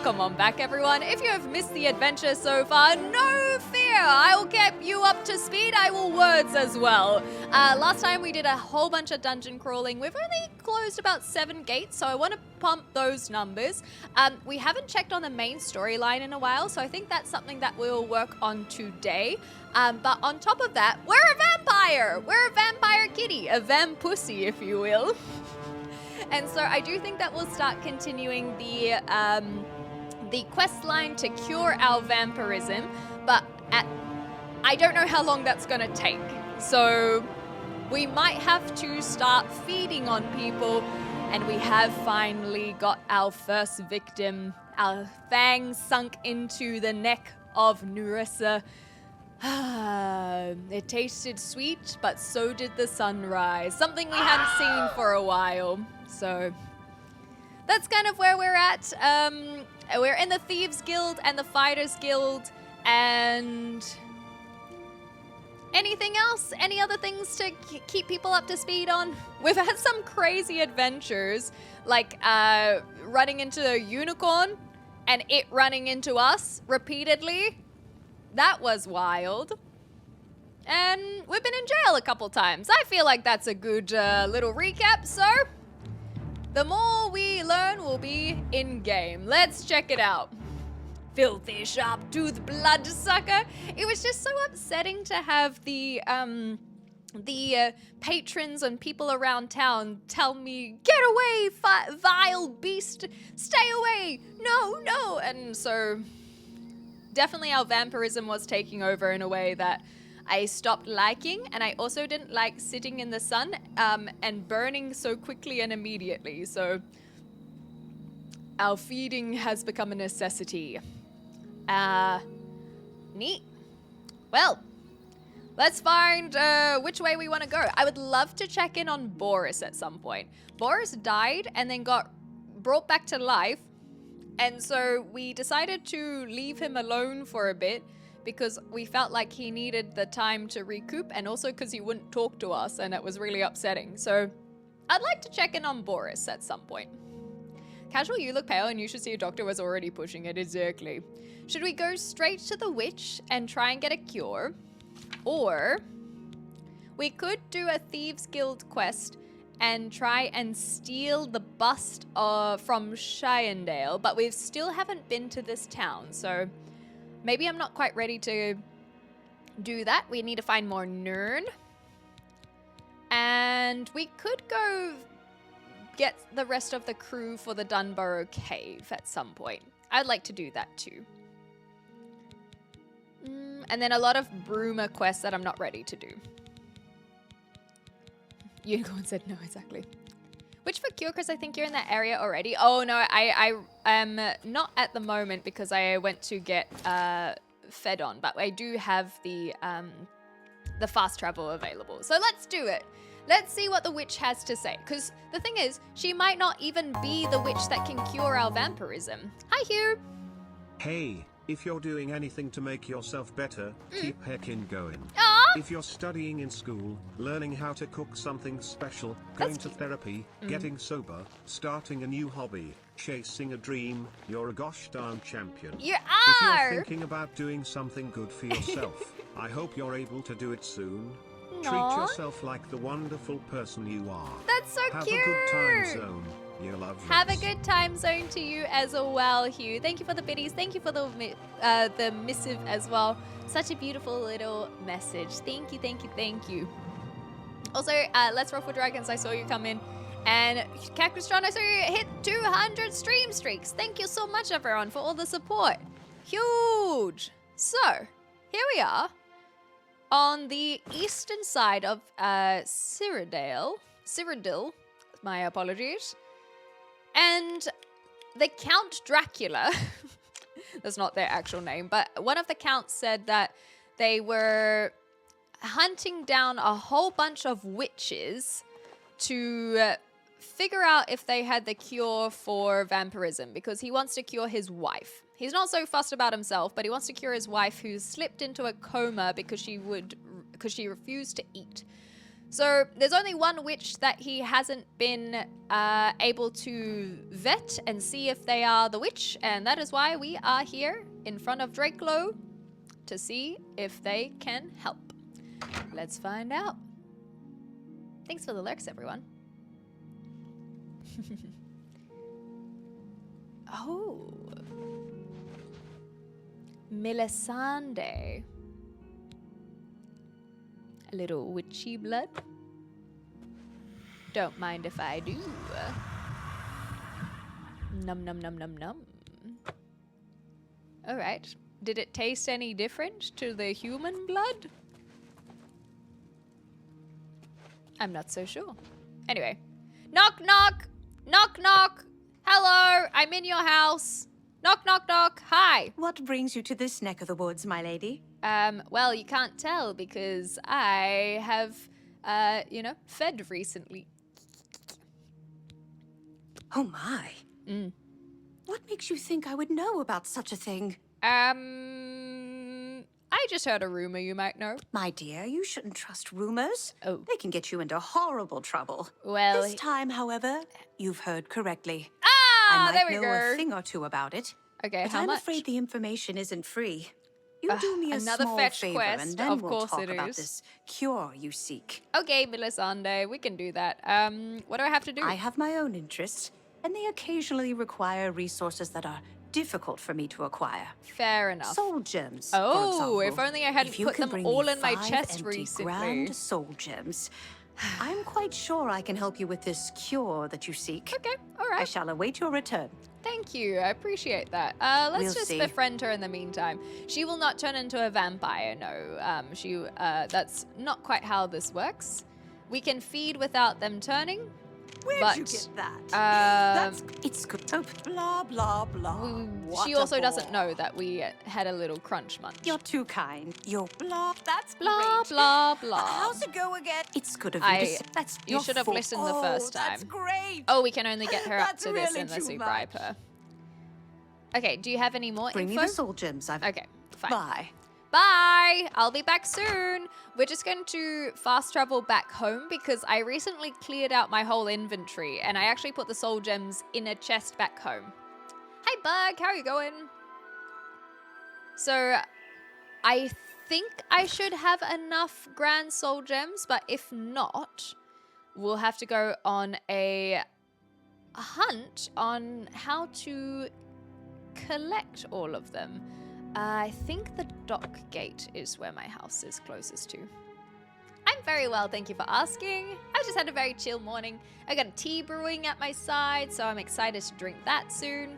welcome on back, everyone. If you have missed the adventure so far, no fear. I will get you up to speed. I will words as well. Last time we did a whole bunch of dungeon crawling. We've only closed about 7 gates, so I want to pump those numbers. We haven't checked on the main storyline in a while, so I think that's something that we'll work on today. But on top of that, we're a vampire. We're a vampire kitty, a vampussy, if you will. And so I do think that we'll start continuing the quest line to cure our vampirism, but I don't know how long that's going to take. So we might have to start feeding on people, and we have finally got our first victim. Our fangs sunk into the neck of Nerissa. It tasted sweet, but so did the sunrise. Something we hadn't seen for a while. So that's kind of where we're at. We're in the Thieves Guild and the Fighters Guild. And anything else? Any other things to keep people up to speed on? We've had some crazy adventures, like running into a unicorn and it running into us repeatedly. That was wild. And we've been in jail a couple times. I feel like that's a good little recap, so the more we learn will be in-game. Let's check it out. Filthy sharp-toothed bloodsucker. It was just so upsetting to have the patrons and people around town tell me, "Get away, vile beast! Stay away! No, no!" And so definitely our vampirism was taking over in a way that I stopped liking, and I also didn't like sitting in the sun and burning so quickly and immediately. So our feeding has become a necessity. Neat. Well, let's find which way we want to go. I would love to check in on Boris at some point. Boris died and then got brought back to life. And so we decided to leave him alone for a bit because we felt like he needed the time to recoup, and also because he wouldn't talk to us and it was really upsetting. So I'd like to check in on Boris at some point. Casual, you look pale and you should see a doctor. Was already pushing it. Exactly. Should we go straight to the witch and try and get a cure? Or we could do a Thieves Guild quest and try and steal the bust from Shyendale, but we still haven't been to this town, so maybe I'm not quite ready to do that. We need to find more Nern. And we could go get the rest of the crew for the Dunburrow Cave at some point. I'd like to do that too. And then a lot of Broomer quests that I'm not ready to do. Unicorn said no, exactly. Which for cure, because I think you're in that area already. Oh no, I am not at the moment because I went to get fed on, but I do have the fast travel available. So let's do it. Let's see what the witch has to say. Because the thing is, she might not even be the witch that can cure our vampirism. Hi, Hugh. Hey, if you're doing anything to make yourself better, keep heckin' going. Aww. If you're studying in school, learning how to cook something special, going to therapy, getting sober, starting a new hobby, chasing a dream, you're a gosh darn champion. You If are. you're thinking about doing something good for yourself, I hope you're able to do it soon. Aw. Treat yourself like the wonderful person you are. That's so Have cute. a good time zone. You love Have a good time zone to you as well, Hugh. Thank you for the biddies. Thank you for the missive as well. Such a beautiful little message. Thank you, thank you, thank you. Also, Let's Roll for Dragons, I saw you come in. And Cactus John, I saw you hit 200 stream streaks. Thank you so much, everyone, for all the support. Huge. So, here we are on the eastern side of Cyrodiil, my apologies. And the Count Dracula, that's not their actual name, but one of the counts said that they were hunting down a whole bunch of witches to figure out if they had the cure for vampirism, because he wants to cure his wife. He's not so fussed about himself, but he wants to cure his wife, who slipped into a coma because she refused to eat. So there's only one witch that he hasn't been able to vet and see if they are the witch, and that is why we are here in front of Drakelow to see if they can help. Let's find out. Thanks for the lurks, everyone. Oh. Melisande. A little witchy blood. Don't mind if I do. Num num num num num. Alright. Did it taste any different to the human blood? I'm not so sure. Anyway. Knock knock! Knock knock! Hello! I'm in your house. Knock knock knock! Hi! What brings you to this neck of the woods, my lady? Well, you can't tell because I have, fed recently. Oh my. What makes you think I would know about such a thing? I just heard a rumor you might know. My dear, you shouldn't trust rumors. Oh. They can get you into horrible trouble. Well, This time, however, you've heard correctly. Ah, I might there we know go. a thing or two about it. Okay, But how I'm much? afraid the information isn't free. You do me a another small fetch favor, quest. and then Of we'll course talk it about is. this cure you seek. Okay, Melisande, we can do that. What do I have to do? I have my own interests, and they occasionally require resources that are difficult for me to acquire. Fair enough. Soul gems. Oh, for example. if only I hadn't If you put can them bring all me in my 5 chest empty recently. Grand soul gems, I'm quite sure I can help you with this cure that you seek. Okay, all I right. shall await your return. Thank you. I appreciate that. Let's We'll just see. befriend her in the meantime. She will not turn into a vampire, no. That's not quite how this works. We can feed without them turning. Where'd you get that? It's good. Oh, blah, blah, blah. She also doesn't know that we had a little crunch munch. You're too kind. You're blah. That's Blah, great. blah, blah. How's it go again? It's good of you to say. That's You your should have fault. listened the first time. That's great. Oh, we can only get her up That's to this really unless too we bribe much. her. Okay, do you have any more Bring me info? the soul gems. Okay, fine. Bye. Bye! I'll be back soon. We're just going to fast travel back home because I recently cleared out my whole inventory and I actually put the soul gems in a chest back home. Hi, Bug. How are you going? So, I think I should have enough grand soul gems, but if not, we'll have to go on a hunt on how to collect all of them. I think the dock gate is where my house is closest to. I'm very well, thank you for asking. I just had a very chill morning. I got a tea brewing at my side, so I'm excited to drink that soon.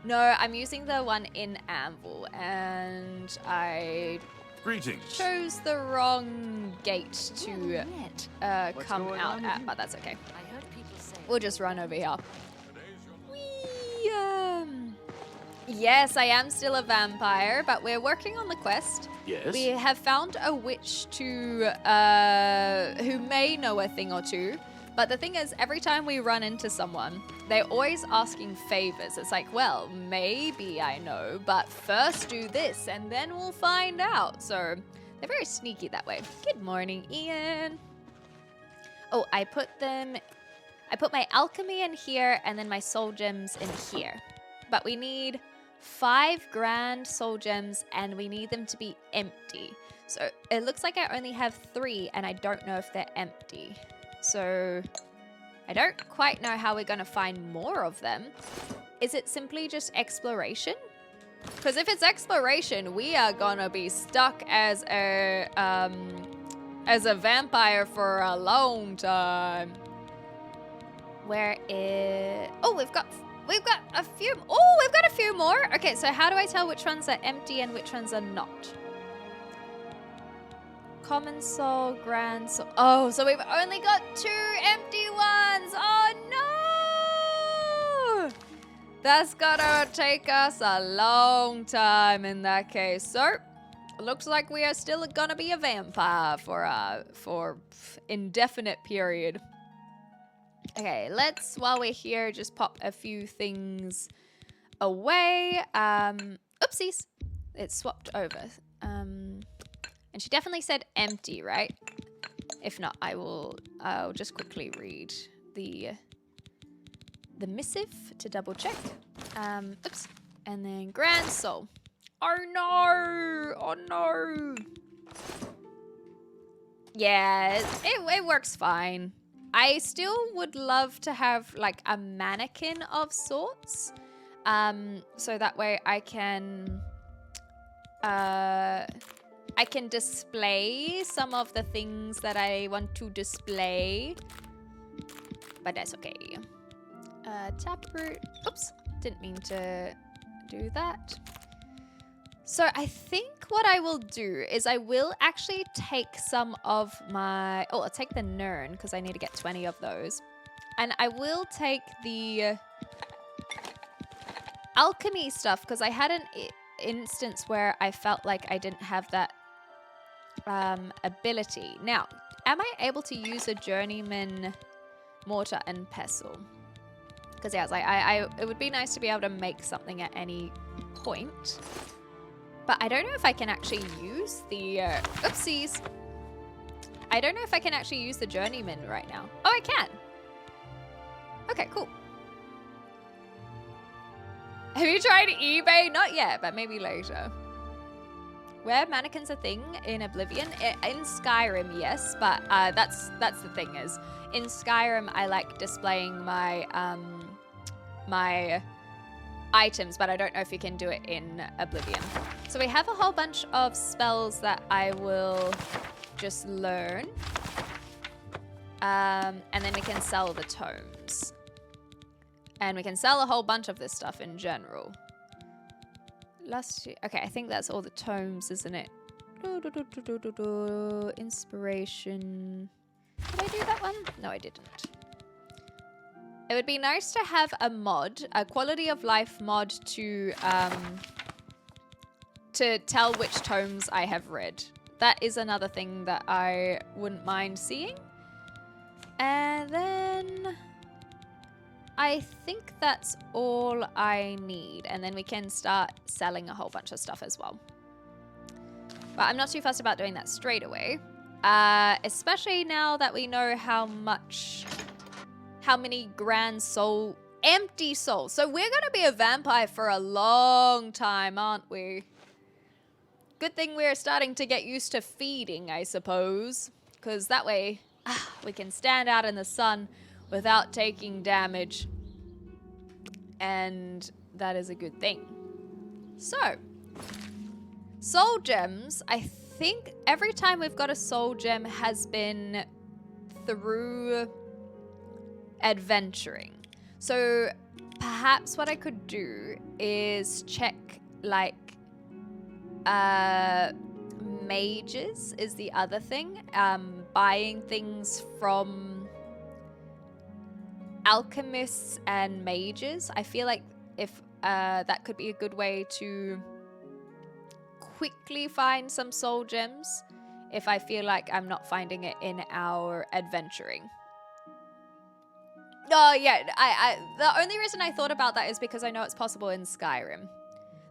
No, I'm using the one in Anvil, and I Greetings. chose the wrong gate to come going out on at, with you? but that's okay. I heard people say. We'll just run over here. Yes, I am still a vampire, but we're working on the quest. Yes. We have found a witch who may know a thing or two. But the thing is, every time we run into someone, they're always asking favors. It's like, well, maybe I know, but first do this and then we'll find out. So they're very sneaky that way. Good morning, Ian. Oh, I put my alchemy in here and then my soul gems in here. But we need 5 grand soul gems and we need them to be empty. So it looks like I only have 3 and I don't know if they're empty. So I don't quite know how we're going to find more of them. Is it simply just exploration? Because if it's exploration, we are going to be stuck as a vampire for a long time. Where is... Oh, we've got a few. Oh, we've got a few more. Okay, so how do I tell which ones are empty and which ones are not? Common soul, grand soul. Oh, so we've only got 2 empty ones. Oh, no. That's gonna take us a long time in that case. So, looks like we are still gonna be a vampire for indefinite period. Okay, let's, while we're here, just pop a few things away. Oopsies. It swapped over. And she definitely said empty, right? If not, I'll just quickly read the missive to double check. Oops. And then Grand Soul. Oh no! Oh no! Yeah, it works fine. I still would love to have like a mannequin of sorts. So that way I can display some of the things that I want to display. But that's okay. Taproot. Oops, didn't mean to do that. So I think what I will do is I will actually take some of my... Oh, I'll take the Nern because I need to get 20 of those. And I will take the alchemy stuff because I had an instance where I felt like I didn't have that ability. Now, am I able to use a journeyman mortar and pestle? Because yeah, it would be nice to be able to make something at any point. But I don't know if I can actually use the... oopsies. I don't know if I can actually use the journeyman right now. Oh, I can. Okay, cool. Have you tried eBay? Not yet, but maybe later. Were mannequins a thing in Oblivion? In Skyrim, yes, but that's the thing is, in Skyrim I like displaying my my items, but I don't know if you can do it in Oblivion. So we have a whole bunch of spells that I will just learn, and then we can sell the tomes, and we can sell a whole bunch of this stuff in general. Okay, I think that's all the tomes, isn't it? Inspiration. Did I do that one? No, I didn't. It would be nice to have a mod, a quality of life mod to tell which tomes I have read. That is another thing that I wouldn't mind seeing. And then I think that's all I need. And then we can start selling a whole bunch of stuff as well. But I'm not too fussed about doing that straight away. Especially now that we know how many grand soul, empty souls. So we're going to be a vampire for a long time, aren't we? Good thing we're starting to get used to feeding, I suppose. Because that way we can stand out in the sun without taking damage. And that is a good thing. So, soul gems, I think every time we've got a soul gem has been through adventuring. So perhaps what I could do is check like mages is the other thing. Buying things from alchemists and mages. I feel like if that could be a good way to quickly find some soul gems if I feel like I'm not finding it in our adventuring. Oh, yeah, the only reason I thought about that is because I know it's possible in Skyrim.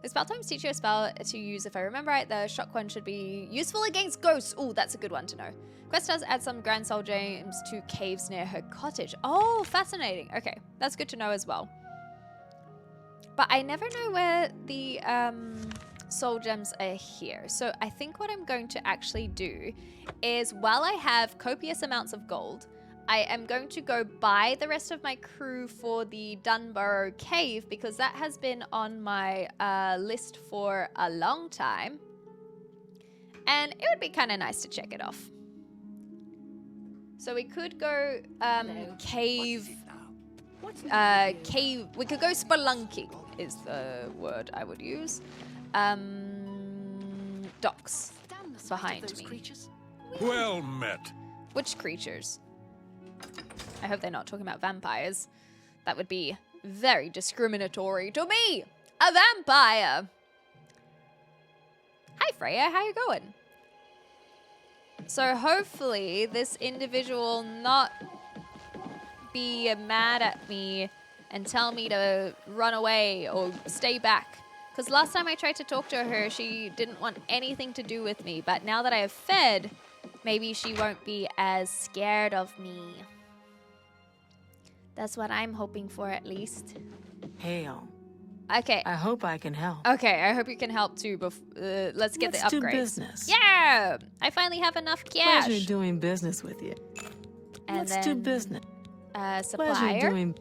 The spell times teach you a spell to use. If I remember right, the shock one should be useful against ghosts. Oh, that's a good one to know. Quest does add some grand soul gems to caves near her cottage. Oh, fascinating. Okay, that's good to know as well. But I never know where the soul gems are here. So I think what I'm going to actually do is, while I have copious amounts of gold, I am going to go buy the rest of my crew for the Dunburrow Cave, because that has been on my list for a long time. And it would be kind of nice to check it off. So we could go cave. We could go spelunking is the word I would use. Docks behind me. Well met. Which creatures? I hope they're not talking about vampires. That would be very discriminatory to me, a vampire. Hi, Freya. How you going? So hopefully this individual will not be mad at me and tell me to run away or stay back. Because last time I tried to talk to her, she didn't want anything to do with me. But now that I have fed, maybe she won't be as scared of me. That's what I'm hoping for, at least. Hail. Okay. I hope I can help. Okay, I hope you can help too. Let's get the upgrades. Let's do business. Yeah! I finally have enough cash. Pleasure doing business with you. And Let's then, do business. Supplier. Pleasure doing...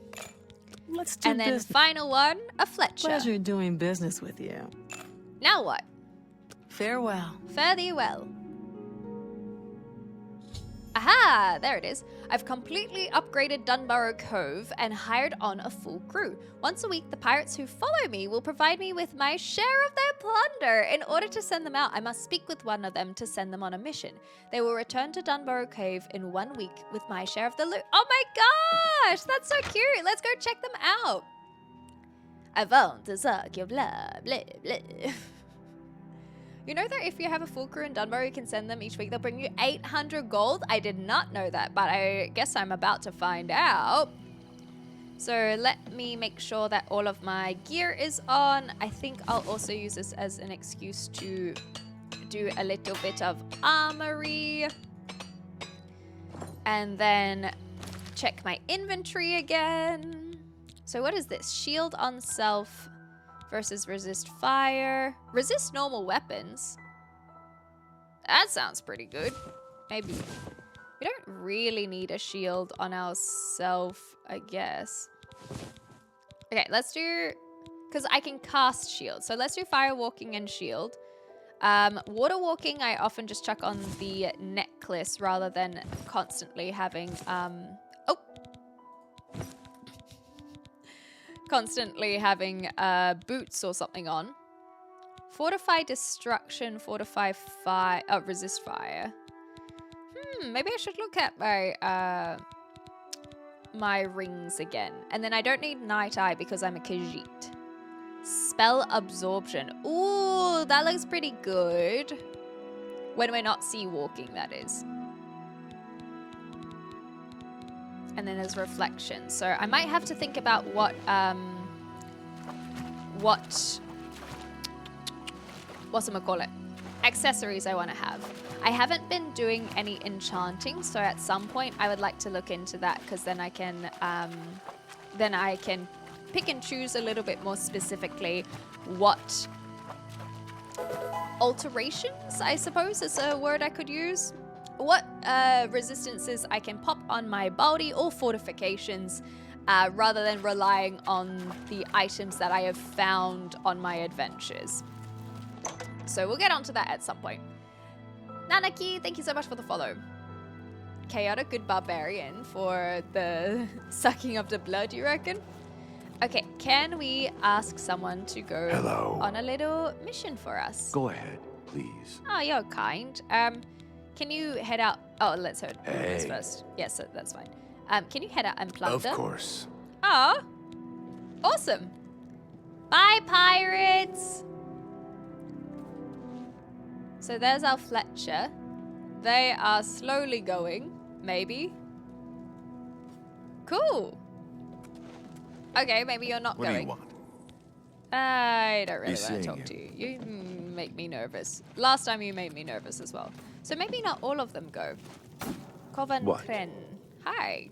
Let's do And then business. final one, a Fletcher. Pleasure doing business with you. Now what? Farewell. Fare thee well. Aha! There it is. I've completely upgraded Dunbarrow Cove and hired on a full crew. Once a week, the pirates who follow me will provide me with my share of their plunder. In order to send them out, I must speak with one of them to send them on a mission. They will return to Dunbarrow Cave in 1 week with my share of the loot. Oh my gosh! That's so cute! Let's go check them out. I want to suck your blood, blah, blah. You know that if you have a full crew in Dunbar, you can send them each week. They'll bring you 800 gold. I did not know that, but I guess I'm about to find out. So let me make sure that all of my gear is on. I think I'll also use this as an excuse to do a little bit of armory. And then check my inventory again. So what is this? Shield on self versus resist fire. Resist normal weapons. That sounds pretty good. Maybe. We don't really need a shield on ourselves, I guess. Okay, let's do... Because I can cast shield. So let's do fire walking and shield. Water walking, I often just chuck on the necklace rather than constantly having... constantly having boots or something on. Fortify destruction, fortify fire, resist fire. Maybe I should look at my my rings again. And then I don't need night eye because I'm a Khajiit. Spell absorption. Ooh, that looks pretty good. When we're not sea walking, that is. And then there's reflection. So I might have to think about whatchamacallit, accessories I want to have. I haven't been doing any enchanting, so at some point I would like to look into that because then I can pick and choose a little bit more specifically what alterations, I suppose is a word I could use. What resistances I can pop on my body or fortifications rather than relying on the items that I have found on my adventures. So we'll get onto that at some point. Nanaki, thank you so much for the follow. Chaotic good barbarian for the sucking of the blood, you reckon? Okay, can we ask someone to go on a little mission for us? Go ahead, please. Oh, you're kind. Can you head out? Oh, let's head this first. Yes, that's fine. Can you head out and plunder? Of course. Oh, awesome. Bye, pirates. So there's our Fletcher. They are slowly going, maybe. Cool. Okay, maybe you're not going. What do you want? I don't really want to seeing talk to you. You make me nervous. Last time you made me nervous as well. So maybe not all of them go. Kovan What? Kren. Hi.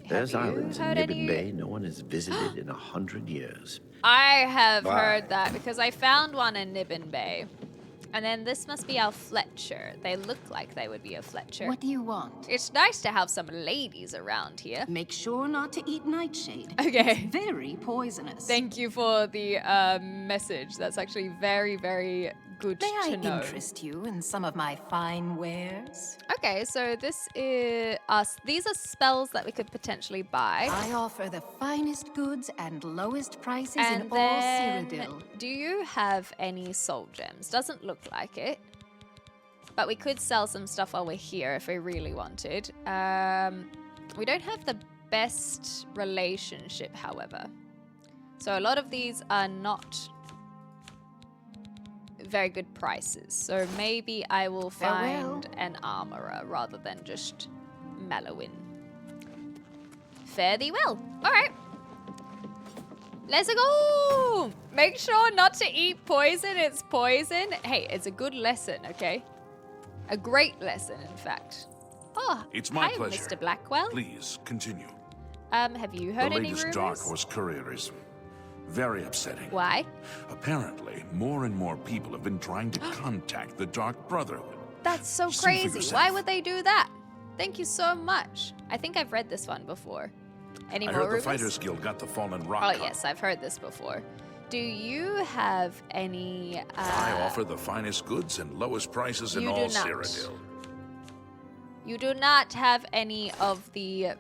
There's Have you islands in heard Nibbin any- Bay no one has visited in 100 years. I have Why? heard that because I found one in Nibbin Bay. And then this must be our Fletcher. They look like they would be a Fletcher. What do you want? It's nice to have some ladies around here. Make sure not to eat nightshade. Okay. Very poisonous. Thank you for the message. That's actually very, very good May to I know. interest you in some of my fine wares? Okay, so this is us. These are spells that we could potentially buy. I offer the finest goods and lowest prices And in all then, Cyrodiil. do you have any soul gems? Doesn't look like it. But we could sell some stuff while we're here if we really wanted. We don't have the best relationship, however. So a lot of these are not very good prices. So maybe I will Farewell. find an armorer rather than just Malowin. Fare thee well. All right. Let's go! Make sure not to eat poison. It's poison. Hey, it's a good lesson, okay? A great lesson, in fact. Oh, It's my hi, pleasure. Mr. Blackwell. Please, continue. Have you heard The any latest rumors? Dark Horse courier is very upsetting. Why? Apparently, more and more people have been trying to contact the Dark Brotherhood. That's so See for crazy. yourself. Why would they do that? Thank you so much. I think I've read this one before. Any I more heard the rumors? Fighters Guild got the Fallen Rock. Oh, Con. yes, I've heard this before. Do you have any... I offer the finest goods and lowest prices in You do all not. Cyrodiil. You do not have any of the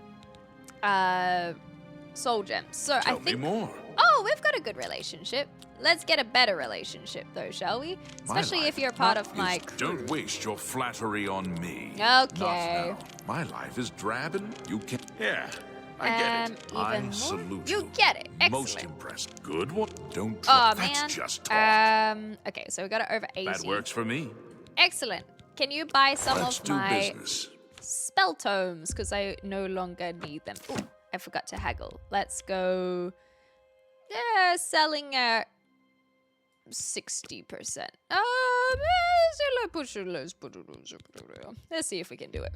soul gems. So Tell I think... me more. Oh, we've got a good relationship. Let's get a better relationship, though, shall we? My Especially life if you're part not of my is- crew. Don't waste your flattery on me. Okay. Not now. My life is drab and you can... Yeah, I get it. Even I more? salute You get it. Most Excellent. impressed. Good one. Don't Oh, try. That's man. just talk. Okay, so we got it over 80. That works for me. Excellent. Can you buy some Let's of do my business. spell tomes? Because I no longer need them. Ooh, I forgot to haggle. Let's go. Selling at 60%. Let's see if we can do it.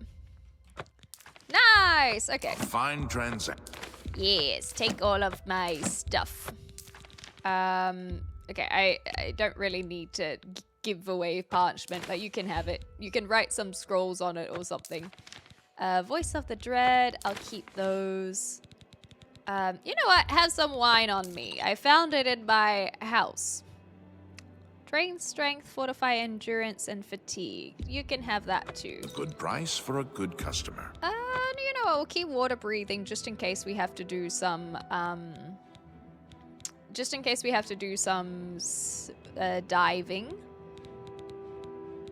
Nice. Okay. Fine transaction. Yes, take all of my stuff. Okay, I don't really need to give away parchment, but you can have it. You can write some scrolls on it or something. Voice of the Dread, I'll keep those. You know what? Have some wine on me. I found it in my house. Drain strength, fortify endurance, and fatigue. You can have that too. A good price for a good customer. You know what? We'll keep water breathing just in case we have to do some, diving.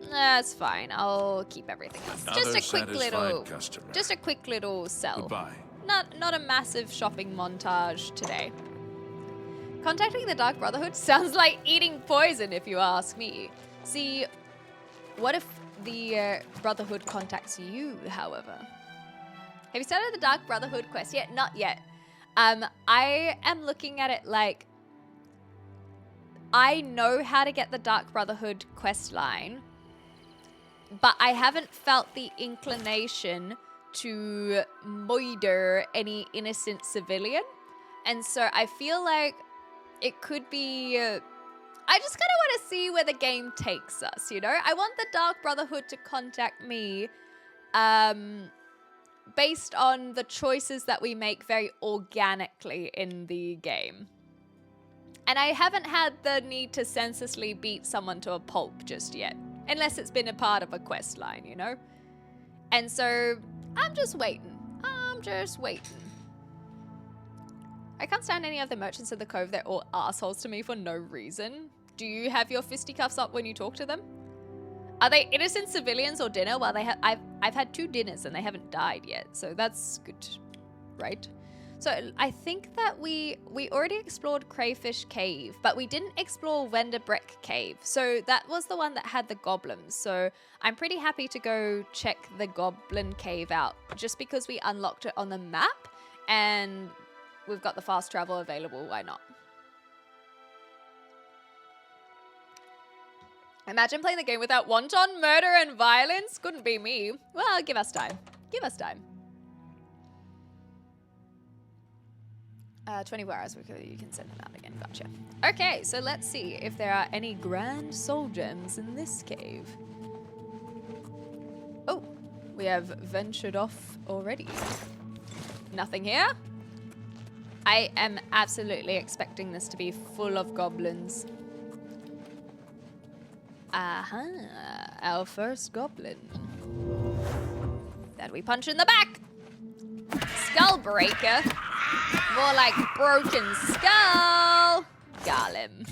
That's fine. I'll keep everything else. Another satisfied customer. Just a quick little sell. Goodbye. Not a massive shopping montage today. Contacting the Dark Brotherhood sounds like eating poison, if you ask me. See, what if the Brotherhood contacts you, however? Have you started the Dark Brotherhood quest yet? Not yet. I am looking at it like I know how to get the Dark Brotherhood quest line, but I haven't felt the inclination to murder any innocent civilian. And so I feel like it could be... I just kind of want to see where the game takes us, you know? I want the Dark Brotherhood to contact me based on the choices that we make very organically in the game. And I haven't had the need to senselessly beat someone to a pulp just yet, unless it's been a part of a quest line, you know? And so I'm just waiting. I can't stand any of the merchants in the cove. They're all assholes to me for no reason. Do you have your fisticuffs up when you talk to them? Are they innocent civilians or dinner? Well, I've had 2 dinners and they haven't died yet, so that's good, right? So I think that we already explored Crayfish Cave, but we didn't explore Wenderbreck Cave. So that was the one that had the goblins. So I'm pretty happy to go check the Goblin Cave out, just because we unlocked it on the map and we've got the fast travel available. Why not? Imagine playing the game without wanton murder and violence. Couldn't be me. Well, give us time. Give us time. 24 hours, you can send them out again. Gotcha. Okay, so let's see if there are any grand soul gems in this cave. Oh, we have ventured off already. Nothing here? I am absolutely expecting this to be full of goblins. Aha, our first goblin. That we punch in the back. Skull breaker. More like broken skull. Got him.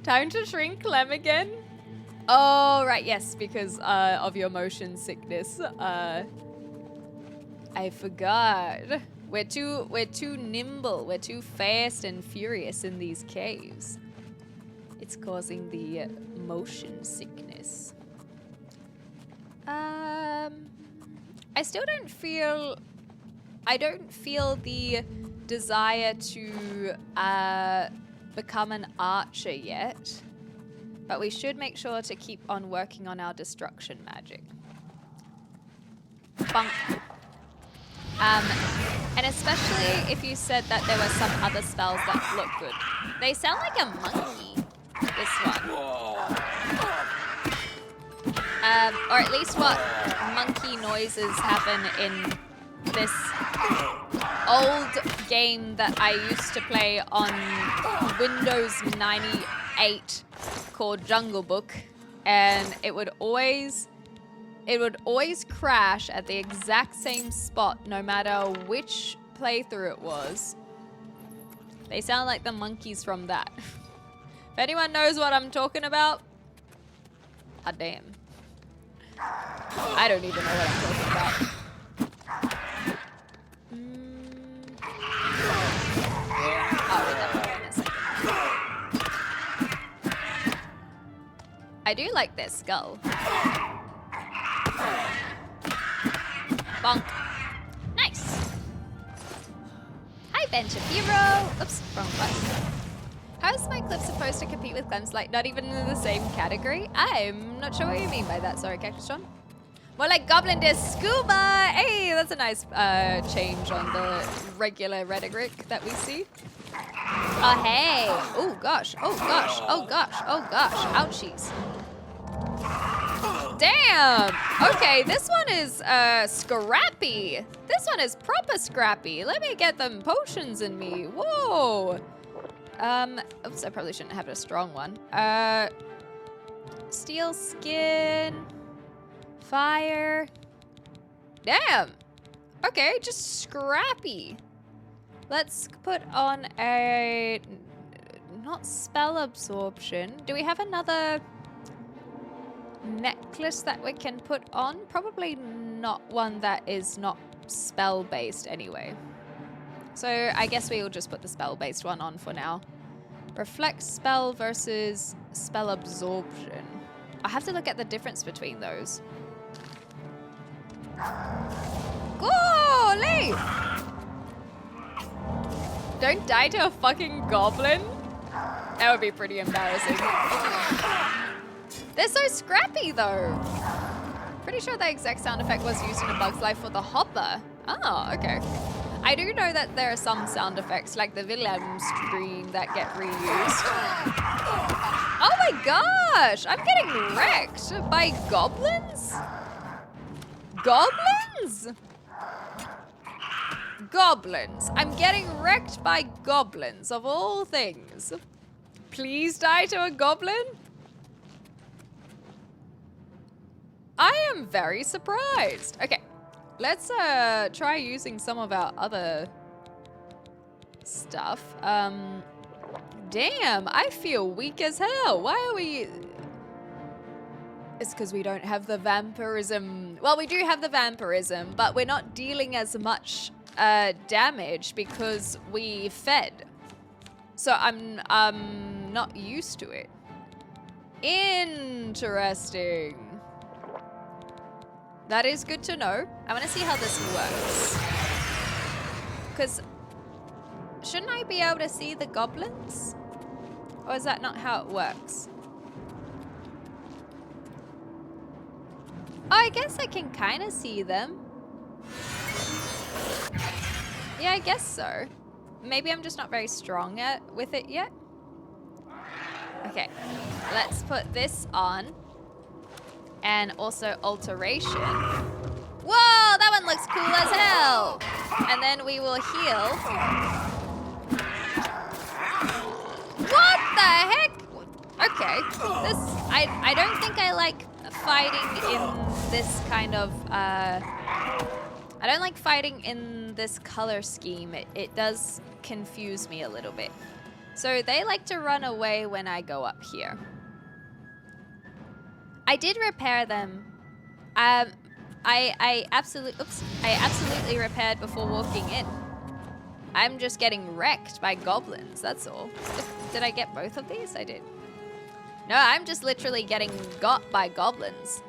Time to shrink Clem again. Oh, right, yes, because of your motion sickness. I forgot. We're too nimble. We're too fast and furious in these caves. It's causing the motion sickness. I don't feel the desire to become an archer yet. But we should make sure to keep on working on our destruction magic. Bunk. And especially if you said that there were some other spells that look good. They sound like a monkey, this one. Or at least what monkey noises happen in this old game that I used to play on Windows 98 called Jungle Book. And it would always crash at the exact same spot no matter which playthrough it was. They sound like the monkeys from that. If anyone knows what I'm talking about, god damn. I don't even know what I'm talking about. I'll read that in a second. I do like their skull. Bonk. Nice. Hi, Ben Shapiro. Oops, wrong button. How is my clip supposed to compete with Clem's? Like, not even in the same category? I'm not sure what you mean by that. Sorry, Cactus John. More like Goblin de Scuba. Hey, that's a nice change on the regular rhetoric that we see. Oh, hey. Oh, gosh. Oh, gosh. Oh, gosh. Oh, gosh. Ouchies. Damn. Okay, this one is scrappy. This one is proper scrappy. Let me get them potions in me. Whoa. Oops, I probably shouldn't have a strong one. Steel skin. Fire. Damn. Okay, just scrappy. Let's put on a... not spell absorption. Do we have another necklace that we can put on? Probably not one that is not spell-based anyway. So I guess we will just put the spell-based one on for now. Reflect spell versus spell absorption. I have to look at the difference between those. Golly! Don't die to a fucking goblin? That would be pretty embarrassing. They're so scrappy though. Pretty sure the exact sound effect was used in A Bug's Life for the hopper. Oh, okay. I do know that there are some sound effects, like the Wilhelm scream, that get reused. Oh my gosh! I'm getting wrecked by goblins? Goblins? Goblins. I'm getting wrecked by goblins, of all things. Please die to a goblin? I am very surprised. Okay. Let's try using some of our other stuff. Damn, I feel weak as hell. Why are we... It's because we don't have the vampirism. Well, we do have the vampirism, but we're not dealing as much damage because we fed. So I'm not used to it. Interesting. That is good to know. I want to see how this works. Because shouldn't I be able to see the goblins? Or is that not how it works? Oh, I guess I can kind of see them. Yeah, I guess so. Maybe I'm just not very strong with it yet. Okay, let's put this on. And also alteration. Whoa, that one looks cool as hell. And then we will heal. What the heck? Okay, this, I don't think I like fighting in this kind of, I don't like fighting in this color scheme. It does confuse me a little bit. So they like to run away when I go up here. I did repair them. I absolutely repaired before walking in. I'm just getting wrecked by goblins, that's all. Did I get both of these? I did. No, I'm just literally getting got by goblins.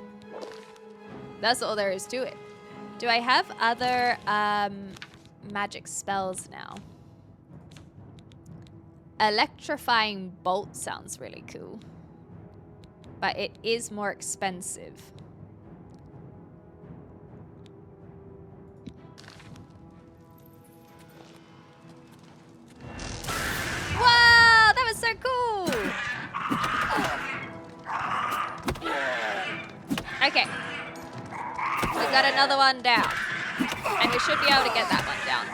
That's all there is to it. Do I have other magic spells now? Electrifying bolt sounds really cool. but it is more expensive. Wow, that was so cool. Okay. We've got another one down. And we should be able to get that one down.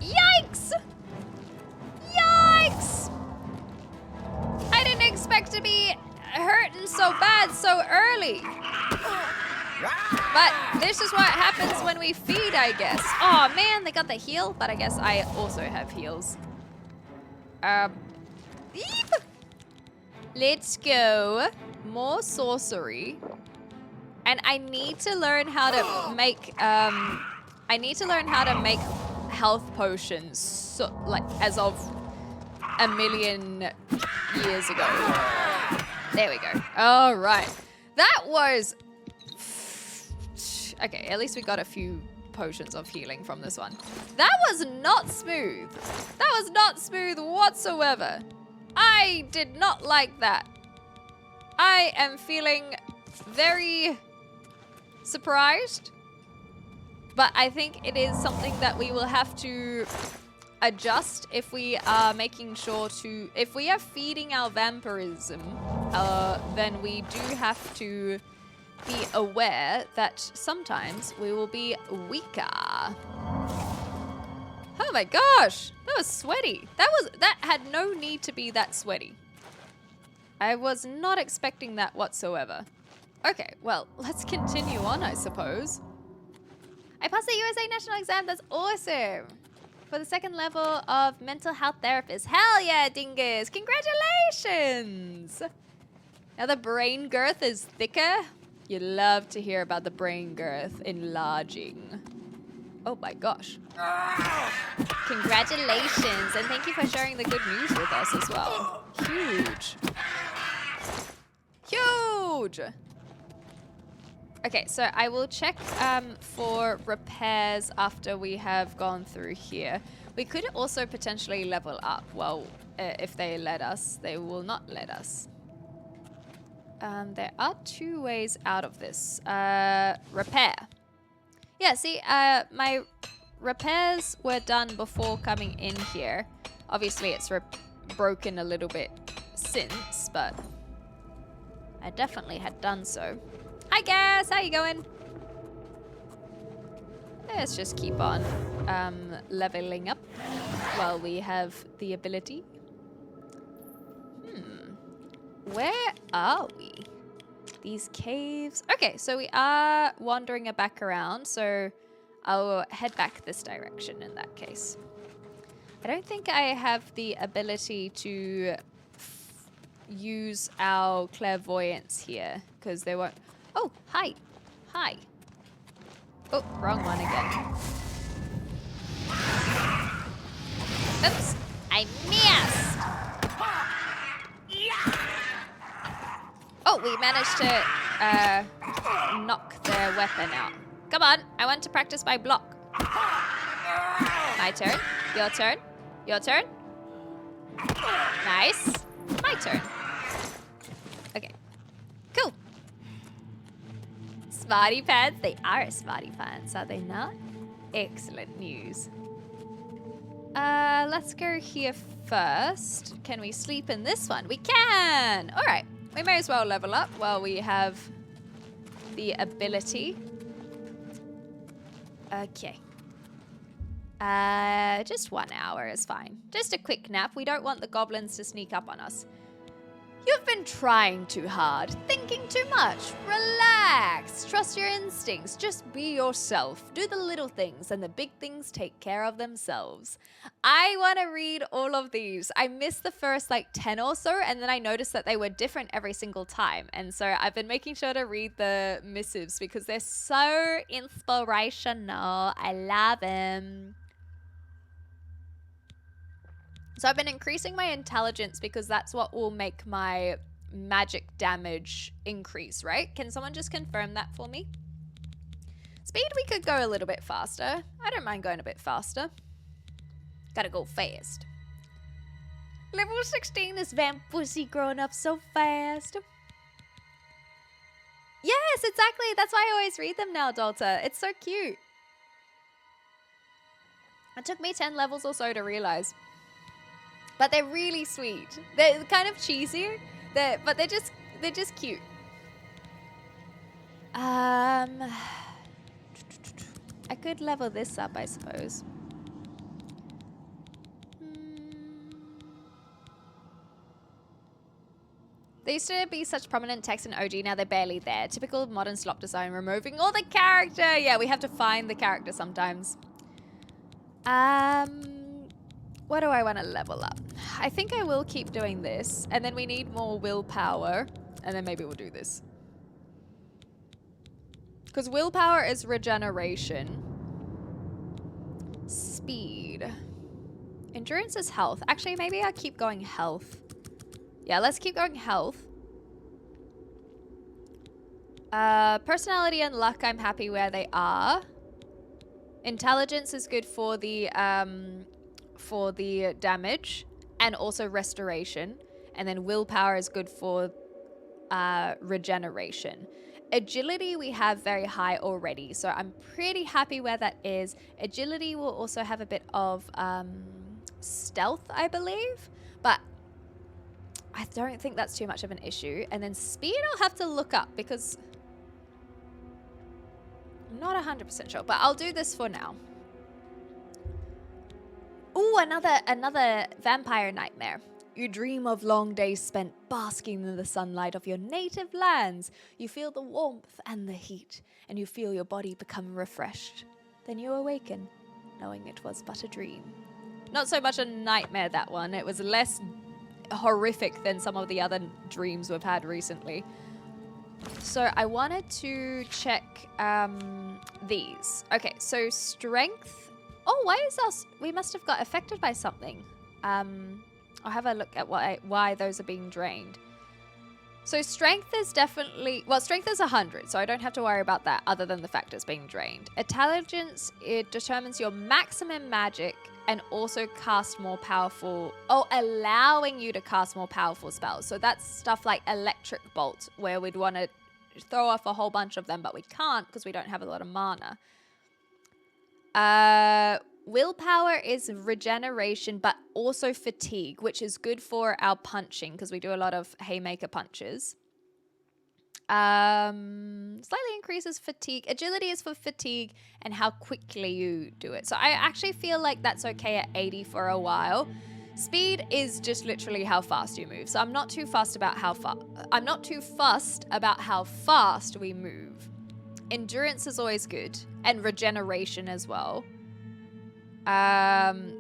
Yikes! Yikes! I didn't expect to be hurting so bad so early. But this is what happens when we feed, I guess. Oh man, they got the heal, but I guess I also have heals. Eep. Let's go. More sorcery. And I need to learn how to make health potions, so, like as of a million years ago. There we go. All right. That was okay, at least we got a few potions of healing from this one. That was not smooth. That was not smooth whatsoever. I did not like that. I am feeling very surprised, but I think it is something that we will have to adjust if we are making sure to, if we are feeding our vampirism, then we do have to be aware that sometimes we will be weaker. Oh my gosh, that was sweaty. That had no need to be that sweaty. I was not expecting that whatsoever. Okay, well, let's continue on, I suppose. I passed the USA National Exam, that's awesome. For the second level of mental health therapist. Hell yeah, dingus, congratulations. Now the brain girth is thicker. You love to hear about the brain girth enlarging. Oh my gosh. Congratulations, and thank you for sharing the good news with us as well. Huge. Huge! Okay, so I will check for repairs after we have gone through here. We could also potentially level up. Well, if they let us, they will not let us. There are two ways out of this. Repair. Yeah, see, my repairs were done before coming in here. Obviously, it's broken a little bit since, but I definitely had done so. Hi, Gas. How you going? Let's just keep on leveling up while we have the ability. Where are we? These caves. Okay, so we are wandering back around, so I'll head back this direction in that case. I don't think I have the ability to use our clairvoyance here, because they won't... Oh, hi. Hi. Oh, wrong one again. Oops, I missed. Oh, we managed to knock their weapon out. Come on, I want to practice my block. My turn, your turn, your turn. Nice, my turn. Okay, cool. Smarty pants, they are smarty pants, are they not? Excellent news. Let's go here first. Can we sleep in this one? We can! All right. We may as well level up while we have the ability. Okay. Just 1 hour is fine. Just a quick nap. We don't want the goblins to sneak up on us. You've been trying too hard, thinking too much. Relax. Trust your instincts. Just be yourself. Do the little things and the big things take care of themselves. I want to read all of these. I missed the first like 10 or so, and then I noticed that they were different every single time. And so I've been making sure to read the missives because they're so inspirational. I love them. So I've been increasing my intelligence because that's what will make my magic damage increase, right? Can someone just confirm that for me? Speed, we could go a little bit faster. I don't mind going a bit faster. Gotta go fast. Level 16 is Vamp Pussy growing up so fast. Yes, exactly. That's why I always read them now, Dalta. It's so cute. It took me 10 levels or so to realize. But they're really sweet. They're kind of cheesy, but they're just cute. I could level this up, I suppose. There used to be such prominent text in OG, now they're barely there. Typical modern slop design, removing all the character. Yeah, we have to find the character sometimes. What do I want to level up? I think I will keep doing this, and then we need more willpower, and then maybe we'll do this. Because willpower is regeneration. Speed. Endurance is health. Actually, maybe I'll keep going health. Yeah, let's keep going health. Personality and luck, I'm happy where they are. Intelligence is good for the damage and also restoration. And then willpower is good for regeneration. Agility we have very high already, so I'm pretty happy where that is. Agility will also have a bit of stealth, I believe, but I don't think that's too much of an issue. And then speed I'll have to look up because I'm not 100% sure, but I'll do this for now. Ooh, another vampire nightmare. You dream of long days spent basking in the sunlight of your native lands. You feel the warmth and the heat, and you feel your body become refreshed. Then you awaken, knowing it was but a dream. Not so much a nightmare, that one. It was less horrific than some of the other dreams we've had recently. So I wanted to check these. Okay, so strength. Oh, why is us? We must have got affected by something. I'll have a look at why those are being drained. So strength is definitely, well, strength is 100, so I don't have to worry about that other than the fact it's being drained. Intelligence, it determines your maximum magic and also cast more powerful, allowing you to cast more powerful spells. So that's stuff like Electric Bolt, where we'd want to throw off a whole bunch of them, but we can't because we don't have a lot of mana. Willpower is regeneration, but also fatigue, which is good for our punching because we do a lot of haymaker punches. Slightly increases fatigue. Agility is for fatigue and how quickly you do it. So I actually feel like that's okay at 80 for a while. Speed is just literally how fast you move. So I'm not too fussed about how fast we move. Endurance is always good, and regeneration as well.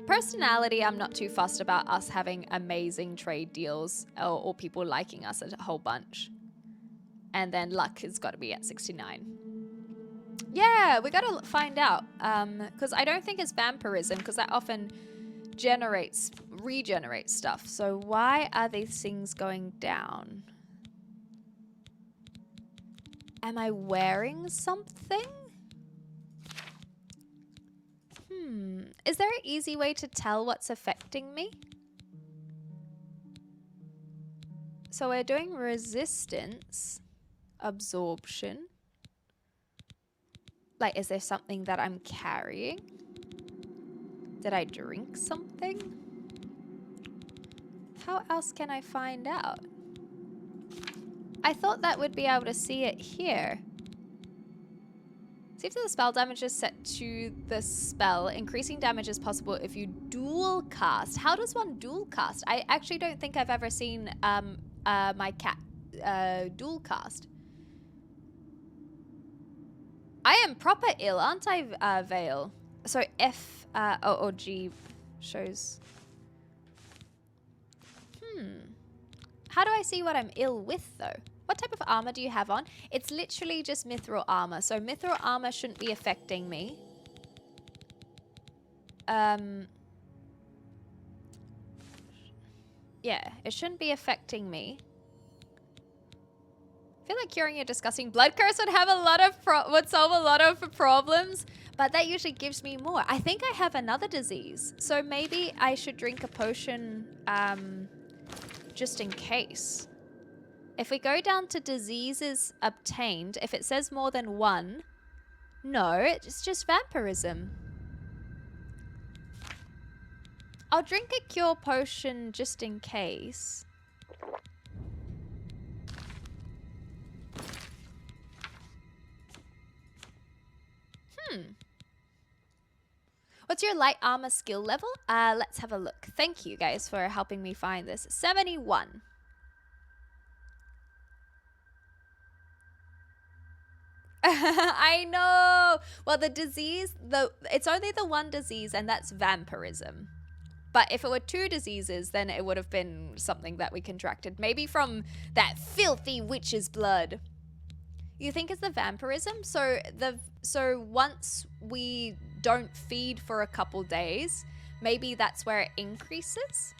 Personality, I'm not too fussed about us having amazing trade deals or people liking us a whole bunch. And then luck has got to be at 69. Yeah, we got to find out. Because I don't think it's vampirism, because that often regenerates stuff. So why are these things going down? Am I wearing something? Is there an easy way to tell what's affecting me? So we're doing resistance, absorption. Like, is there something that I'm carrying? Did I drink something? How else can I find out? I thought that would be able to see it here. See if the spell damage is set to the spell. Increasing damage is possible if you dual cast. How does one dual cast? I actually don't think I've ever seen my cat dual cast. I am proper ill, aren't I, Vale? So F or G shows. How do I see what I'm ill with, though? What type of armor do you have on? It's literally just mithril armor. So mithril armor shouldn't be affecting me. Yeah, it shouldn't be affecting me. I feel like curing a disgusting blood curse would have a lot of would solve a lot of problems, But that usually gives me more. I think I have another disease. So maybe I should drink a potion just in case. If we go down to diseases obtained, if it says more than one, no, it's just vampirism. I'll drink a cure potion just in case. What's your light armor skill level? Let's have a look. Thank you guys for helping me find this. 71. I know. Well, the disease, it's only the one disease, and that's vampirism. But if it were two diseases, then it would have been something that we contracted. Maybe from that filthy witch's blood. You think it's the vampirism? So once we don't feed for a couple days, maybe that's where it increases?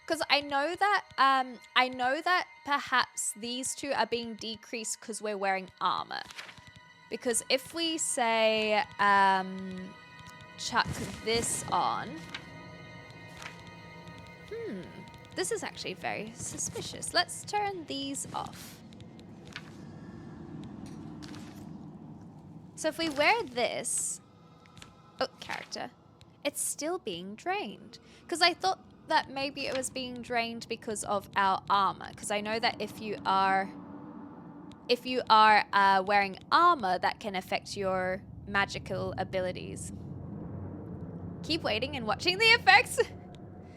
Because I know that perhaps these two are being decreased because we're wearing armor. Because if we say chuck this on, this is actually very suspicious. Let's turn these off. So if we wear this, character, it's still being drained. Because I thought that maybe it was being drained because of our armor. Because I know that if you are wearing armor, that can affect your magical abilities. Keep waiting and watching the effects.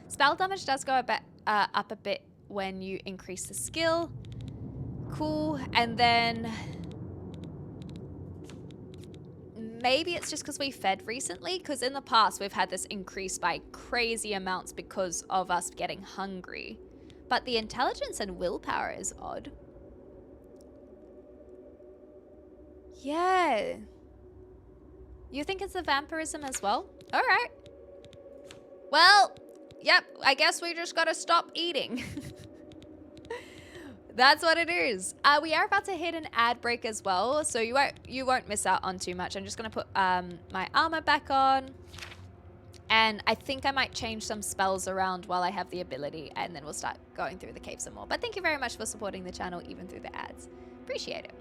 Spell damage does go up a bit when you increase the skill. Cool. And then maybe it's just because we fed recently, because in the past we've had this increase by crazy amounts because of us getting hungry. But the intelligence and willpower is odd. Yeah. You think it's the vampirism as well? All right. Well, yep, I guess we just gotta stop eating. That's what it is. We are about to hit an ad break as well, so you won't miss out on too much. I'm just gonna put my armor back on, and I think I might change some spells around while I have the ability, and then we'll start going through the cave some more. But thank you very much for supporting the channel even through the ads. Appreciate it.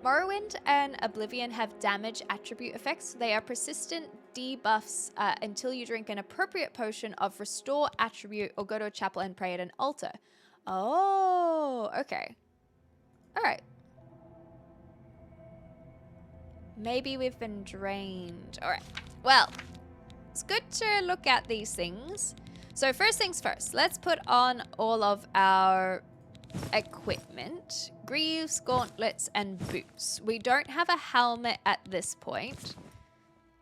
Morrowind and Oblivion have damage attribute effects. They are persistent debuffs until you drink an appropriate potion of restore attribute or go to a chapel and pray at an altar. Oh, okay. All right. Maybe we've been drained. All right. Well, it's good to look at these things. So first things first, let's put on all of our equipment. Greaves, gauntlets, and boots. We don't have a helmet at this point.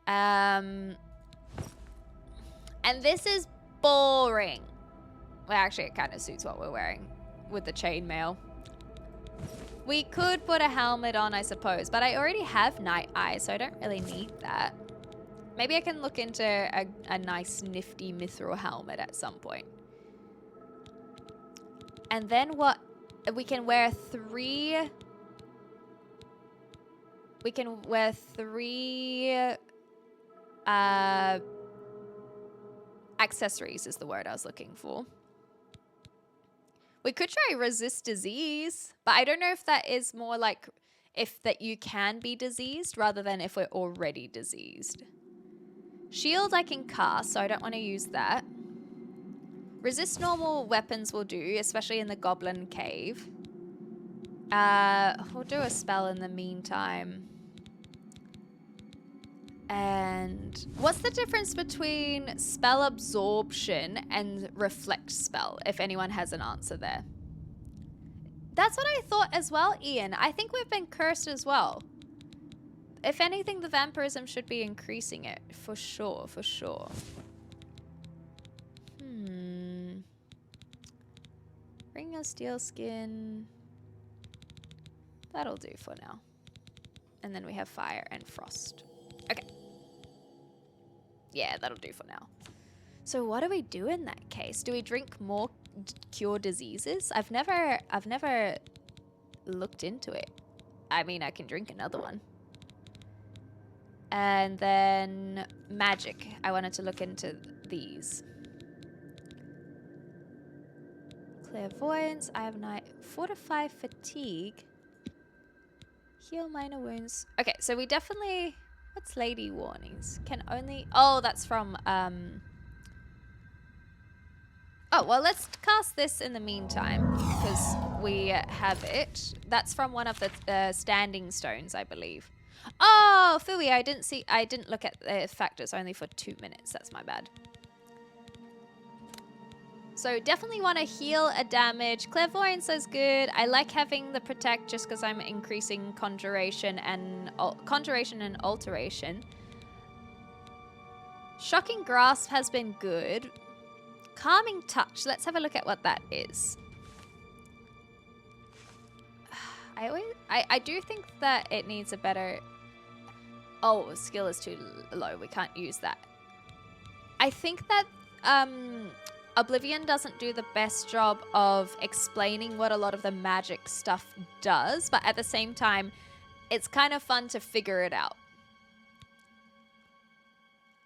And this is boring. Well, actually, it kind of suits what we're wearing with the chainmail. We could put a helmet on, I suppose, but I already have night eyes, so I don't really need that. Maybe I can look into a nice, nifty mithril helmet at some point. And then what? We can wear three... We can wear three... accessories is the word I was looking for. We could try resist disease, but I don't know if that is more like if that you can be diseased rather than if we're already diseased. Shield I can cast, so I don't want to use that. Resist normal weapons will do, especially in the goblin cave. We'll do a spell in the meantime. And what's the difference between spell absorption and reflect spell, if anyone has an answer there? That's what I thought as well, Ian. I think we've been cursed as well. If anything, the vampirism should be increasing it. For sure, for sure. Ring of steel skin. That'll do for now. And then we have fire and frost. Okay. Yeah, that'll do for now. So what do we do in that case? Do we drink more cure diseases? I've never looked into it. I mean, I can drink another one. And then magic. I wanted to look into these. Clairvoyance. I have night. Fortify fatigue. Heal minor wounds. Okay, so we definitely... What's lady warnings? Can only... Oh, that's from... Oh, well, let's cast this in the meantime, because we have it. That's from one of the standing stones, I believe. Oh, Fui, I didn't look at the factors only for 2 minutes. That's my bad. So definitely want to heal a damage. Clairvoyance is good. I like having the protect just because I'm increasing conjuration and alteration. Shocking grasp has been good. Calming touch. Let's have a look at what that is. I do think that it needs a better... Oh, skill is too low. We can't use that. I think that Oblivion doesn't do the best job of explaining what a lot of the magic stuff does, but at the same time, it's kind of fun to figure it out.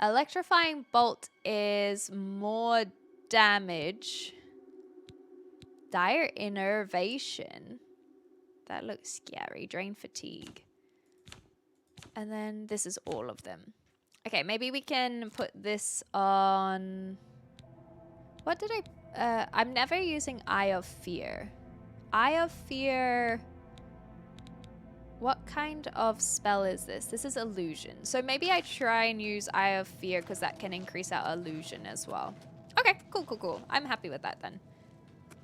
Electrifying bolt is more damage. Dire innervation. That looks scary. Drain fatigue. And then this is all of them. Okay, maybe we can put this on... What did I... I'm never using Eye of Fear. Eye of Fear... What kind of spell is this? This is illusion. So maybe I try and use Eye of Fear because that can increase our illusion as well. Okay, cool. I'm happy with that then.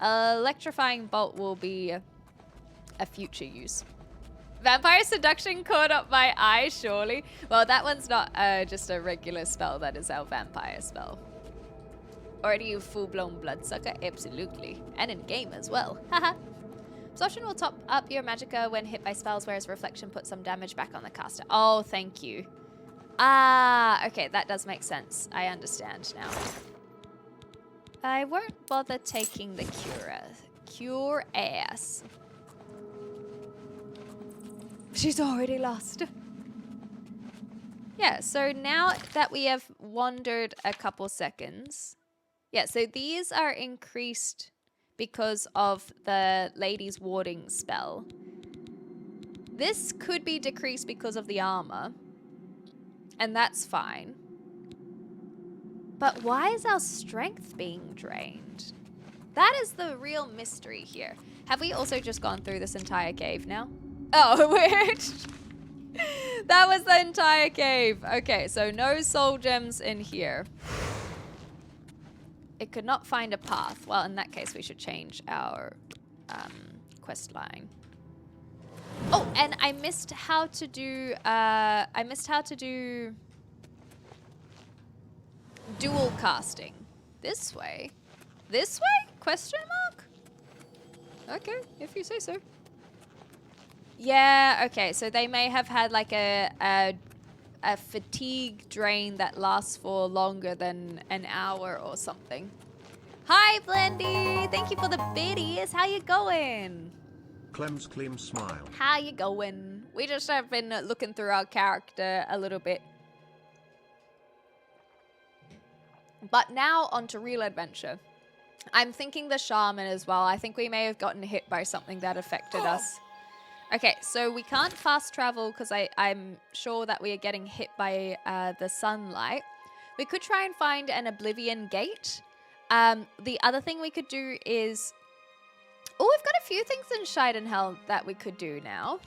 Electrifying bolt will be a future use. Vampire seduction caught up my eye, surely. Well, that one's not just a regular spell. That is our vampire spell. Already you full-blown bloodsucker? Absolutely. And in game as well. Haha. Absorption will top up your magicka when hit by spells, whereas reflection puts some damage back on the caster. Oh, thank you. Ah, okay, that does make sense. I understand now. I won't bother taking the cure ass. She's already lost. Yeah, so now that we have wandered a couple seconds. Yeah, so these are increased because of the lady's warding spell. This could be decreased because of the armor. And that's fine. But why is our strength being drained? That is the real mystery here. Have we also just gone through this entire cave now? Oh, weird. That was the entire cave. Okay, so no soul gems in here. It could not find a path. Well, in that case, we should change our quest line. Oh, and I missed how to do. Dual casting. This way. This way? Question mark? Okay, if you say so. Yeah, okay, so they may have had like a fatigue drain that lasts for longer than an hour or something. Hi, Blendy! Thank you for the biddies. How you going? Clem's clean smile. How you going? We just have been looking through our character a little bit. But now on to real adventure. I'm thinking the shaman as well. I think we may have gotten hit by something that affected us. Okay, so we can't fast travel because I'm sure that we are getting hit by the sunlight. We could try and find an Oblivion gate. The other thing we could do is... Oh, we've got a few things in Scheidenhell that we could do now.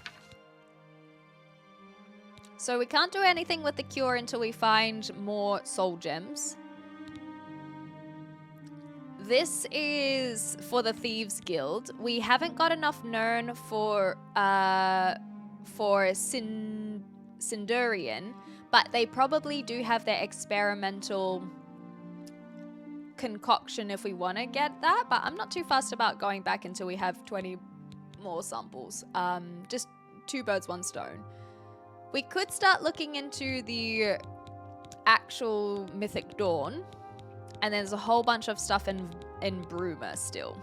So we can't do anything with the cure until we find more soul gems. This is for the Thieves Guild. We haven't got enough Nern for Sindurian, but they probably do have their experimental concoction if we want to get that. But I'm not too fussed about going back until we have 20 more samples. Just 2 birds, 1 stone. We could start looking into the actual Mythic Dawn. And there's a whole bunch of stuff in Bruma still.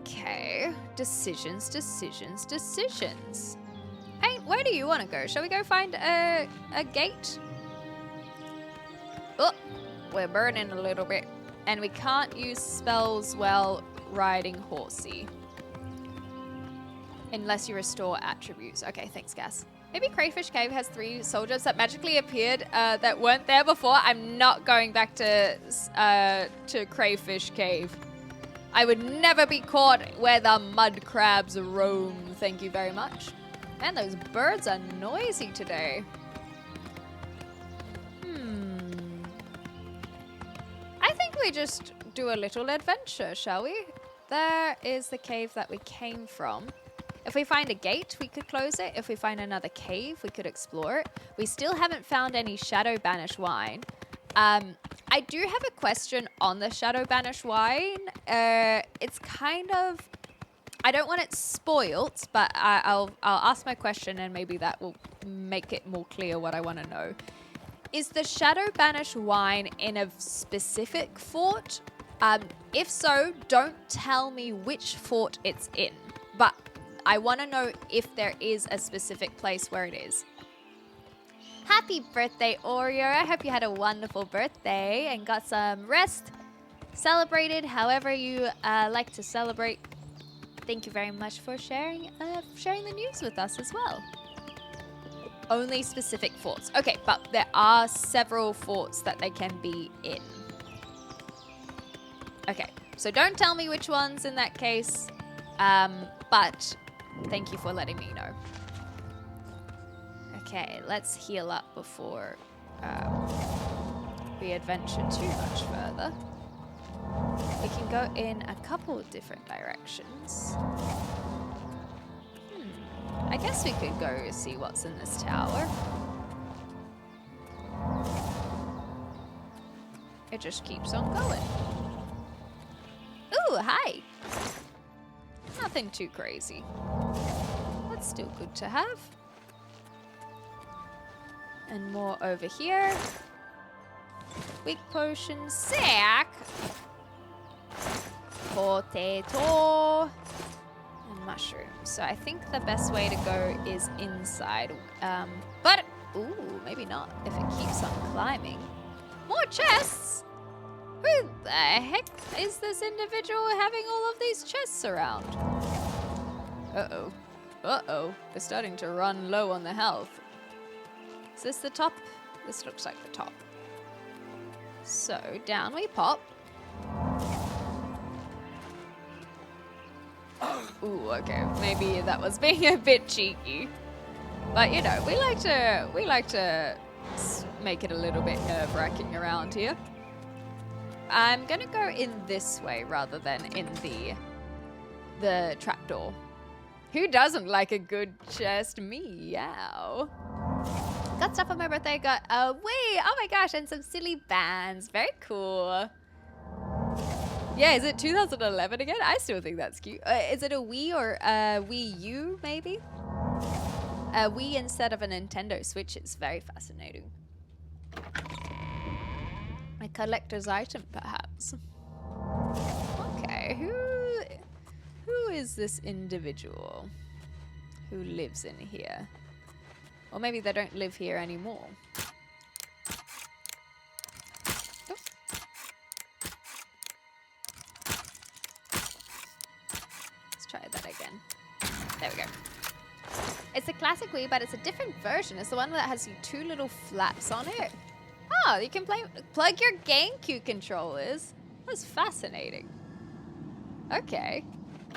Okay. Decisions. Hey, where do you want to go? Shall we go find a gate? Oh, we're burning a little bit. And we can't use spells while riding horsey. Unless you restore attributes. Okay, thanks, Gas. Maybe Crayfish Cave has 3 soldiers that magically appeared that weren't there before. I'm not going back to Crayfish Cave. I would never be caught where the mud crabs roam. Thank you very much. Man, those birds are noisy today. I think we just do a little adventure, shall we? There is the cave that we came from. If we find a gate, we could close it. If we find another cave, we could explore it. We still haven't found any Shadow Banish wine. I do have a question on the Shadow Banish wine. It's kind of... I don't want it spoilt, but I'll ask my question and maybe that will make it more clear what I want to know. Is the Shadow Banish wine in a specific fort? If so, don't tell me which fort it's in. But I want to know if there is a specific place where it is. Happy birthday, Oreo. I hope you had a wonderful birthday and got some rest. Celebrated however you like to celebrate. Thank you very much for sharing the news with us as well. Only specific forts. Okay, but there are several forts that they can be in. Okay, so don't tell me which ones in that case. But thank you for letting me know. Okay, let's heal up before we adventure too much further. We can go in a couple of different directions. I guess we could go see what's in this tower. It just keeps on going. Ooh, hi! Nothing too crazy. That's still good to have. And more over here. Weak potion, sack. Potato. And mushroom. So I think the best way to go is inside. But, ooh, maybe not if it keeps on climbing. More chests! Who the heck is this individual having all of these chests around? Uh-oh. Uh-oh. We're starting to run low on the health. Is this the top? This looks like the top. So, down we pop. Ooh, okay. Maybe that was being a bit cheeky. But, you know, we like to make it a little bit nerve-wracking around here. I'm gonna go in this way rather than in the trapdoor. Who doesn't like a good chest? Meow. Got stuff on my birthday. Got a Wii. Oh my gosh, and some silly bands. Very cool. Yeah, is it 2011 again? I still think that's cute. Is it a Wii or a Wii U, maybe? A Wii instead of a Nintendo Switch is very fascinating. A collector's item, perhaps. Okay, who is this individual who lives in here? Or maybe they don't live here anymore. Oops. Let's try that again. There we go. It's a classic Wii, but it's a different version. It's the one that has 2 little flaps on it. Oh, you can plug your GameCube controllers. That's fascinating. Okay.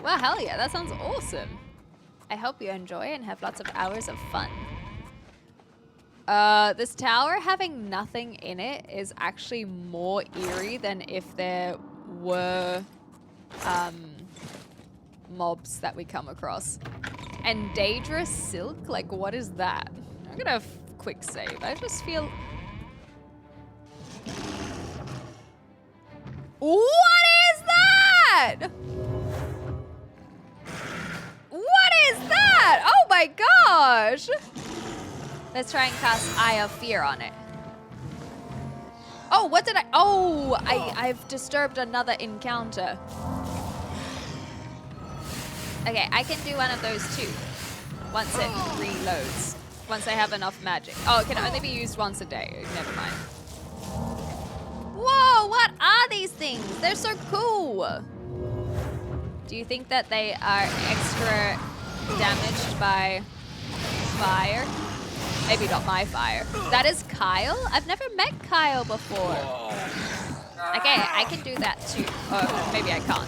Well, hell yeah, that sounds awesome. I hope you enjoy and have lots of hours of fun. This tower having nothing in it is actually more eerie than if there were mobs that we come across. And dangerous silk? Like, what is that? I'm gonna quick save. I just feel... What is that? What is that? Oh my gosh! Let's try and cast Eye of Fear on it. Oh, what did I... Oh, I've disturbed another encounter. Okay, I can do one of those too. Once it reloads. Once I have enough magic. Oh, it can only be used once a day. Never mind. Whoa, what are these things? They're so cool. Do you think that they are extra damaged by fire? Maybe not my fire. That is Kyle? I've never met Kyle before. Okay, I can do that too. Oh, maybe I can't.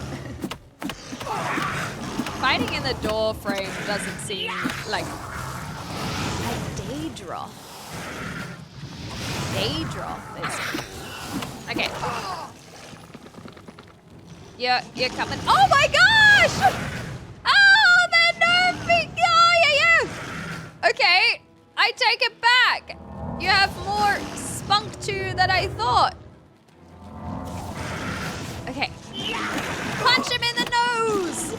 Fighting in the door frame doesn't seem like a Daedroth. Daedroth is... Okay. You're coming. Oh my gosh! Oh, they're nerfing! Oh, yeah. Okay, I take it back. You have more spunk to you than I thought. Okay. Punch him in the nose!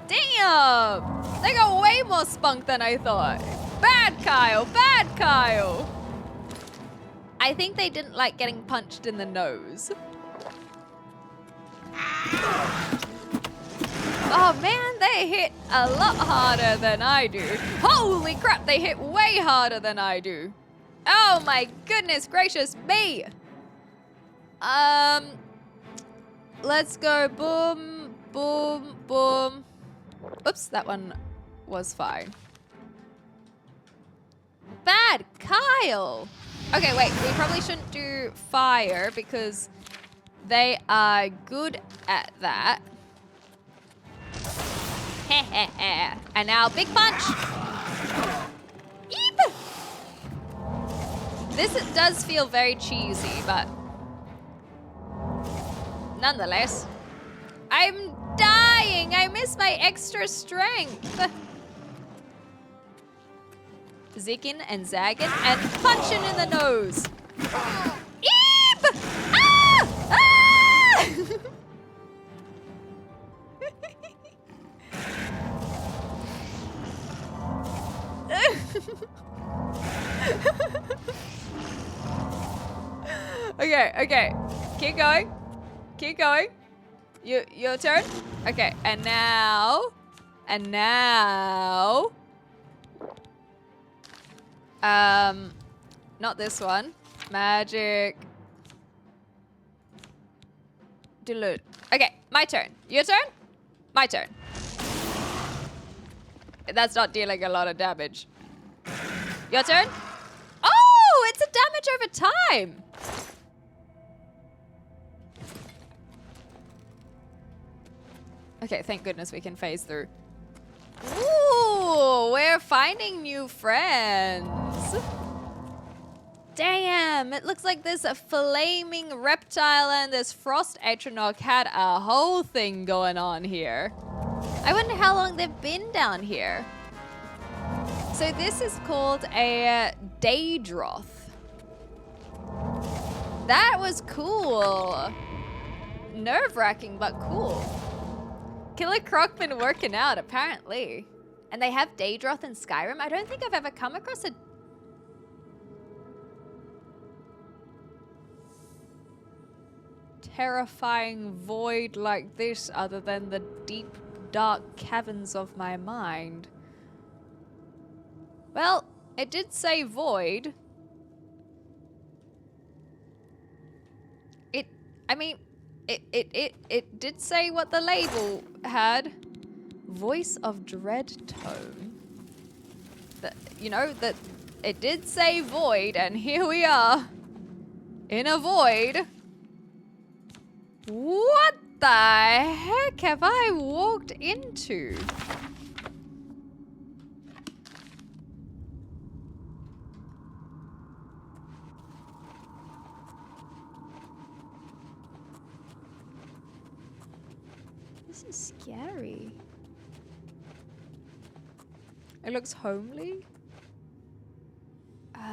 Damn! They got way more spunk than I thought. Bad Kyle, bad Kyle! I think they didn't like getting punched in the nose. Oh man, they hit a lot harder than I do. Holy crap, they hit way harder than I do. Oh my goodness gracious me! Let's go boom, boom, boom. Oops, that one was fine. Bad Kyle! Okay, wait, we probably shouldn't do fire because they are good at that. And now big punch! Eep! This does feel very cheesy, but nonetheless. I'm dying! I miss my extra strength! Zigging and zagging and punching in the nose. Eep! Ah! Ah! Okay. Keep going. Keep going. Your turn. Okay, and now. Not this one. Magic. Dilute. Okay, my turn. Your turn? My turn. That's not dealing a lot of damage. Your turn? Oh, it's a damage over time. Okay, thank goodness we can phase through. Ooh, we're finding new friends. Damn, it looks like this flaming reptile and this frost atronach had a whole thing going on here. I wonder how long they've been down here. So this is called a Daedroth. That was cool. Nerve-wracking, but cool. Killer Croc been working out, apparently. And they have Daedroth in Skyrim. I don't think I've ever come across a... terrifying void like this other than the deep, dark caverns of my mind. Well, it did say void. It did say what the label had. Voice of dread tone. That it did say void, and here we are in a void. What the heck have I walked into? This is scary. It looks homely.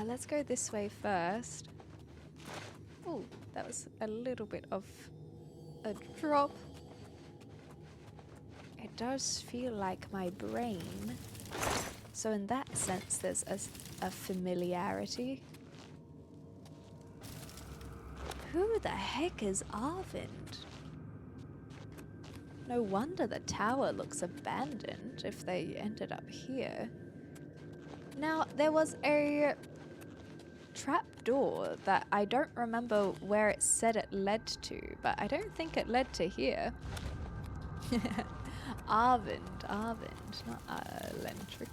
Let's go this way first. Oh, that was a little bit of a drop. It does feel like my brain. So in that sense, there's a familiarity. Who the heck is Arvind? No wonder the tower looks abandoned if they ended up here. Now, there was a trapdoor that I don't remember where it said it led to, but I don't think it led to here. Arvind, not Lentric.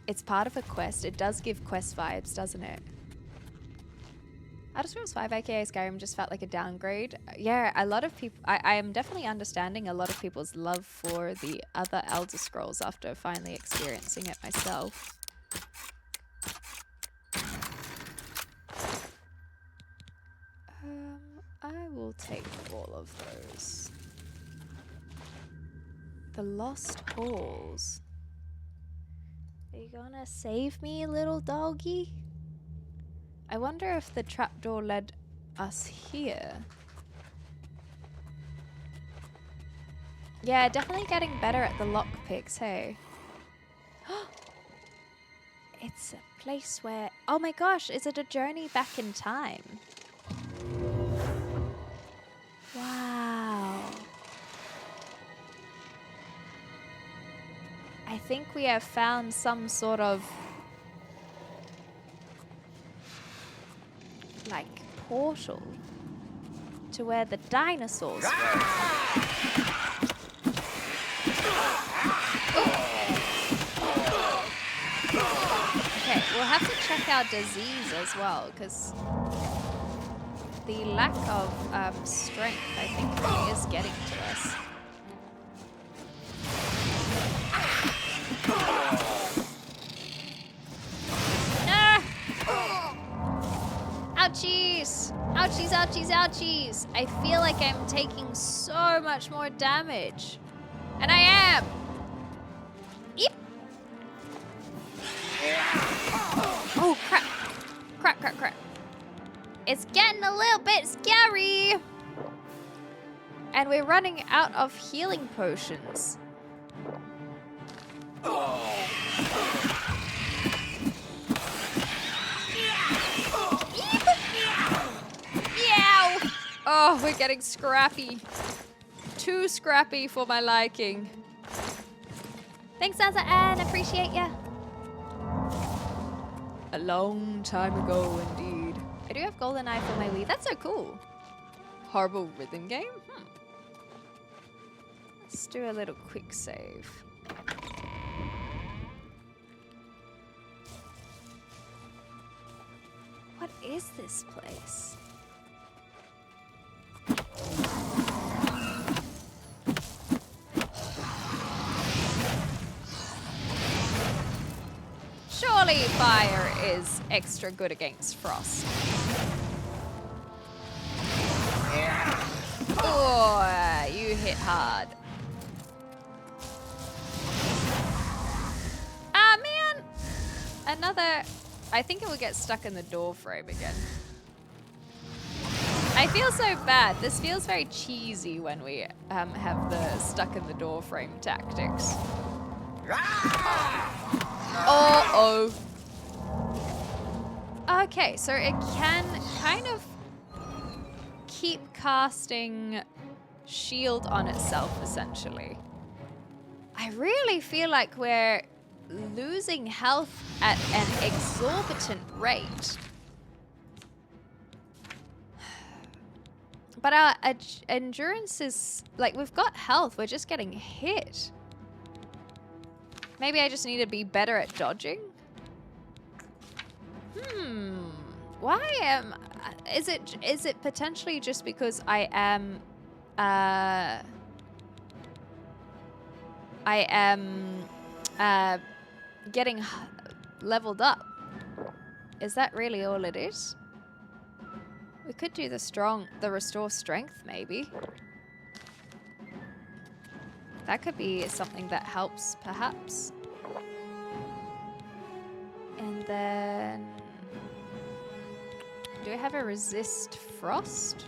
It's part of a quest. It does give quest vibes, doesn't it? Elder Scrolls 5 aka Skyrim just felt like a downgrade. Yeah, a lot of people... I am definitely understanding a lot of people's love for the other Elder Scrolls after finally experiencing it myself. I will take all of those. The Lost Halls. Are you gonna save me, little doggy? I wonder if the trapdoor led us here. Yeah, definitely getting better at the lockpicks, hey? It's a place where... Oh my gosh, is it a journey back in time? Wow. I think we have found some sort of... like portal to where the dinosaurs were. Okay, we'll have to check our disease as well, because the lack of strength, I think, really is getting to us. Ouchies! Ouchies, ouchies, ouchies! I feel like I'm taking so much more damage. And I am! Eep! Oh, crap. Crap, crap, crap. It's getting a little bit scary! And we're running out of healing potions. Oh, we're getting scrappy. Too scrappy for my liking. Thanks, Zaza Ann. Appreciate ya. A long time ago, indeed. I do have GoldenEye for my Wii. That's so cool. Horrible rhythm game? Let's do a little quick save. What is this place? Surely fire is extra good against frost. Oh, you hit hard. Ah, man! Another... I think it will get stuck in the door frame again. I feel so bad. This feels very cheesy when we have the stuck in the door frame tactics. Uh-oh. Okay, so it can kind of keep casting shield on itself, essentially. I really feel like we're losing health at an exorbitant rate. But our endurance is... like, we've got health. We're just getting hit. Maybe I just need to be better at dodging? Why am... Is it potentially just because I am... getting leveled up? Is that really all it is? We could do the restore strength, maybe. That could be something that helps, perhaps. And then... do I have a resist frost?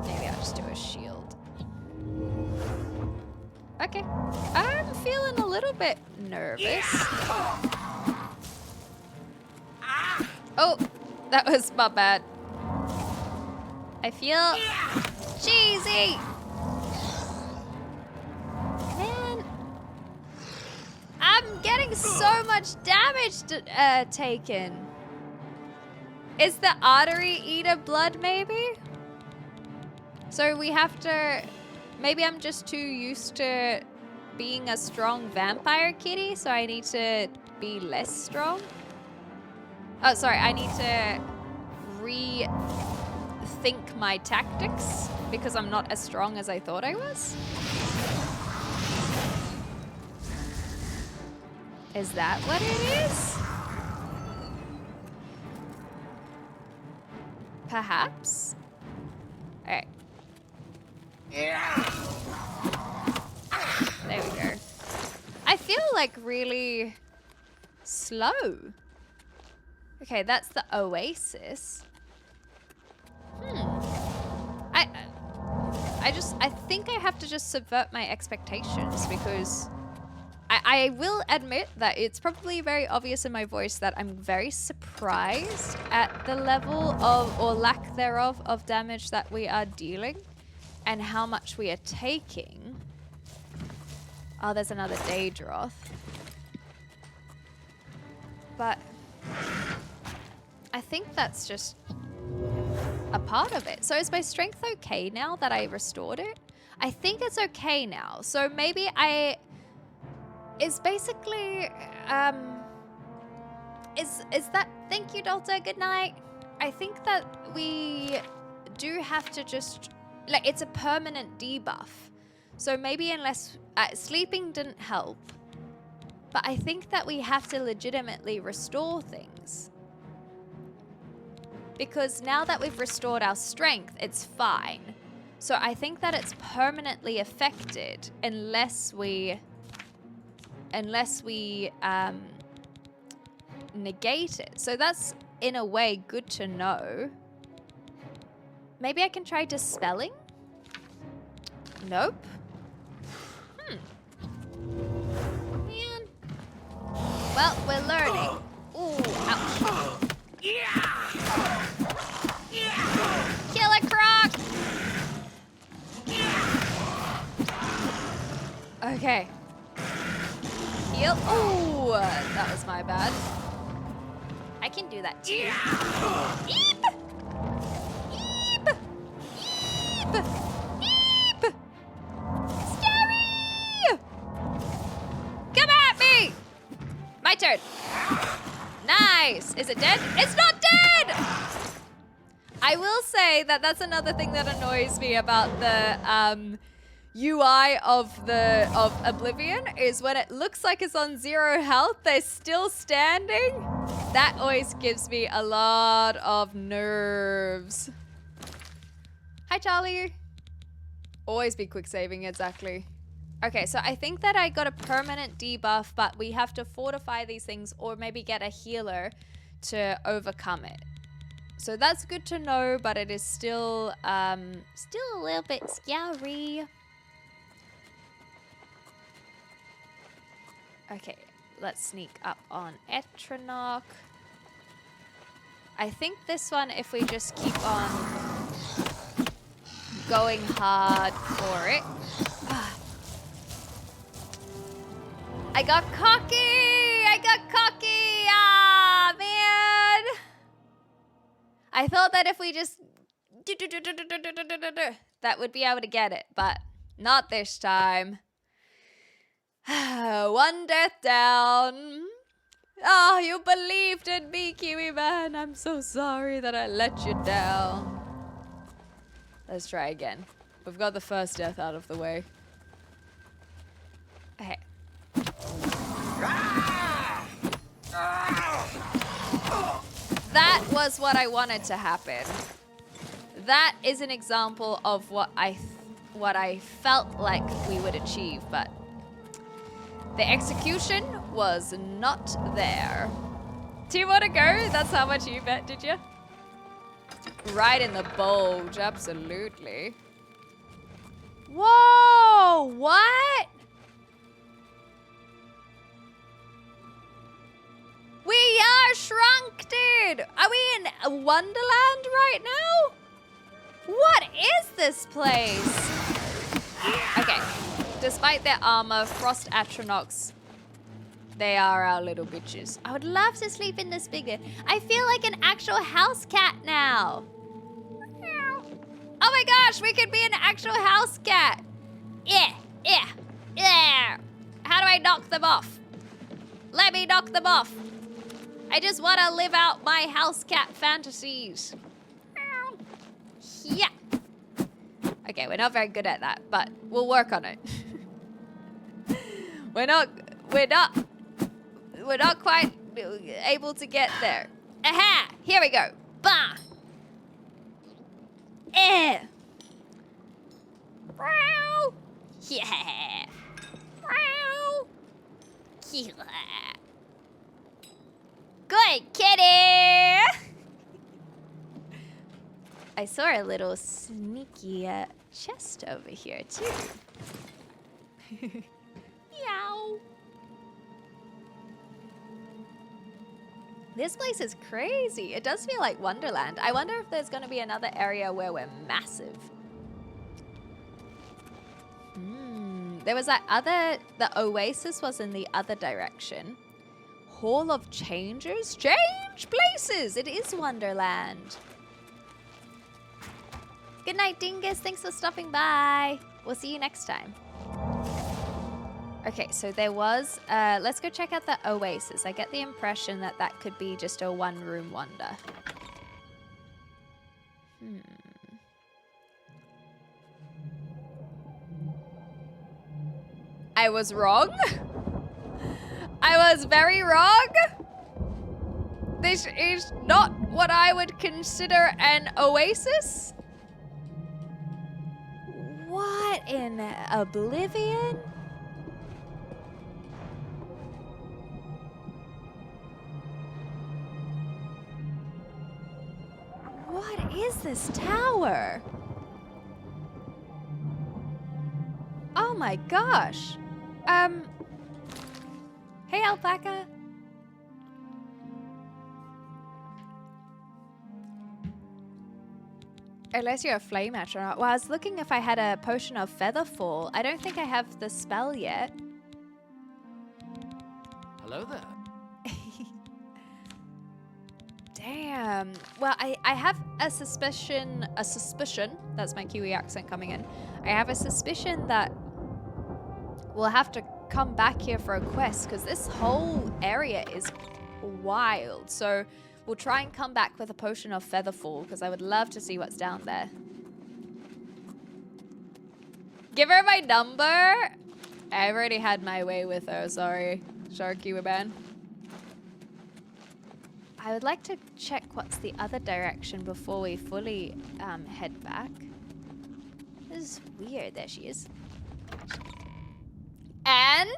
Maybe I'll just do a shield. Okay. I'm feeling a little bit nervous. Oh, that was my bad. I feel cheesy. Man, I'm getting so much damage taken. Is the artery eater blood maybe? So we have to, maybe I'm just too used to being a strong vampire kitty, so I need to be less strong. Oh, sorry, I need to rethink my tactics because I'm not as strong as I thought I was. Is that what it is? Perhaps? Alright. There we go. I feel like really slow. Okay, that's the oasis. I think I have to just subvert my expectations because I will admit that it's probably very obvious in my voice that I'm very surprised at the level of, or lack thereof, of damage that we are dealing and how much we are taking. Oh, there's another Daedroth. But I think that's just a part of it. So is my strength okay now that I restored it? I think it's okay now. So maybe is basically, is that, thank you, Delta, good night. I think that we do have to just, like, it's a permanent debuff. So maybe unless, sleeping didn't help, but I think that we have to legitimately restore things. Because now that we've restored our strength, it's fine. So I think that it's permanently affected unless we negate it. So that's, in a way, good to know. Maybe I can try dispelling? Nope. Man. Well, we're learning. Ooh, ouch. Killer Croc! Okay. Heal. Ooh, that was my bad. I can do that too. Eep! Eep! Eep! Eep! Scary! Come at me! My turn. Nice. Is it dead? It's not dead! I will say that that's another thing that annoys me about the UI of Oblivion is when it looks like it's on 0 health, they're still standing. That always gives me a lot of nerves. Hi, Charlie. Always be quick saving, exactly. Okay, so I think that I got a permanent debuff, but we have to fortify these things or maybe get a healer to overcome it. So that's good to know, but it is still a little bit scary. Okay, let's sneak up on Etranok. I think this one, if we just keep on going hard for it. I got cocky! I got cocky! Ah, man! I thought that if we just that would be able to get it, but not this time. One death down. Oh, you believed in me, Kiwi Man. I'm so sorry that I let you down. Let's try again. We've got the first death out of the way. Okay. That was what I wanted to happen. That is an example of what I felt like we would achieve, but the execution was not there. Do you want to go? That's how much you bet, did you? Right in the bulge, absolutely. Whoa, what? We are shrunk, dude. Are we in Wonderland right now? What is this place? Okay. Despite their armor, Frost Atronachs, they are our little bitches. I would love to sleep in this bigger. I feel like an actual house cat now. Oh my gosh, we could be an actual house cat. Yeah. How do I knock them off? Let me knock them off. I just want to live out my house cat fantasies. Yeah. Okay, we're not very good at that, but we'll work on it. We're not quite able to get there. Aha! Here we go. Bah! Eh! Meow! Yeah! Meow! Yeah! Good kitty! I saw a little sneaky chest over here, too. Meow. This place is crazy. It does feel like Wonderland. I wonder if there's going to be another area where we're massive. There was that the oasis was in the other direction. Hall of Changes? Change places! It is Wonderland. Good night, Dingus. Thanks for stopping by. We'll see you next time. Okay, so there was... let's go check out the oasis. I get the impression that that could be just a one-room wonder. I was wrong? I was very wrong? This is not what I would consider an oasis? What in Oblivion? What is this tower? Oh my gosh. Hey, Alpaca. Unless you're a flame astronaut. Well, I was looking if I had a potion of Featherfall. I don't think I have the spell yet. Hello there. Damn. Well, I have a suspicion, that's my Kiwi accent coming in. I have a suspicion that we'll have to come back here for a quest because this whole area is wild. So we'll try and come back with a potion of Featherfall because I would love to see what's down there. Give her my number. I've already had my way with her. Sorry, Sharky Waban. I would like to check what's the other direction before we fully head back. This is weird. There she is. And,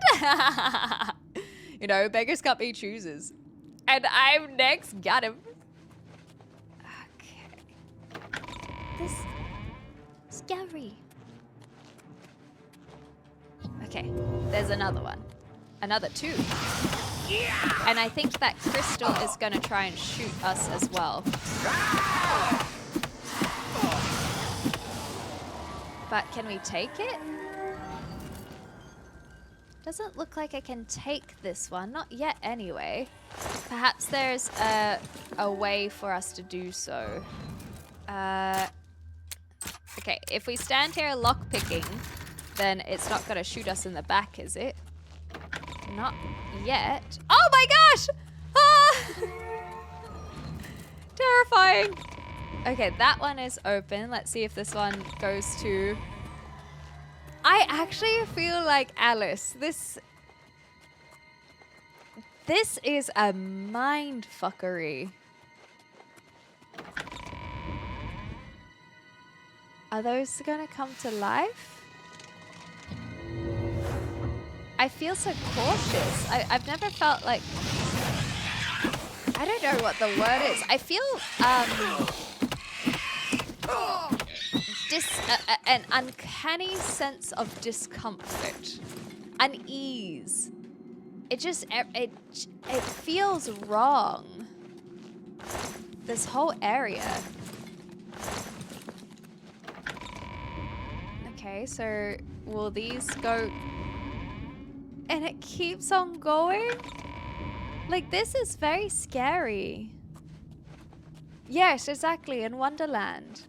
you know, beggars can't be choosers. And I'm next. Got him. Okay. This is scary. Okay, there's another one. Another two. And I think that crystal is going to try and shoot us as well. But can we take it? Doesn't look like I can take this one. Not yet anyway. Perhaps there's a way for us to do so. Okay, if we stand here lockpicking, then it's not going to shoot us in the back, is it? Not yet. Oh my gosh! Ah! Terrifying. Okay, that one is open. Let's see if this one goes to... I actually feel like Alice. This is a mind fuckery. Are those gonna come to life? I feel so cautious. I've never felt like... I don't know what the word is. I feel an uncanny sense of discomfort, unease. It just it feels wrong. This whole area. Okay, so will these go... And it keeps on going? Like, this is very scary. Yes, exactly, in Wonderland.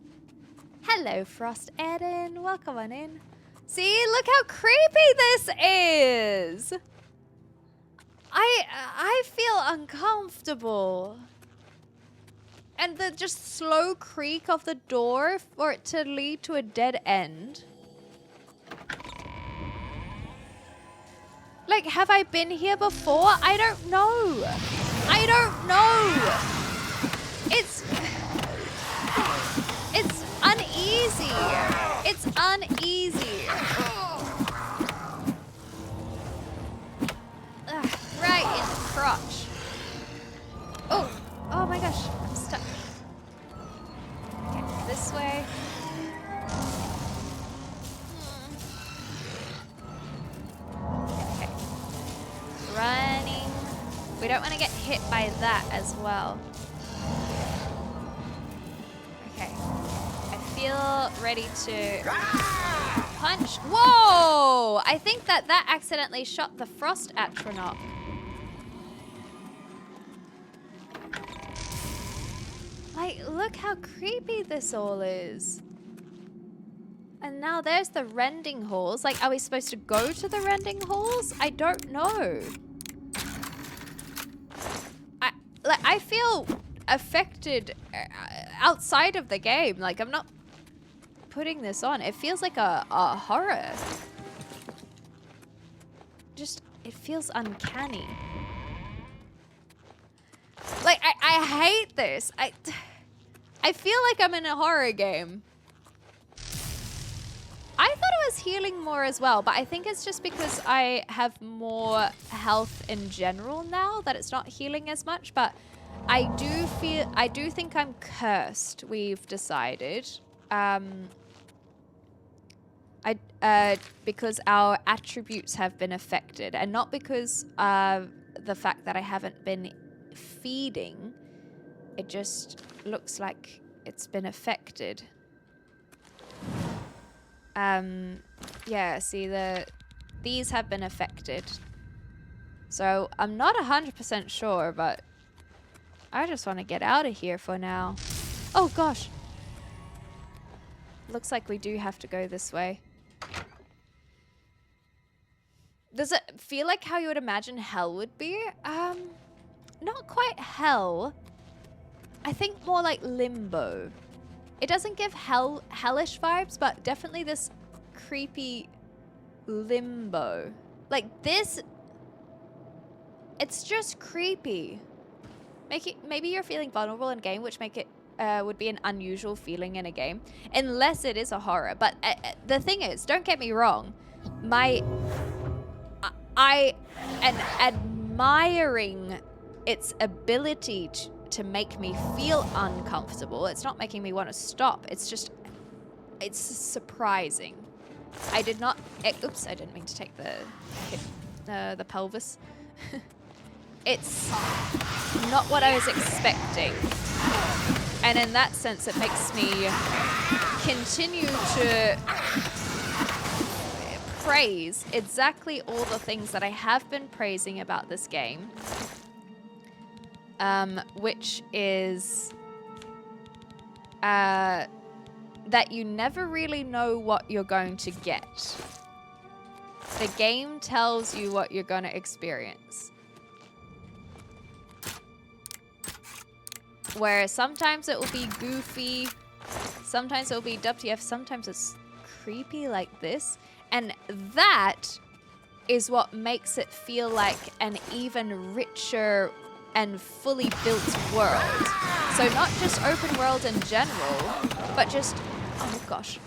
Hello, Frost Eden. Welcome on in. See, look how creepy this is. I feel uncomfortable. And the just slow creak of the door for it to lead to a dead end. Like, have I been here before? I don't know. I don't know. It's uneasy. It's uneasy. Ugh, right in the crotch. Oh my gosh, I'm stuck. Okay, this way. Okay. Running. We don't want to get hit by that as well. Okay. I feel ready to punch. Whoa! I think that accidentally shot the Frost Astronaut. Like, look how creepy this all is. And now there's the rending halls. Like, are we supposed to go to the rending halls? I don't know. I feel affected outside of the game. Like, I'm not putting this on. It feels like a horror. Just, it feels uncanny. Like, I hate this. I feel like I'm in a horror game. I thought it was healing more as well, but I think it's just because I have more health in general now that it's not healing as much, but I do think I'm cursed, we've decided. Because our attributes have been affected, and not because of the fact that I haven't been feeding. It just looks like it's been affected. Yeah, see, these have been affected. So I'm not 100% sure, but I just want to get out of here for now. Oh gosh. Looks like we do have to go this way. Does it feel like how you would imagine hell would be? Not quite hell. I think more like limbo. It doesn't give hellish vibes, but definitely this creepy limbo. Like this, it's just creepy. Maybe you're feeling vulnerable in game, which would be an unusual feeling in a game, unless it is a horror. But the thing is, don't get me wrong, I am admiring its ability to make me feel uncomfortable. It's not making me want to stop. It's just, it's surprising. I did not, oops, I didn't mean to take the pelvis. It's not what I was expecting. And in that sense, it makes me continue to praise exactly all the things that I have been praising about this game. Which is that you never really know what you're going to get. The game tells you what you're going to experience. Where sometimes it will be goofy, sometimes it will be WTF, sometimes it's creepy like this. And that is what makes it feel like an even richer and fully built world. So not just open world in general, but just, oh gosh.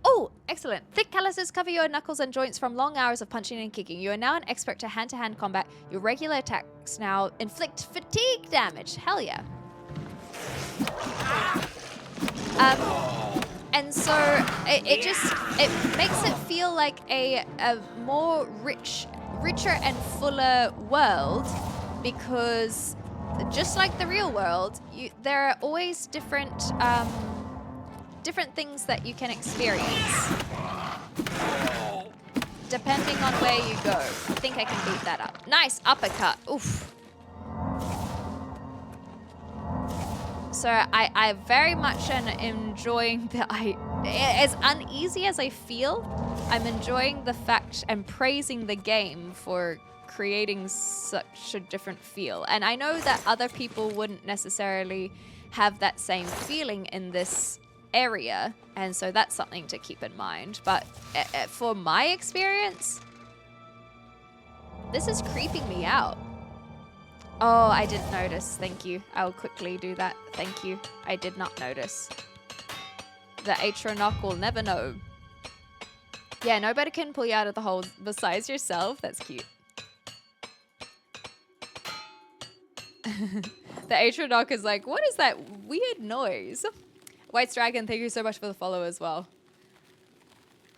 Oh, excellent. Thick calluses cover your knuckles and joints from long hours of punching and kicking. You are now an expert to hand-to-hand combat. Your regular attacks now inflict fatigue damage. Hell yeah. And so it makes it feel like a more richer and fuller world, because just like the real world, there are always different different things that you can experience depending on where you go. I think I can beat that up. Nice uppercut. Oof. So I very much am enjoying the... as uneasy as I feel, I'm enjoying the fact and praising the game for creating such a different feel. And I know that other people wouldn't necessarily have that same feeling in this area, and so that's something to keep in mind. But for my experience, this is creeping me out. Oh, I didn't notice. Thank you. I'll quickly do that. Thank you. I did not notice. The Atronach will never know. Yeah, nobody can pull you out of the hole besides yourself. That's cute. The Atronach is like, what is that weird noise? White Dragon, thank you so much for the follow as well.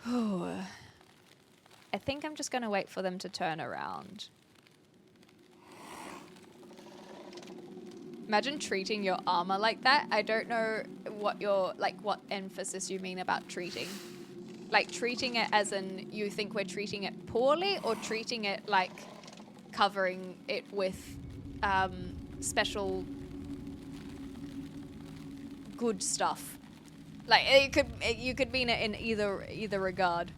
I think I'm just going to wait for them to turn around. Imagine treating your armor like that. I don't know what what emphasis you mean about treating. Like treating it as in you think we're treating it poorly, or treating it like covering it with special good stuff. Like you could mean it in either regard.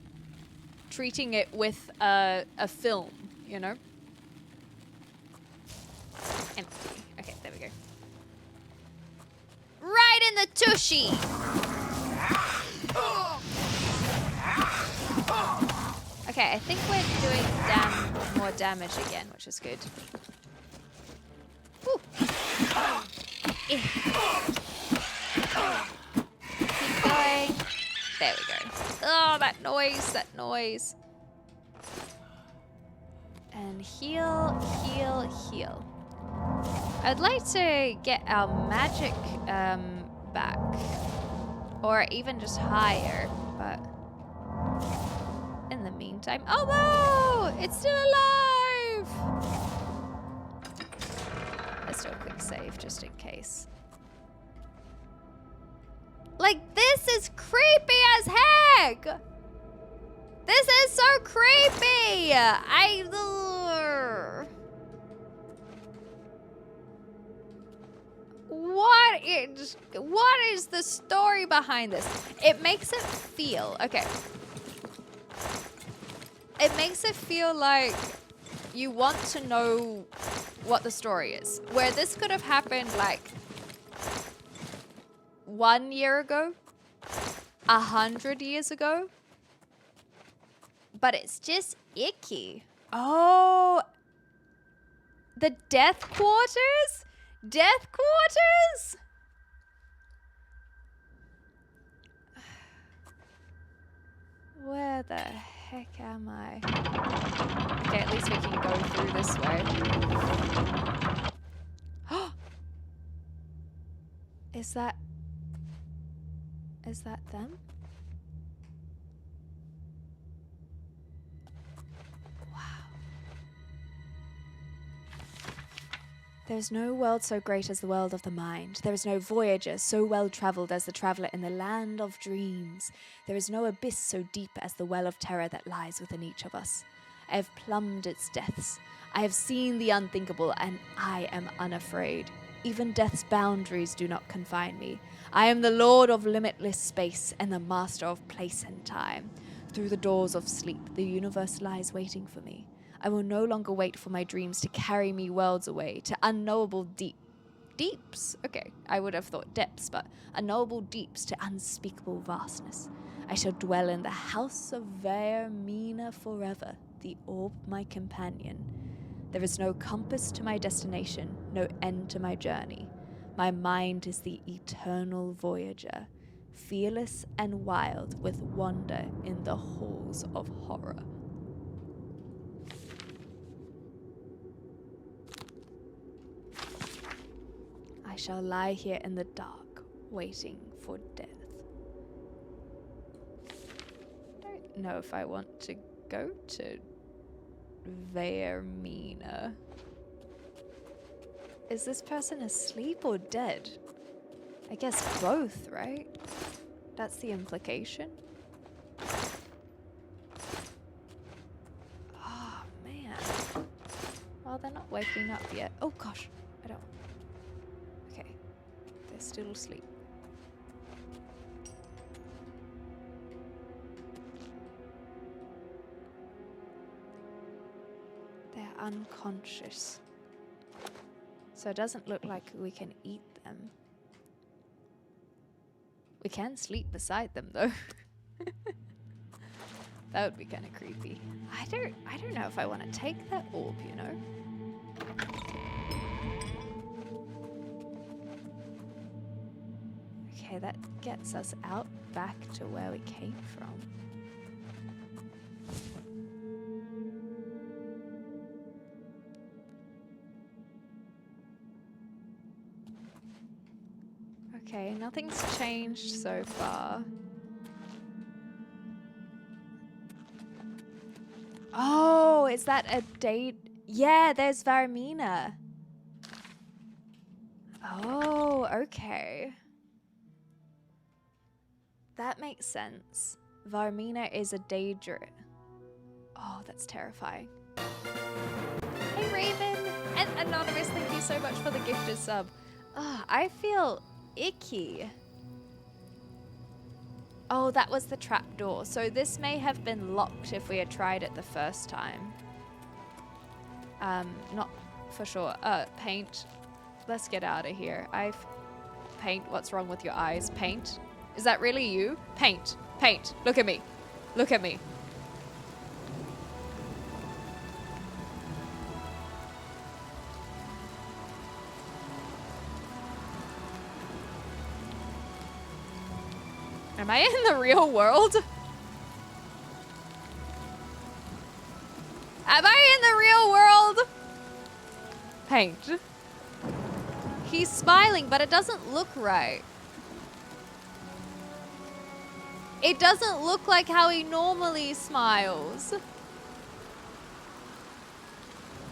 Treating it with a film, you know? Empty. Okay, there we go. Right in the tushy. Okay, I think we're doing more damage again, which is good. Woo. Keep going. There we go. Oh, that noise. And heal, heal, heal. I'd like to get our magic back. Or even just higher, but in the meantime... Oh no! It's still alive! Let's do a quick save just in case. Like, this is creepy as heck! This is so creepy! What is the story behind this? It makes it feel... Okay. It makes it feel like you want to know what the story is. Where this could have happened like 1 year ago, 100 years ago. But it's just icky. Oh, the death quarters? Death quarters? Where the heck am I? Okay, at least we can go through this way. Is that them? There is no world so great as the world of the mind. There is no voyager so well-traveled as the traveler in the land of dreams. There is no abyss so deep as the well of terror that lies within each of us. I have plumbed its depths. I have seen the unthinkable, and I am unafraid. Even death's boundaries do not confine me. I am the lord of limitless space and the master of place and time. Through the doors of sleep, the universe lies waiting for me. I will no longer wait for my dreams to carry me worlds away to unknowable deeps. Okay, I would have thought depths, but unknowable deeps to unspeakable vastness. I shall dwell in the house of Vermina forever, the orb my companion. There is no compass to my destination, no end to my journey. My mind is the eternal voyager, fearless and wild with wonder in the halls of horror. I shall lie here in the dark, waiting for death. Don't know if I want to go to Vermina. Is this person asleep or dead? I guess both, right? That's the implication. Oh, man. Well, they're not waking up yet. Oh, gosh. I don't... Okay. They're still asleep. They're unconscious. So it doesn't look like we can eat them. We can sleep beside them though. That would be kind of creepy. I don't know if I want to take that orb, you know. Okay, that gets us out back to where we came from. Okay, nothing's changed so far. Oh, is that a date? Yeah, there's Vaermina. Oh, okay. That makes sense. Vaermina is a Daedra. Oh, that's terrifying. Hey, Raven! And Anonymous, thank you so much for the gifted sub. Oh, I feel icky. Oh, that was the trapdoor. So this may have been locked if we had tried it the first time. Not for sure. Paint. Let's get out of here. Paint, what's wrong with your eyes? Paint? Is that really you? Paint. Paint. Look at me. Look at me. Am I in the real world? Am I in the real world? Paint. He's smiling, but it doesn't look right. It doesn't look like how he normally smiles.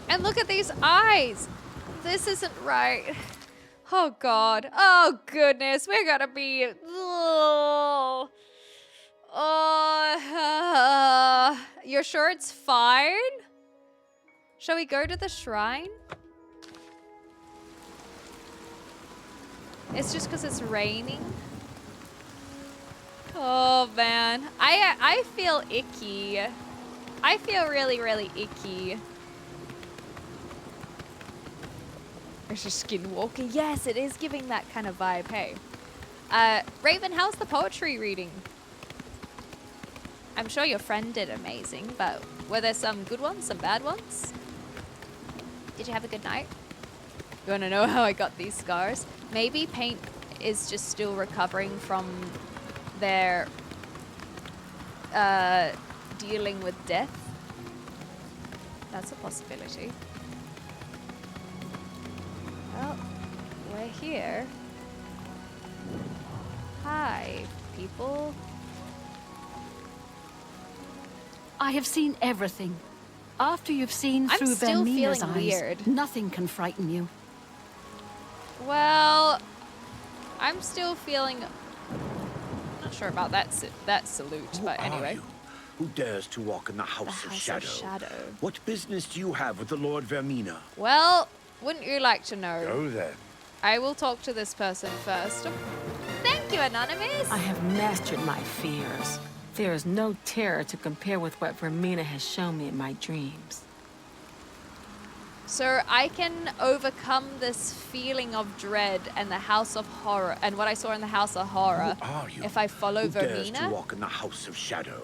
And look at these eyes. This isn't right. Oh, God. Oh, goodness. We're gonna be... you're sure it's fine? Shall we go to the shrine? It's just because it's raining. Oh, man. I feel icky. I feel really, really icky. There's a skinwalker. Yes, it is giving that kind of vibe, hey. Raven, how's the poetry reading? I'm sure your friend did amazing, but were there some good ones, some bad ones? Did you have a good night? You want to know how I got these scars? Maybe Paint is just still recovering from their dealing with death. That's a possibility. Well, we're here. Hi, people. I have seen everything. After you've seen I'm through still Vaermina's feeling eyes, weird. nothing can frighten you. Well, I'm still feeling... Not sure about that salute, but anyway. Who are you? Who dares to walk in the House of Shadow? Shadow. What business do you have with the Lord Vaermina? Well, wouldn't you like to know? Go then. I will talk to this person first. Thank you, Anonymous. I have mastered my fears. There is no terror to compare with what Vaermina has shown me in my dreams. So I can overcome this feeling of dread and the House of Horror, and what I saw in the House of Horror, Who are you? if I follow Who dares to Vaermina. walk in the House of Shadow?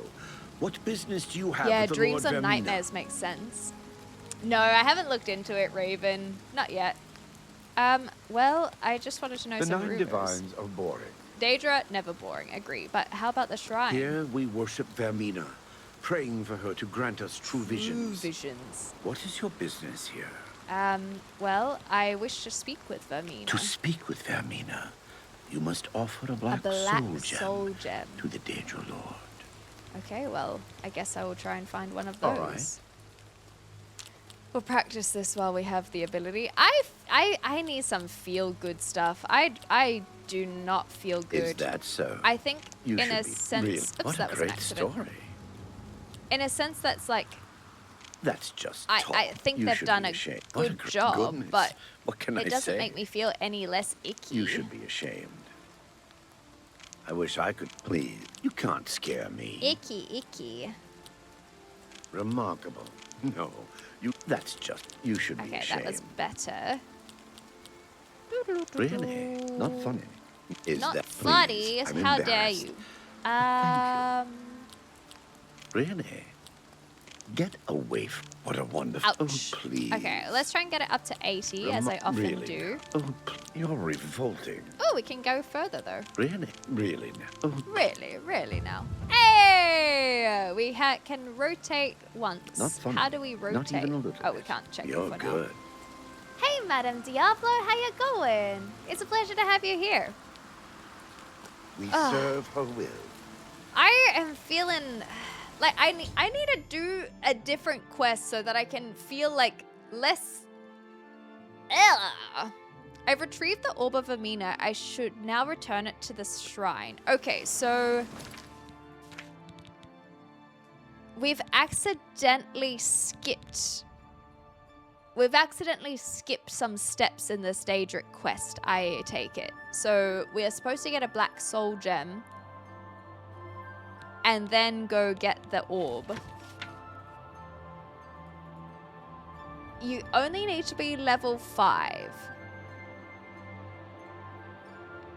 What business do you have Yeah, with the dreams Lord and Vaermina? nightmares make sense. No, I haven't looked into it, Raven. Not yet. Well, I just wanted to know The some 9 rumors. divines are boring. Daedra, never boring, agree. But how about the shrine? Here we worship Vaermina, praying for her to grant us true visions. Visions. What is your business here? Well, I wish to speak with Vaermina. To speak with Vaermina, you must offer a black, soul gem to the Daedra Lord. Okay, well, I guess I will try and find one of All those. right. We'll practice this while we have the ability. I need some feel-good stuff. I do not feel good. Is that so? I think You in should a be sense... Really? Oops, What that a was an great accident. story. In a sense, that's like... That's just I talk. think You they've should done be a ashamed. What good great job, goodness. but what can it I doesn't say? make me feel any less icky. You should be ashamed. I wish I could. Please, you can't scare me. Icky. Remarkable. No, you. That's just. You should be Okay, ashamed. that was better. Really? Not funny. Is Not that funny. please, I'm How dare embarrassed. you? Really? Get away from. What a wonderful. Ouch. Oh, please. Okay, let's try and get it up to 80, as I often really? do. Oh, you're revolting. Oh, we can go further, though. Really? Really now. Oh, Really now. Hey! We can rotate once. Not funny. How do we rotate? Not even a little Oh, we bit. can't check You're it for good. now. Hey, Madame Diablo, how you going? It's a pleasure to have you here. We serve her will. I am feeling like I need to do a different quest so that I can feel like less. Ugh. I've retrieved the Orb of Amina. I should now return it to the shrine. Okay, so we've accidentally skipped. We've accidentally skipped some steps in this Daedric quest, I take it. So we are supposed to get a black soul gem and then go get the orb. You only need to be level 5.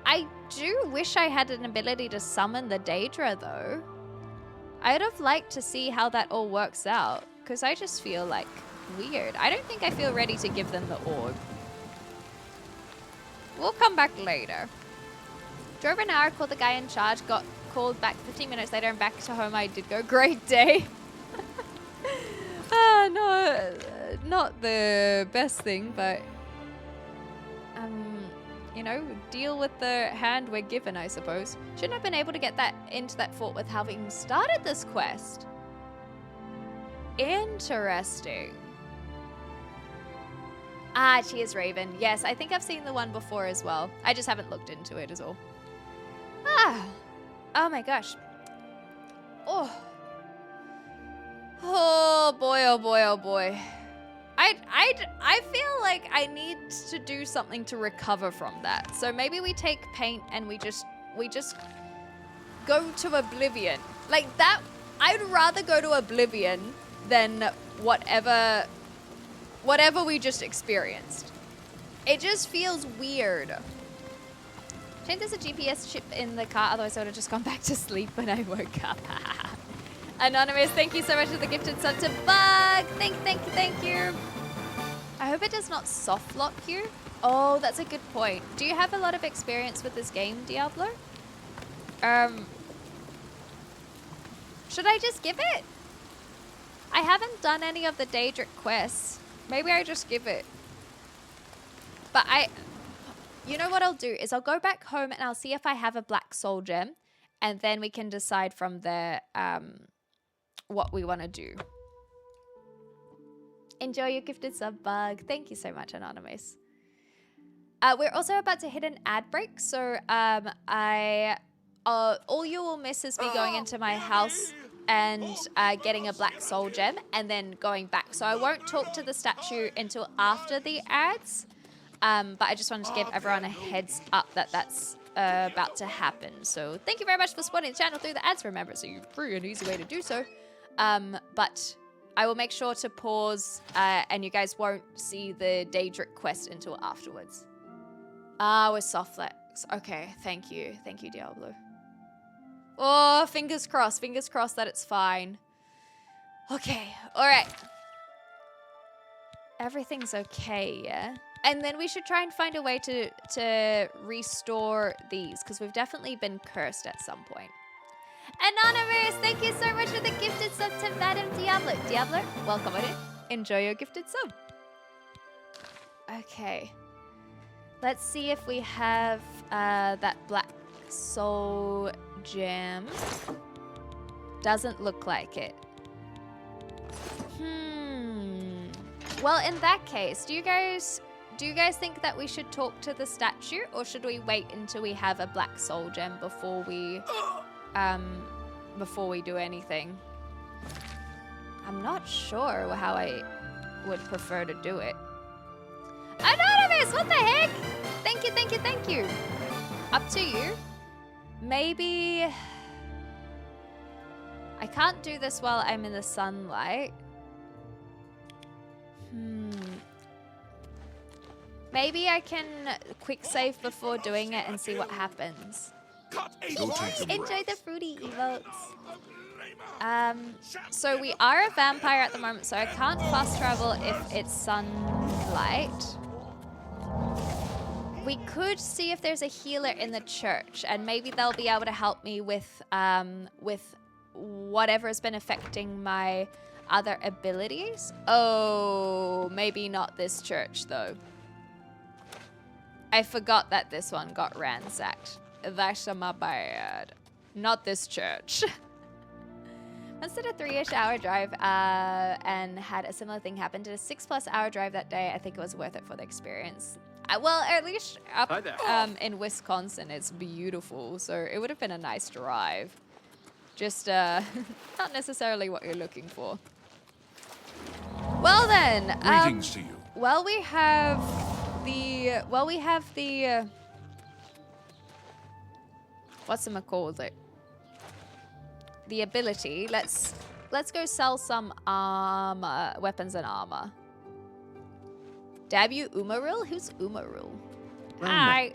I do wish I had an ability to summon the Daedra, though. I'd have liked to see how that all works out, because I just feel like weird. I don't think I feel ready to give them the orb. We'll come back later. Drove an hour, called the guy in charge, got called back 15 minutes later, and back to home I did go. Great day. No, not the best thing, but you know, deal with the hand we're given, I suppose. Shouldn't have been able to get that into that fort with having started this quest. Interesting. Ah, cheers, Raven. Yes, I think I've seen the one before as well. I just haven't looked into it as all. Ah. Oh my gosh. Oh. Oh boy, oh boy, oh boy. I feel like I need to do something to recover from that. So maybe we take paint and we just go to Oblivion. Like that, I'd rather go to Oblivion than whatever we just experienced. It just feels weird. I think there's a GPS chip in the car, otherwise I would have just gone back to sleep when I woke up. Anonymous, thank you so much for the gifted sub to Bug. Thank you. I hope it does not soft lock you. Oh, that's a good point. Do you have a lot of experience with this game, Diablo? Should I just give it? I haven't done any of the Daedric quests. Maybe I just give it. But you know what I'll do is I'll go back home and I'll see if I have a black soul gem, and then we can decide from there what we want to do. Enjoy your gifted sub, Bug. Thank you so much, Anonymous. We're also about to hit an ad break, so all you will miss is me going into my house and getting a black soul gem and then going back. So I won't talk to the statue until after the ads, but I just wanted to give everyone a heads up that that's about to happen. So thank you very much for supporting the channel through the ads. Remember, it's a free and easy way to do so. But I will make sure to pause and you guys won't see the Daedric quest until afterwards. With soft flex. Okay, thank you. Thank you, Diablo. Oh, fingers crossed that it's fine. Okay, all right. Everything's okay, yeah? And then we should try and find a way to restore these, because we've definitely been cursed at some point. Anonymous, thank you so much for the gifted sub to Madame Diablo. Diablo, welcome on in. Enjoy your gifted sub. Okay. Let's see if we have that black soul gem. Doesn't look like it. Well, in that case, do you guys do you guys think that we should talk to the statue, or should we wait until we have a black soul gem before we do anything? I'm not sure how I would prefer to do it. Anonymous, what the heck? Thank you, thank you, thank you. Up to you. Maybe I can't do this while I'm in the sunlight. Maybe I can quick save before doing it and see what happens. Enjoy the fruity emotes. So we are a vampire at the moment, so I can't fast travel if it's sunlight. We could see if there's a healer in the church, and maybe they'll be able to help me with whatever has been affecting my other abilities. Oh, maybe not this church though. I forgot that this one got ransacked. That's my bad. Not this church. Once did a 3-ish hour drive and had a similar thing happen. Did a 6+ hour drive that day. I think it was worth it for the experience. Well, at least up in Wisconsin, it's beautiful. So it would have been a nice drive. Just not necessarily what you're looking for. Well then. Greetings to you. Well, we have the whatchamacallit it? The ability. Let's go sell some armor, weapons and armor. Dab you Umaril? Who's Umaril? Well Hi.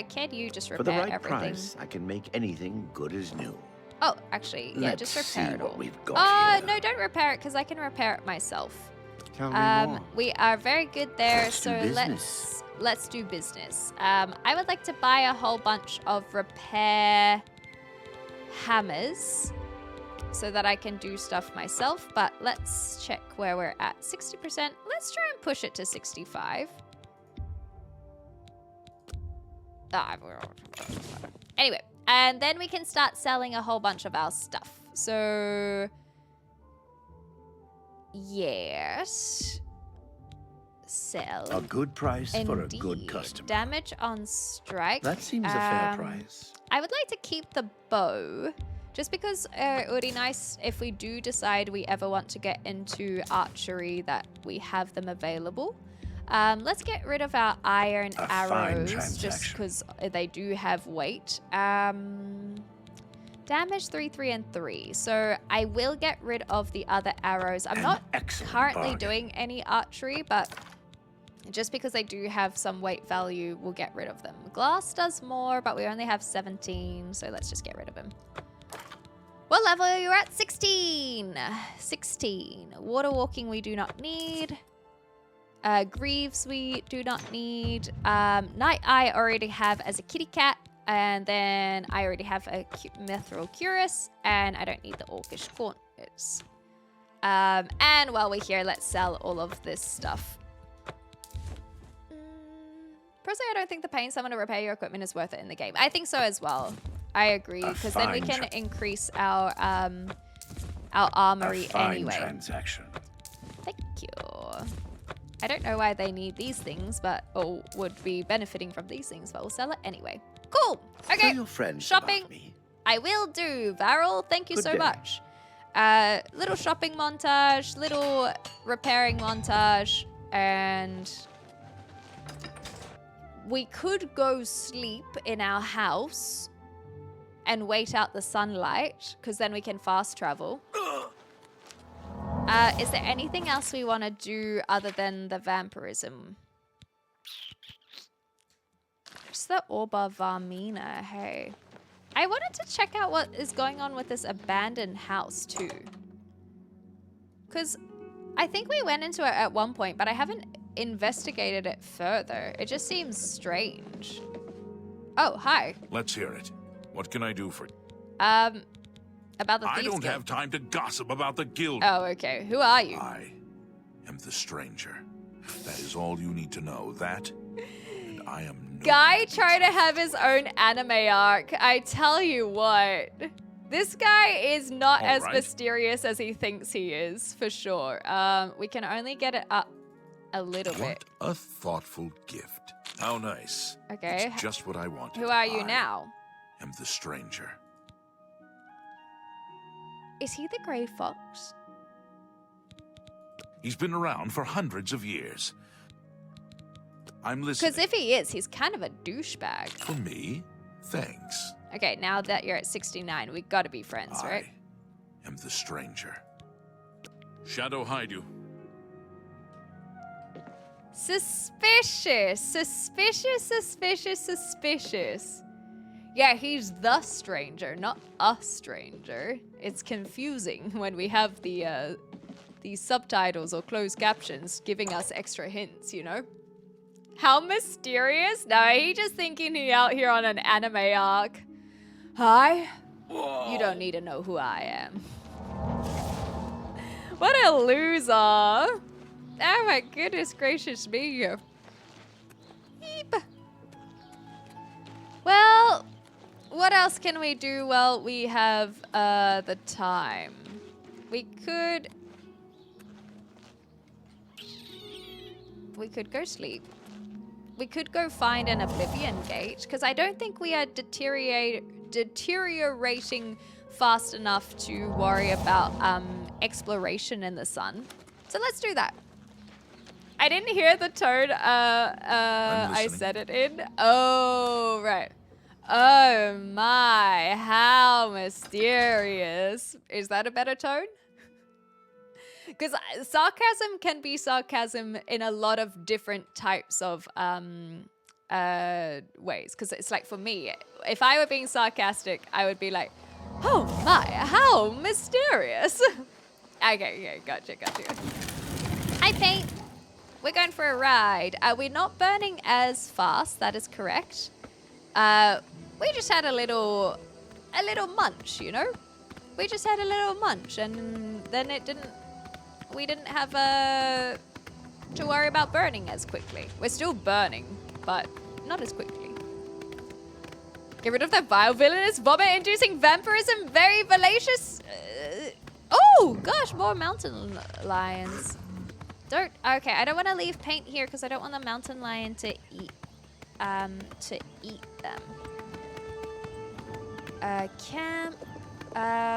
Can you just repair For the right everything? price, I can make anything good as new. Oh, actually, yeah, Let's just repair see it all. what we've got here. No, don't repair it because I can repair it myself. Tell me more. We are very good there, Let's so do business. let's do business. I would like to buy a whole bunch of repair hammers so that I can do stuff myself, but let's check where we're at. 60%. Let's try and push it to 65. Anyway, and then we can start selling a whole bunch of our stuff. So yes, sell. A good price for a Indeed. good customer. Damage on strike. That seems a fair price. I would like to keep the bow, just because it would be nice if we do decide we ever want to get into archery that we have them available. Let's get rid of our iron arrows, just because they do have weight. Damage 3, 3, and 3. So I will get rid of the other arrows. I'm not currently doing any archery, but just because they do have some weight value, we'll get rid of them. Glass does more, but we only have 17, so let's just get rid of him. What level are you at? 16. 16. Water walking we do not need. Greaves we do not need. Night Eye already have as a kitty cat. And then I already have a Mithril Cuirass, and I don't need the Orcish Gauntlets. And while we're here, let's sell all of this stuff. Personally, I don't think the paying someone to repair your equipment is worth it in the game. I think so as well. I agree, because then we can increase our armory anyway. Transaction. Thank you. I don't know why they need these things, but or would be benefiting from these things, but we'll sell it anyway. Cool. Okay. Tell your friends Shopping. about me. I will do, Varel. Thank you Good so day. much. Little shopping montage, little repairing montage, and we could go sleep in our house and wait out the sunlight, because then we can fast travel. Is there anything else we want to do other than the vampirism? Just the Orba Varmina, hey. I wanted to check out what is going on with this abandoned house too. Because I think we went into it at one point, but I haven't investigated it further. It just seems strange. Oh, hi. Let's hear it. What can I do for you? About the I Thieves don't Guild. have time to gossip about the guild. Oh, okay. Who are you? I am the stranger. That is all you need to know. That, and I am no Guy trying to have his own anime arc. I tell you what. This guy is not All as right. mysterious as he thinks he is, for sure. We can only get it up a little bit. What a thoughtful gift. How nice. Okay. It's just what I wanted. Who are you now? I am the stranger. Is he the Grey Fox? He's been around for hundreds of years. I'm listening. Because if he is, he's kind of a douchebag. For me? Thanks. Okay, now that you're at 69, we gotta be friends, right? I am the stranger. Shadow hide you. Suspicious. Suspicious, suspicious, suspicious. Yeah, he's the stranger, not a stranger. It's confusing when we have the subtitles or closed captions giving us extra hints, you know? How mysterious? No, he just thinking he out here on an anime arc. Hi? Whoa. You don't need to know who I am. What a loser. Oh my goodness gracious me. Eep. Well, what else can we do? Well, we have the time. We could go sleep. We could go find an Oblivion gate, because I don't think we are deteriorating fast enough to worry about exploration in the sun. So let's do that. I didn't hear the tone I said it in. Oh, right. Oh my, how mysterious. Is that a better tone? Because sarcasm can be sarcasm in a lot of different types of ways. Because it's like, for me, if I were being sarcastic, I would be like, oh my, how mysterious. Okay, gotcha. Hi, Paint. We're going for a ride. We're not burning as fast, that is correct. We just had a little munch, you know? We just had a little munch, and then we didn't have to worry about burning as quickly. We're still burning, but not as quickly. Get rid of that vile, villainous, vomit-inducing vampirism, very fallacious. Oh gosh, more mountain lions. Okay, I don't want to leave Paint here because I don't want the mountain lion to eat them.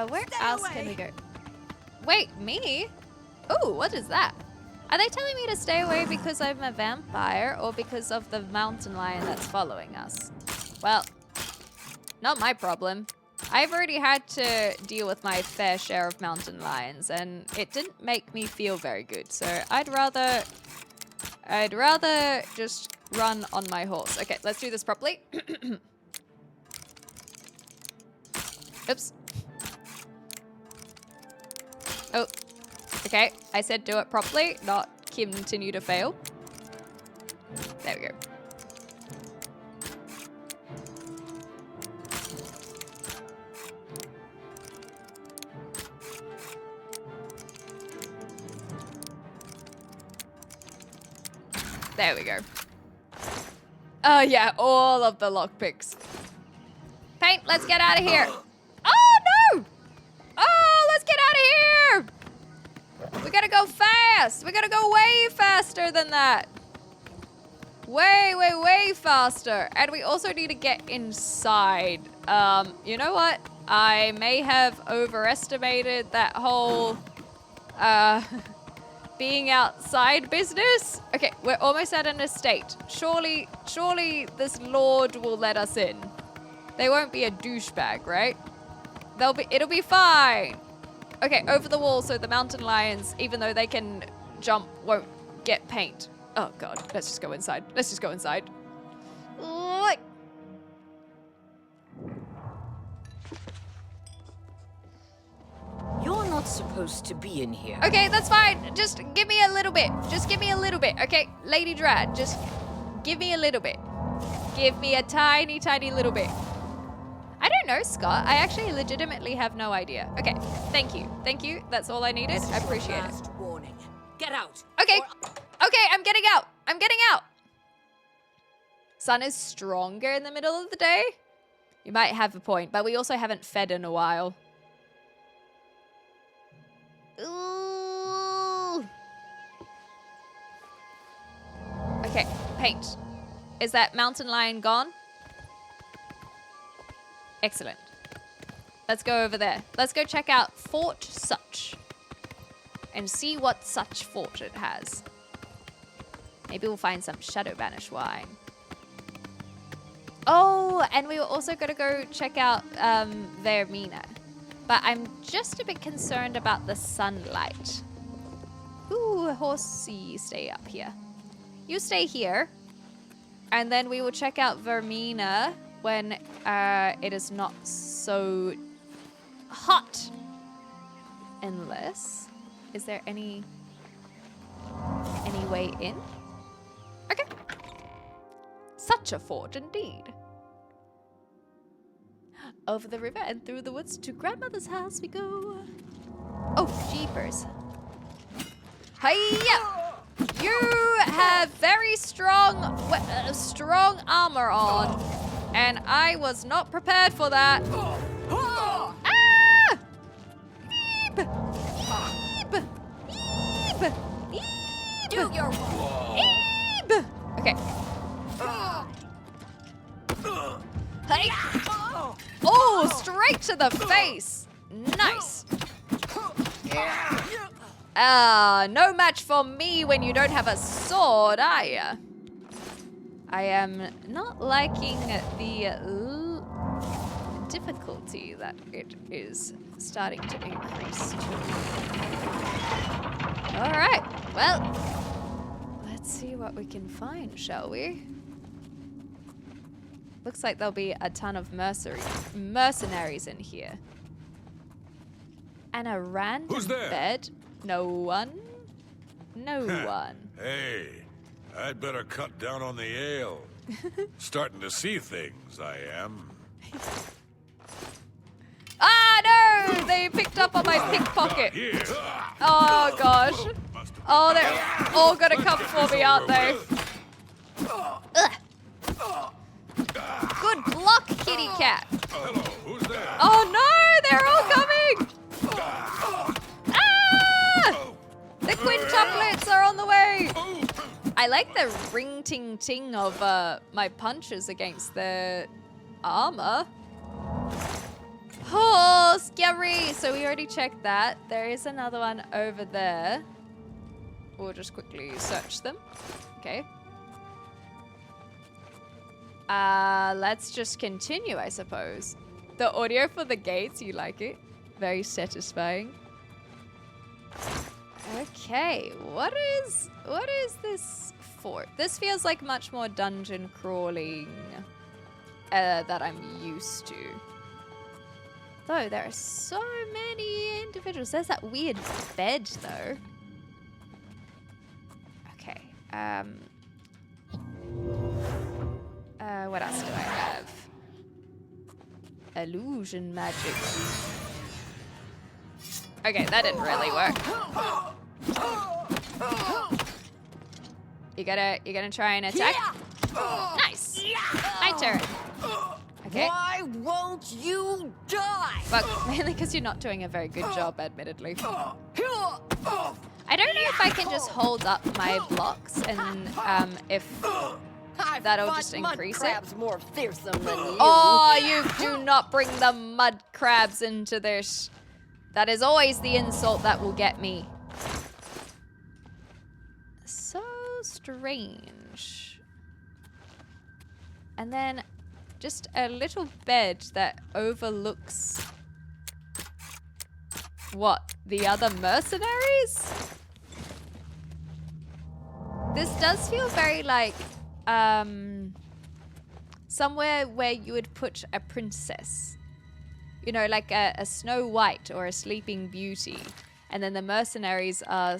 Where else can we go? Wait, me? Oh, what is that? Are they telling me to stay away because I'm a vampire or because of the mountain lion that's following us? Well, not my problem. I've already had to deal with my fair share of mountain lions, and it didn't make me feel very good. So I'd rather just run on my horse. Okay, let's do this properly. Oops. Oh, okay. I said do it properly, not continue to fail. There we go. There we go. Oh yeah, all of the lockpicks. Paint, let's get out of here. Oh no! Oh, let's get out of here! We gotta go fast. We gotta go way faster than that. Way faster. And we also need to get inside. You know what? I may have overestimated that whole being outside business. Okay, we're almost at an estate. Surely this lord will let us in. They won't be a douchebag, right? It'll be fine. Okay, over the wall so the mountain lions, even though they can jump, won't get Paint. Oh god, let's just go inside. Let's just go inside. You're not supposed to be in here. Okay, that's fine. Just give me a little bit. Just give me a little bit. Okay, Lady Drad, just give me a little bit. Give me a tiny little bit. I don't know, Scott. I actually legitimately have no idea. Okay, thank you. Thank you. That's all I needed. I appreciate it. Last warning. Get out. Okay. Okay, I'm getting out. I'm getting out. Sun is stronger in the middle of the day? You might have a point, but we also haven't fed in a while. Ooh. Okay, paint. Is that mountain lion gone? Excellent. Let's go over there. Let's go check out Fort Such and see what such fort it has. Maybe we'll find some Shadow Banish wine. Oh, and we were also going to go check out Vermina. But I'm just a bit concerned about the sunlight. Ooh, horsey, stay up here. You stay here. And then we will check out Vermina when it is not so hot. Unless, is there any way in? Okay. Such a fort indeed. Over the river and through the woods to grandmother's house we go. Oh, jeepers. Hiya! You have very strong armor on, and I was not prepared for that. Ah! Eep! Eep! Eep! Eep! Do your Eep! Okay. Hey! Oh, straight to the face. Nice. No match for me when you don't have a sword, are ya? I am not liking the difficulty that it is starting to increase. All right, well, let's see what we can find, shall we? Looks like there'll be a ton of mercenaries in here. And a random Who's there? bed. No one. No one. Hey, I'd better cut down on the ale. Starting to see things, I am. Ah, no! They picked up on my pickpocket. Here. Oh, gosh. Oh, they're all gonna come for me, aren't they? Ugh. Good block, kitty cat. Hello, who's there? Oh, no! They're all coming! Ah! The quintuplets are on the way! I like the ring-ting-ting of my punches against the armor. Oh, scary! So we already checked that. There is another one over there. We'll just quickly search them. Okay. Let's just continue, I suppose. The audio for the gates, you like it? Very satisfying. Okay, what is this fort? This feels like much more dungeon crawling that I'm used to. Though there are so many individuals. There's that weird bed though. Okay. What else do I have? Illusion magic. Okay, that didn't really work. You gonna try and attack? Nice. My turn. Okay. Why won't you die? But mainly because you're not doing a very good job, admittedly. I don't know if I can just hold up my blocks and if that'll just increase it. Crabs more fearsome than you. Oh, you do not bring the mud crabs into this. That is always the insult that will get me. So strange. And then just a little bed that overlooks what? The other mercenaries? This does feel very like somewhere where you would put a princess. You know, like a Snow White or a Sleeping Beauty. And then the mercenaries are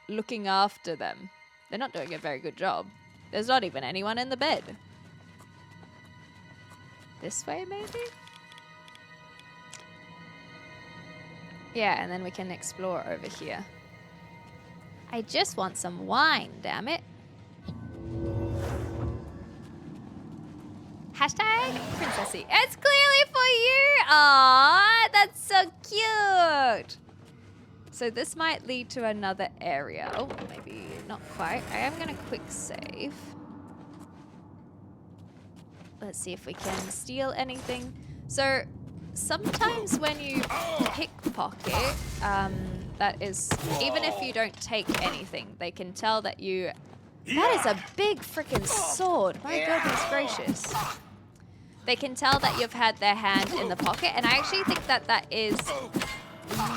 looking after them. They're not doing a very good job. There's not even anyone in the bed. This way, maybe? Yeah, and then we can explore over here. I just want some wine, damn it. Hashtag princessy. It's clearly for you! Aww, that's so cute! So this might lead to another area. Oh, maybe not quite. I am going to quick save. Let's see if we can steal anything. So sometimes when you pickpocket, that is, even if you don't take anything, they can tell that you... That is a big freaking sword. My goodness gracious. They can tell that you've had their hand in the pocket, and I actually think that that is...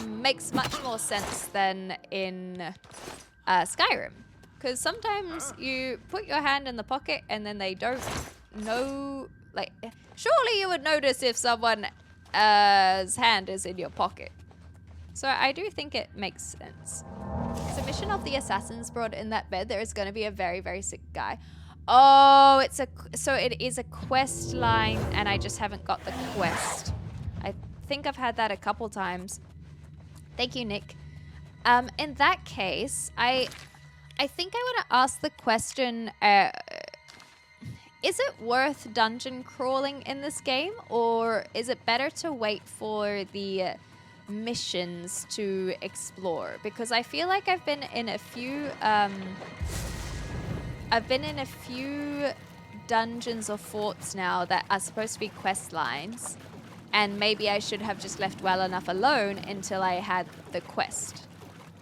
makes much more sense than in Skyrim. Because sometimes you put your hand in the pocket and then they don't know, like, surely you would notice if someone's hand is in your pocket. So I do think it makes sense. Submission of the assassins brought in that bed. There is going to be a very, very sick guy. Oh, so it is a quest line and I just haven't got the quest. I think I've had that a couple times. Thank you, Nick. In that case, I think I want to ask the question, is it worth dungeon crawling in this game, or is it better to wait for the missions to explore? Because I feel like I've been in a few dungeons or forts now that are supposed to be quest lines, and maybe I should have just left well enough alone until I had the quest.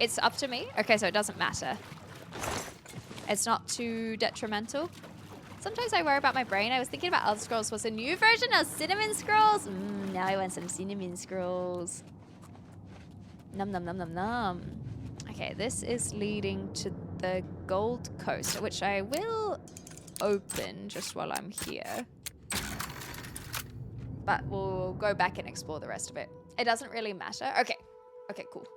It's up to me? Okay, so it doesn't matter. It's not too detrimental. Sometimes I worry about my brain. I was thinking about Elder Scrolls was a new version of Cinnamon Scrolls. Now I want some Cinnamon Scrolls. Num num num num num. Okay, this is leading to the Gold Coast, which I will open just while I'm here. But we'll go back and explore the rest of it. It doesn't really matter. Okay. Okay, cool.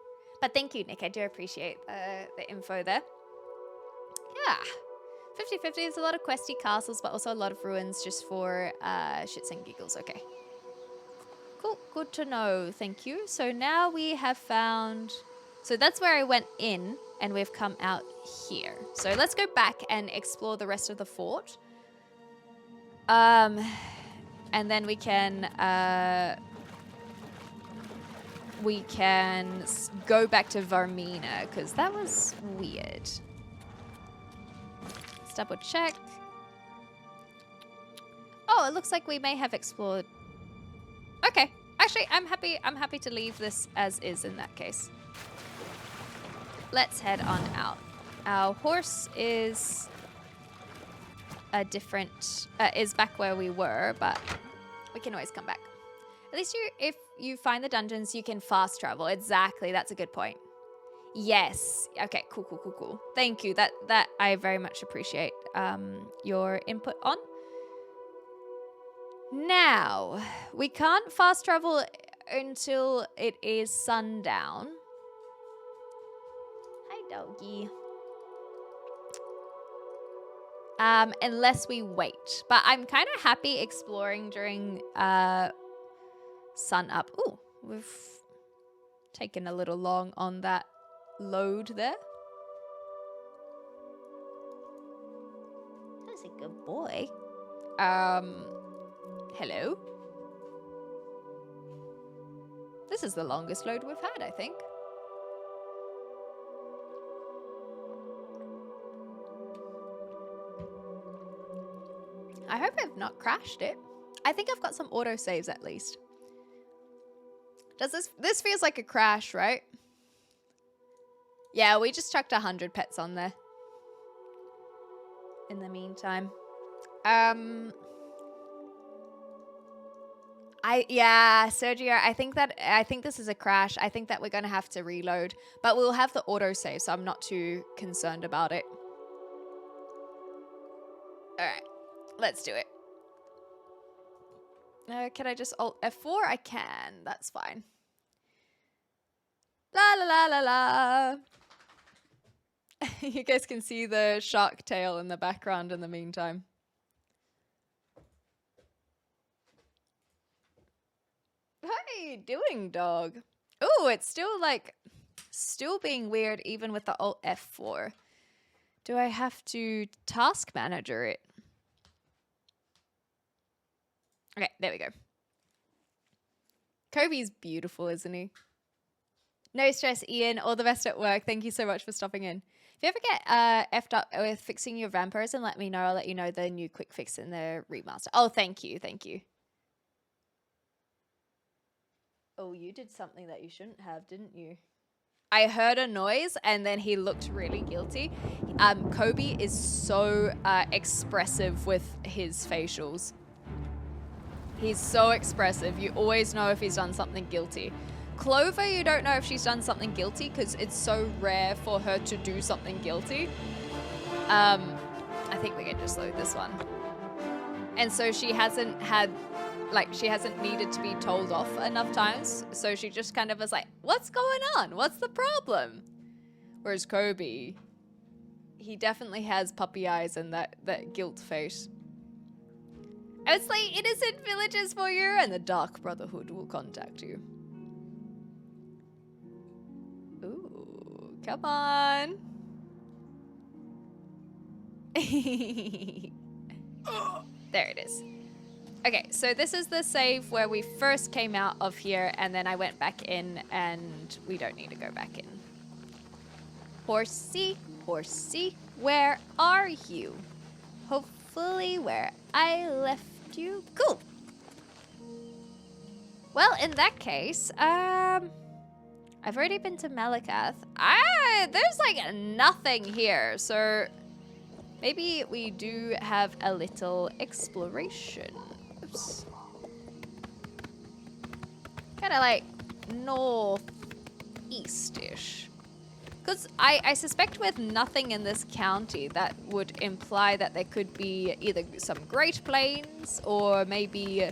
But thank you, Nick. I do appreciate the info there. Yeah. 50-50 is a lot of questy castles, but also a lot of ruins just for shits and giggles. Okay. Cool. Good to know. Thank you. So now we have found... So that's where I went in, and we've come out here. So let's go back and explore the rest of the fort. And then we can go back to Varmina, because that was weird. Let's double check. Oh, it looks like we may have explored. Okay, actually, I'm happy to leave this as is in that case. Let's head on out. Our horse is a different, is back where we were, but we can always come back. At least if you find the dungeons, you can fast travel. Exactly, that's a good point. Yes. Okay, cool. Thank you. That I very much appreciate your input on. Now, we can't fast travel until it is sundown. Hi, doggy. Unless we wait. But I'm kind of happy exploring during sun up. Ooh, we've taken a little long on that load there. That's a good boy. Hello? This is the longest load we've had, I think. I hope I've not crashed it. I think I've got some autosaves at least. Does this feels like a crash, right? Yeah, we just chucked 100 pets on there. In the meantime. Yeah, Sergio, I think this is a crash. I think that we're gonna have to reload. But we'll have the autosave, so I'm not too concerned about it. Alright. Let's do it. Can I just Alt F4? I can. That's fine. La la la la la. You guys can see the shark tail in the background in the meantime. How are you doing, dog? Oh, it's still being weird even with the Alt F4. Do I have to task manager it? Okay, there we go. Kobe's beautiful, isn't he? No stress, Ian. All the best at work. Thank you so much for stopping in. If you ever get effed up with fixing your vampirism, let me know. I'll let you know the new quick fix in the remaster. Oh, thank you. Thank you. Oh, you did something that you shouldn't have, didn't you? I heard a noise and then he looked really guilty. Kobe is so expressive with his facials. He's so expressive. You always know if he's done something guilty. Clover, you don't know if she's done something guilty because it's so rare for her to do something guilty. I think we can just load this one. And so she hasn't had, like, she hasn't needed to be told off enough times. So she just kind of was like, what's going on? What's the problem? Whereas Kobe, he definitely has puppy eyes and that guilt face. I would slay innocent villagers for you and the Dark Brotherhood will contact you. Ooh, come on. There it is. Okay, so this is the save where we first came out of here and then I went back in and we don't need to go back in. Horsey, horsey, where are you? Hopefully where I left you. Cool. Well, in that case, I've already been to Malakath. There's like nothing here, so maybe we do have a little exploration. Oops. Kind of like northeast-ish. Because I suspect with nothing in this county, that would imply that there could be either some Great Plains or maybe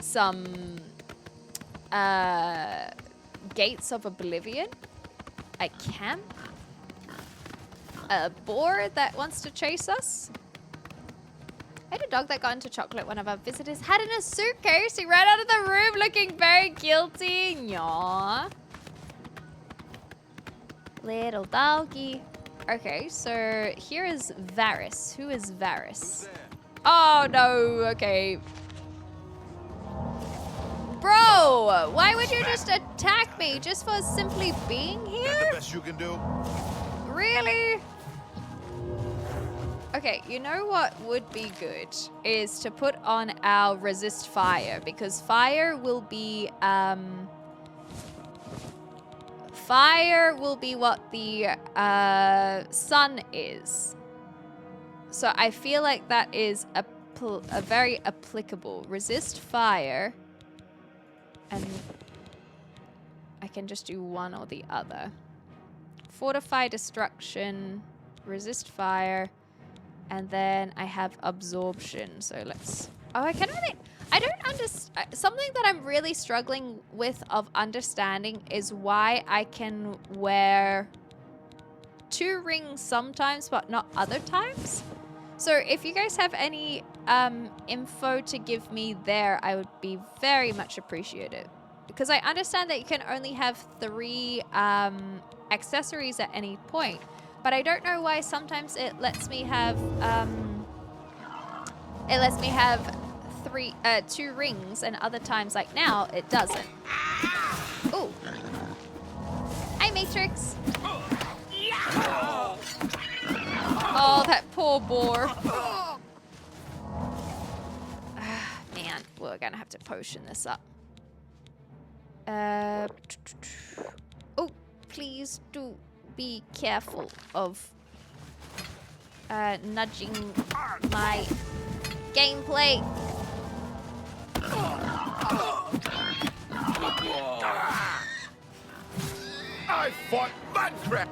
some Gates of Oblivion, a camp, a boar that wants to chase us. I had a dog that got into chocolate one of our visitors had in a suitcase. He ran out of the room looking very guilty. Nyah. Little doggy. Okay, so here is Varys. Who is Varys? Oh, no. Okay. Bro, why would you just attack me just for simply being here? The best you can do. Really? Okay, you know what would be good is to put on our resist fire because fire will be what the sun is. So I feel like that is a very applicable. Resist fire. And I can just do one or the other. Fortify destruction, resist fire, and then I have absorption. So let's... Oh, I don't understand. Something that I'm really struggling with of understanding is why I can wear 2 rings sometimes, but not other times. So if you guys have any info to give me there, I would be very much appreciated. Because I understand that you can only have 3 accessories at any point. But I don't know why sometimes it lets me have 2 rings and other times like now it doesn't. Ooh. Hi, Matrix. Oh, that poor boar. Man, we're gonna have to potion this up. Oh, please do be careful of nudging my gameplay. I fought Mudcrab.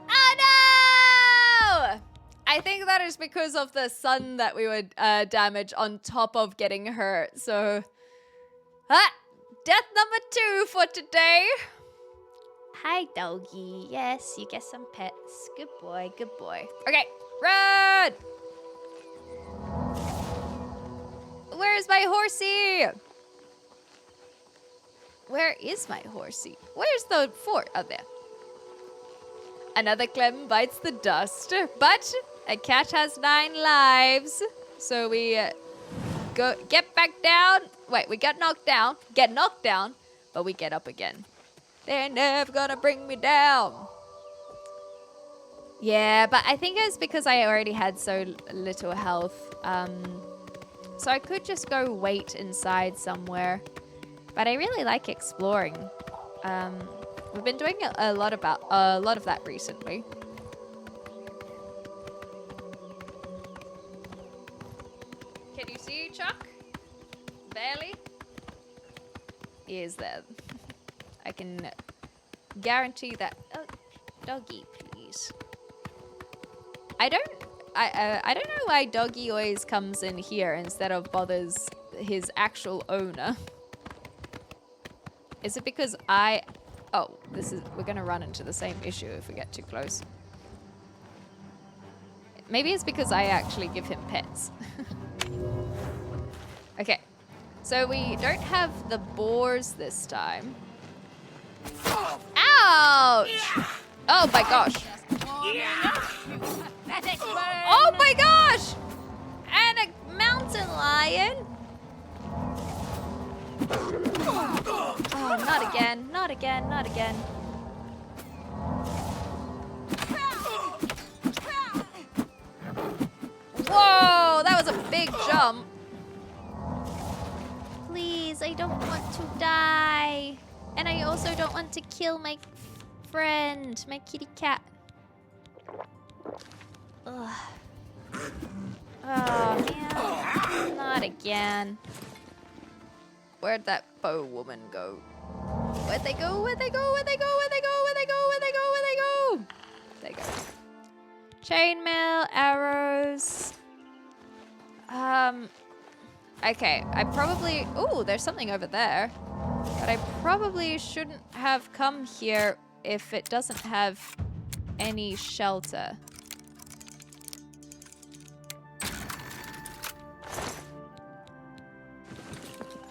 Oh no! I think that is because of the sun that we would damage on top of getting hurt. So, death number 2 for today. Hi, doggy. Yes, you get some pets. Good boy, good boy. Okay, run! Where's my horsey? Where is my horsey? Where's the fort? Oh, there. Another Clem bites the dust, but a cat has 9 lives. So we get back down. Wait, we get knocked down, but we get up again. They're never gonna bring me down. Yeah, but I think it's because I already had so little health. So I could just go wait inside somewhere. But I really like exploring. We've been doing a lot of that recently. Can you see Chuck? Barely? He is there. I can guarantee that. Oh, doggy, please. I don't know why doggy always comes in here instead of bothers his actual owner. Is it because oh, we're gonna run into the same issue if we get too close. Maybe it's because I actually give him pets. Okay, so we don't have the boars this time. Ouch! Oh my gosh. Oh my gosh! And a mountain lion. Oh, not again, not again, not again. Whoa, that was a big jump. Please, I don't want to die. And I also don't want to kill my friend, my kitty cat. Ugh. Oh, man. Not again. Where'd that bow woman go? Where'd they go? Where'd they go? Where'd they go? Where'd they go? Where'd they go? Where'd they go? Where'd they go? There you go. Chainmail, arrows. Okay, I probably... Ooh, there's something over there. But I probably shouldn't have come here if it doesn't have any shelter.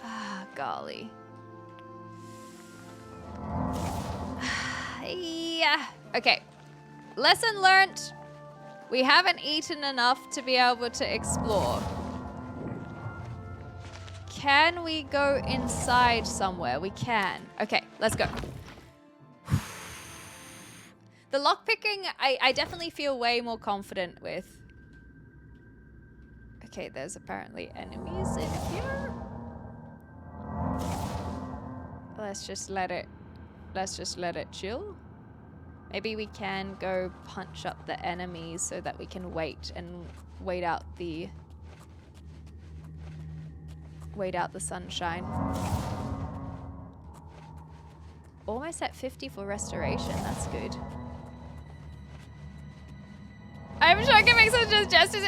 Ah, golly. Yeah. Okay. Lesson learnt. We haven't eaten enough to be able to explore. Can we go inside somewhere? We can. Okay, let's go. The lockpicking, I definitely feel way more confident with. Okay, there's apparently enemies in here. Let's just let it chill. Maybe we can go punch up the enemies so that we can wait out the sunshine. Almost at 50 for restoration. That's good. I'm sure I can make such gestures.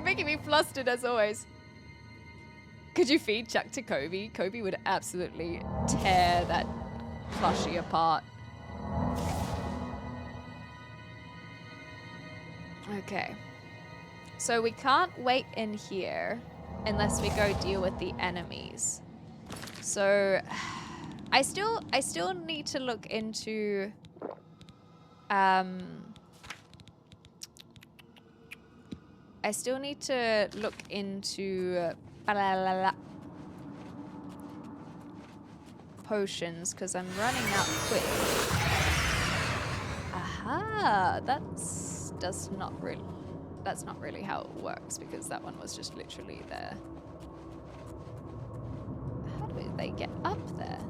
Making me flustered as always. Could you feed Chuck to Kobe? Kobe would absolutely tear that plushie apart. Okay. So we can't wait in here unless we go deal with the enemies. So I still need to look into potions because I'm running out quick. Aha, that's not really how it works because that one was just literally there. How do they get up there?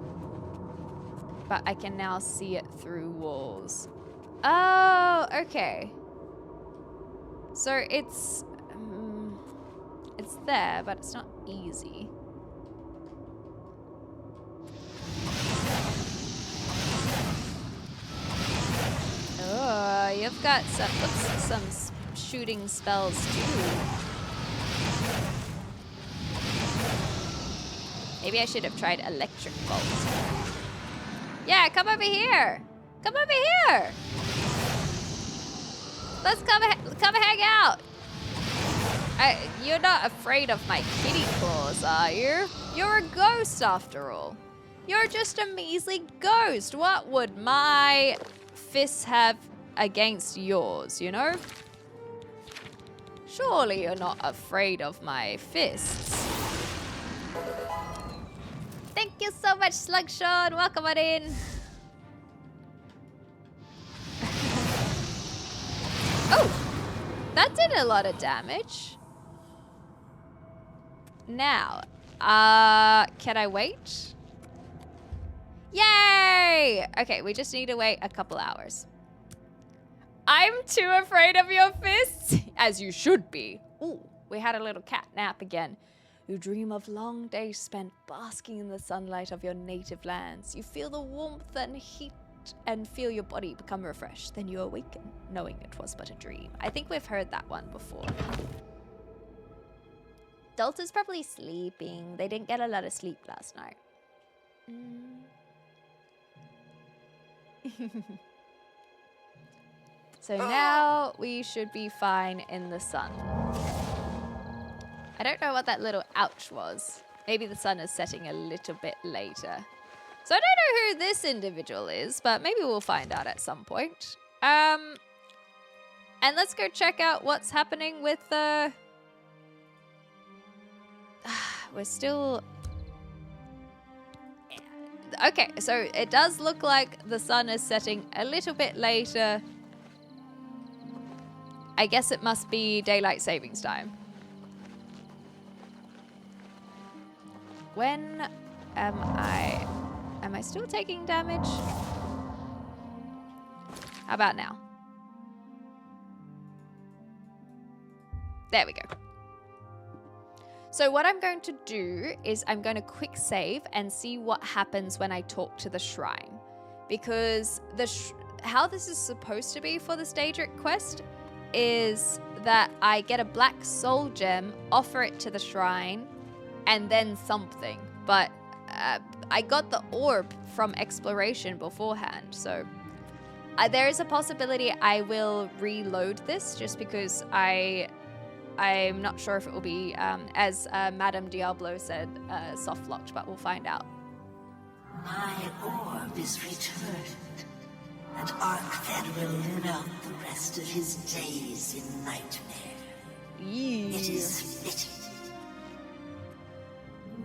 But I can now see it through walls. Oh, okay. So it's there, but it's not easy. Oh, you've got some shooting spells too. Maybe I should have tried electric bolt. Yeah, come over here. Come over here. Let's come hang out. You're not afraid of my kitty claws, are you? You're a ghost after all. You're just a measly ghost. What would my fists have against yours, you know? Surely you're not afraid of my fists. Thank you you so much, Slug Sean. Welcome on in. Oh, that did a lot of damage. Now, can I wait? Yay! Okay, we just need to wait a couple hours. I'm too afraid of your fists, as you should be. Ooh, we had a little cat nap again. You dream of long days spent basking in the sunlight of your native lands. You feel the warmth and heat and feel your body become refreshed. Then you awaken, knowing it was but a dream. I think we've heard that one before. Delta's probably sleeping. They didn't get a lot of sleep last night. So now we should be fine in the sun. I don't know what that little ouch was. Maybe the sun is setting a little bit later. So I don't know who this individual is, but maybe we'll find out at some point. And let's go check out what's happening with the... We're still... Okay, so it does look like the sun is setting a little bit later. I guess it must be daylight savings time. When am I... Am I still taking damage? How about now? There we go. So what I'm going to do is I'm going to quick save and see what happens when I talk to the shrine. Because how this is supposed to be for the Daedric quest is that I get a black soul gem, offer it to the shrine, and then something. But I got the orb from exploration beforehand, so there is a possibility I will reload this just because I'm not sure if it will be, as Madame Diablo said, soft-locked, but we'll find out. My orb is returned, and Arkfed will live out the rest of his days in nightmare. It is fitting.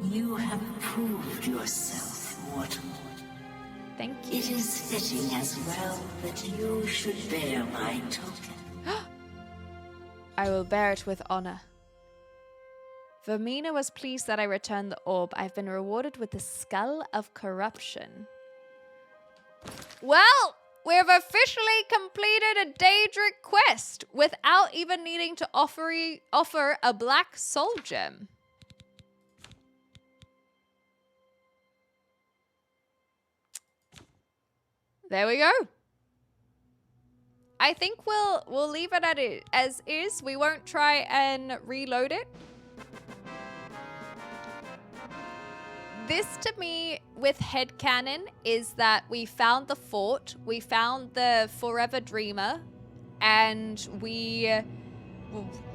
You have proved yourself mortal. Thank you. It is fitting as well that you should bear my token. I will bear it with honor. Vermina was pleased that I returned the orb. I've been rewarded with the Skull of Corruption. Well, we have officially completed a Daedric quest without even needing to offer a black soul gem. There we go. I think we'll leave it at it as is. We won't try and reload it. This to me with headcanon is that we found the fort, we found the Forever Dreamer, and we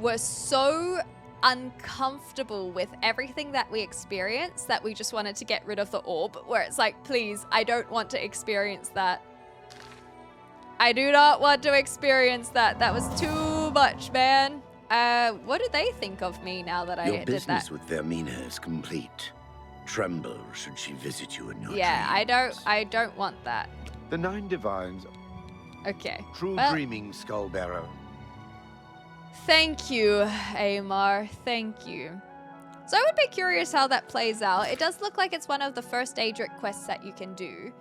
were so uncomfortable with everything that we experienced that we just wanted to get rid of the orb, where it's like, please, I don't want to experience that. I do not want to experience that. That was too much, man. What do they think of me now that I did that? Your business with Vermina is complete. Tremble should she visit you in your dreams. I don't want that. The 9 divines. Okay. True dreaming, Skullbearer. Thank you, Amar. Thank you. So I would be curious how that plays out. It does look like it's one of the first Daedric quests that you can do.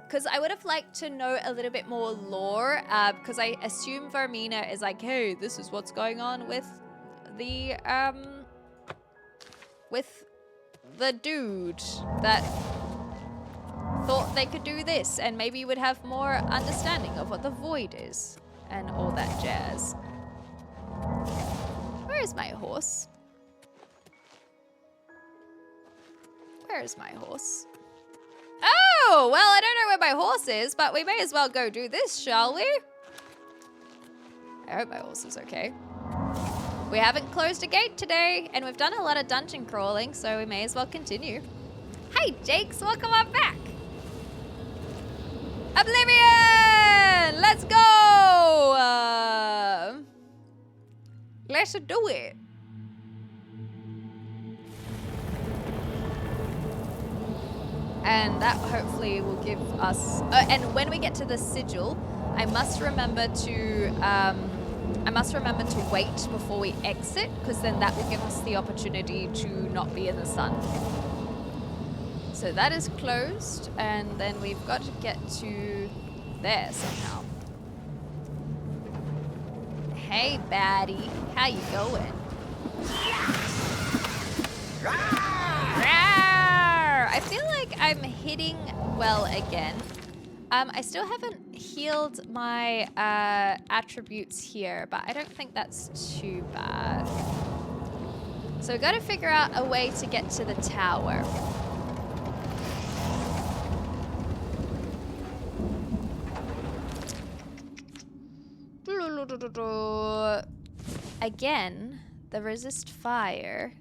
Because I would have liked to know a little bit more lore, because I assume Vermina is like, hey, this is what's going on with the dude that thought they could do this, and maybe you would have more understanding of what the void is and all that jazz. Where is my horse? Where is my horse? Oh, well, I don't know where my horse is, but we may as well go do this, shall we? I hope my horse is okay. We haven't closed a gate today, and we've done a lot of dungeon crawling, so we may as well continue. Hey, Jakes, welcome on back. Oblivion! Let's go! Let's do it. And that hopefully will give us... and when we get to the sigil, I must remember to wait before we exit, because then that will give us the opportunity to not be in the sun. So that is closed, and then we've got to get to there somehow. Hey, baddie. How you going? I feel like I'm hitting well again. I still haven't healed my attributes here, but I don't think that's too bad. So we've got to figure out a way to get to the tower. Again, the resist fire.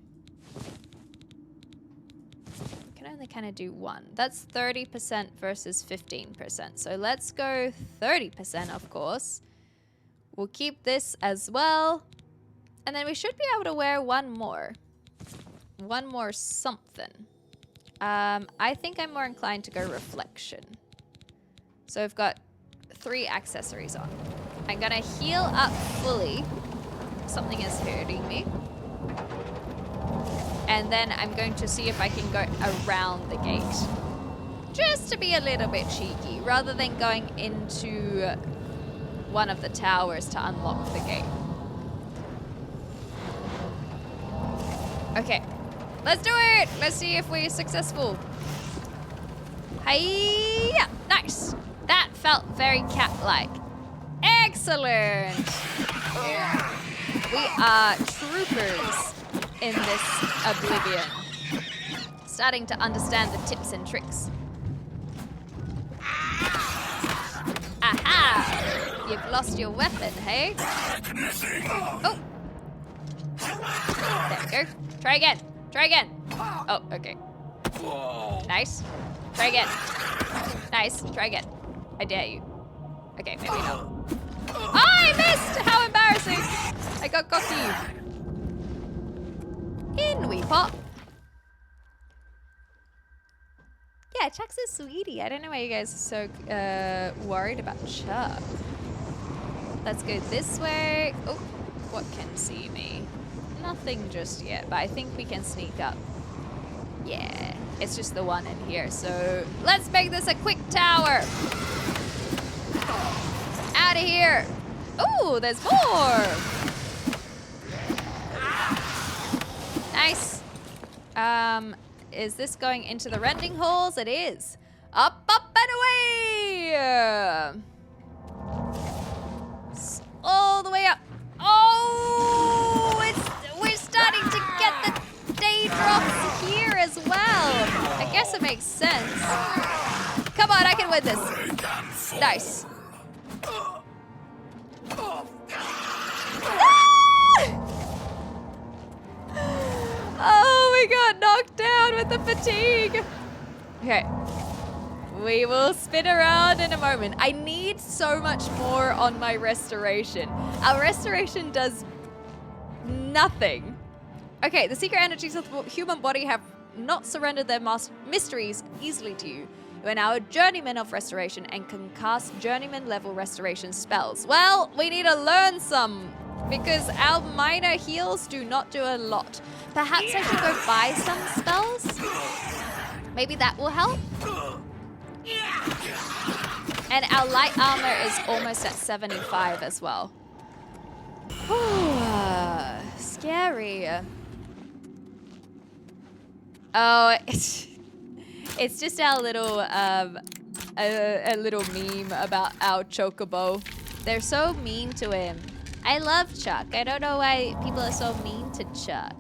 Can only kind of do one. That's 30% versus 15%. So let's go 30%, of course. We'll keep this as well. And then we should be able to wear one more. One more something. I think I'm more inclined to go reflection. So I've got 3 accessories on. I'm gonna heal up fully. Something is hurting me. And then I'm going to see if I can go around the gate. Just to be a little bit cheeky, rather than going into one of the towers to unlock the gate. Okay, let's do it! Let's see if we're successful. Hiya! Nice! That felt very cat-like. Excellent! We are troopers in this Oblivion. Starting to understand the tips and tricks. Aha! You've lost your weapon, hey? Oh! There we go. Try again. Try again. Oh, okay. Nice. Try again. Nice. Try again. I dare you. Okay, maybe not. Oh, I missed! How embarrassing! I got cocky. In we pop. Yeah, Chuck's a sweetie. I don't know why you guys are so worried about Chuck. Let's go this way. Oh, what can see me? Nothing just yet, but I think we can sneak up. Yeah, it's just the one in here. So let's make this a quick tower. Out of here. Oh, there's more. Nice. Is this going into the rending halls? It is. Up, up, and away. All the way up. Oh, we're starting to get the day drops here as well. I guess it makes sense. Come on, I can win this. Nice. Oh, we got knocked down with the fatigue. Okay. We will spin around in a moment. I need so much more on my restoration. Our restoration does nothing. Okay, the secret energies of the human body have not surrendered their mysteries easily to you. You are now a journeyman of restoration and can cast journeyman level restoration spells. Well, we need to learn some because our minor heals do not do a lot. Perhaps I should go buy some spells? Maybe that will help? And our light armor is almost at 75 as well. Scary. Oh, it's just our little a little meme about our chocobo. They're so mean to him. I love Chuck. I don't know why people are so mean to Chuck.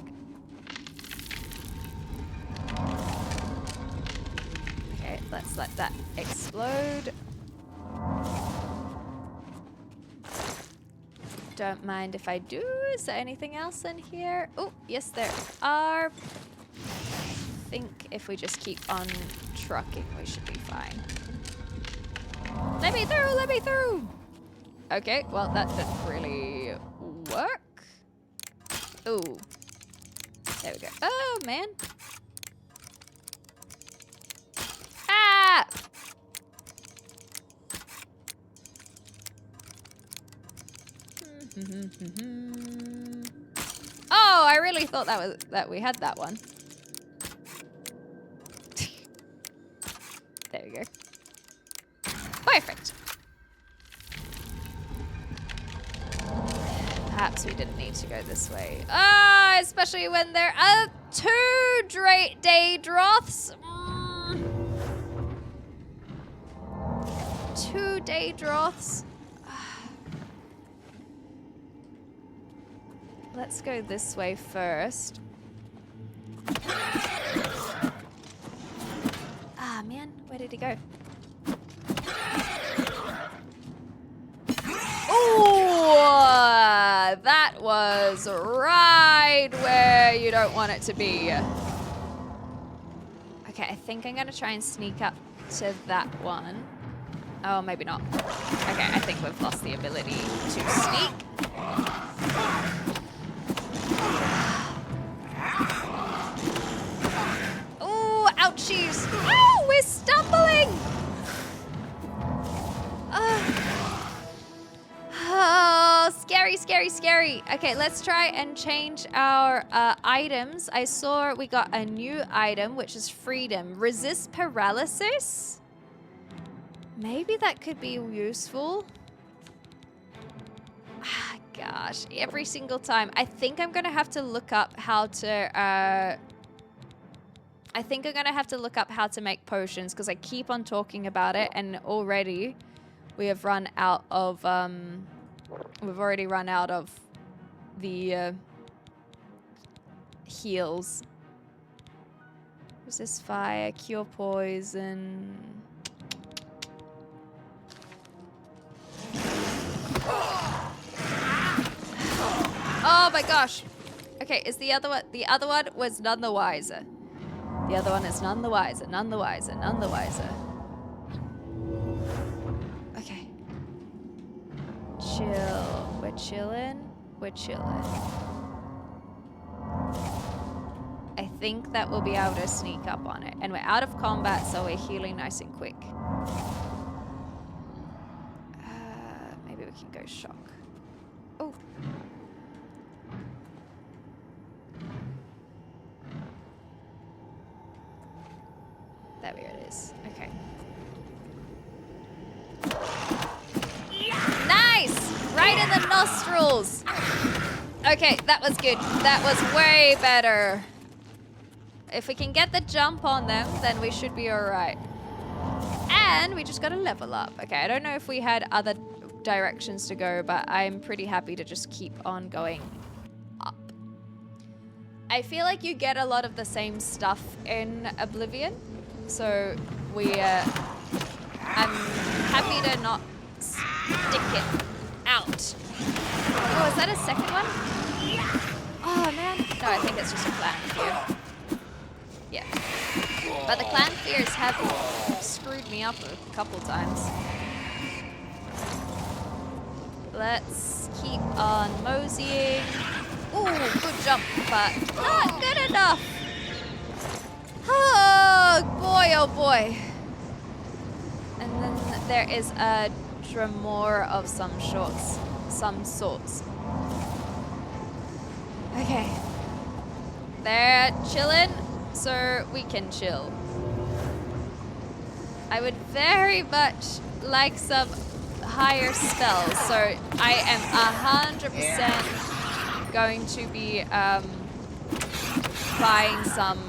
Okay, let's let that explode. Don't mind if I do. Is there anything else in here? Oh, yes, there are. I think if we just keep on trucking, we should be fine. Let me through, let me through. Okay, well, that didn't really work. Ooh. There we go. Oh, man. that? Oh, I really thought that we had that one. There we go. Perfect. Perhaps we didn't need to go this way. Ah, especially when there are 2 day droths. 2 day droths. Let's go this way first. Ah, man, where did he go? Ooh, that was right where you don't want it to be. Okay, I think I'm gonna try and sneak up to that one. Oh, maybe not. Okay, I think we've lost the ability to sneak. Ooh, ouchies. Oh, we're stumbling. Oh, scary, scary, scary. Okay, let's try and change our items. I saw we got a new item, which is freedom. Resist paralysis? Maybe that could be useful. Ah, gosh, every single time. I think I'm going to have to look up how to... I think I'm going to have to look up how to make potions because I keep on talking about it and already we have run out of... we've already run out of the heals. Resist fire, cure poison... Oh my gosh. Okay, is the other one? The other one was none the wiser. The other one is none the wiser, none the wiser, none the wiser. Okay. Chill. We're chilling. We're chilling. I think that we'll be able to sneak up on it. And we're out of combat, so we're healing nice and quick. Maybe we can go shock. Oh. There it is. Okay. Nice! Right in the nostrils! Okay, that was good. That was way better. If we can get the jump on them, then we should be alright. And we just gotta level up. Okay, I don't know if we had other directions to go, but I'm pretty happy to just keep on going up. I feel like you get a lot of the same stuff in Oblivion. So I'm happy to not stick it out. Oh, is that a second one? Oh man. No, I think it's just a clan fear. Yeah. But the clan fears have screwed me up a couple times. Let's keep on moseying. Ooh, good jump, but not good enough. Oh boy, oh boy. And then there is a Dremor of some sorts. Okay. They're chilling, so we can chill. I would very much like some higher spells, so I am 100% going to be buying some.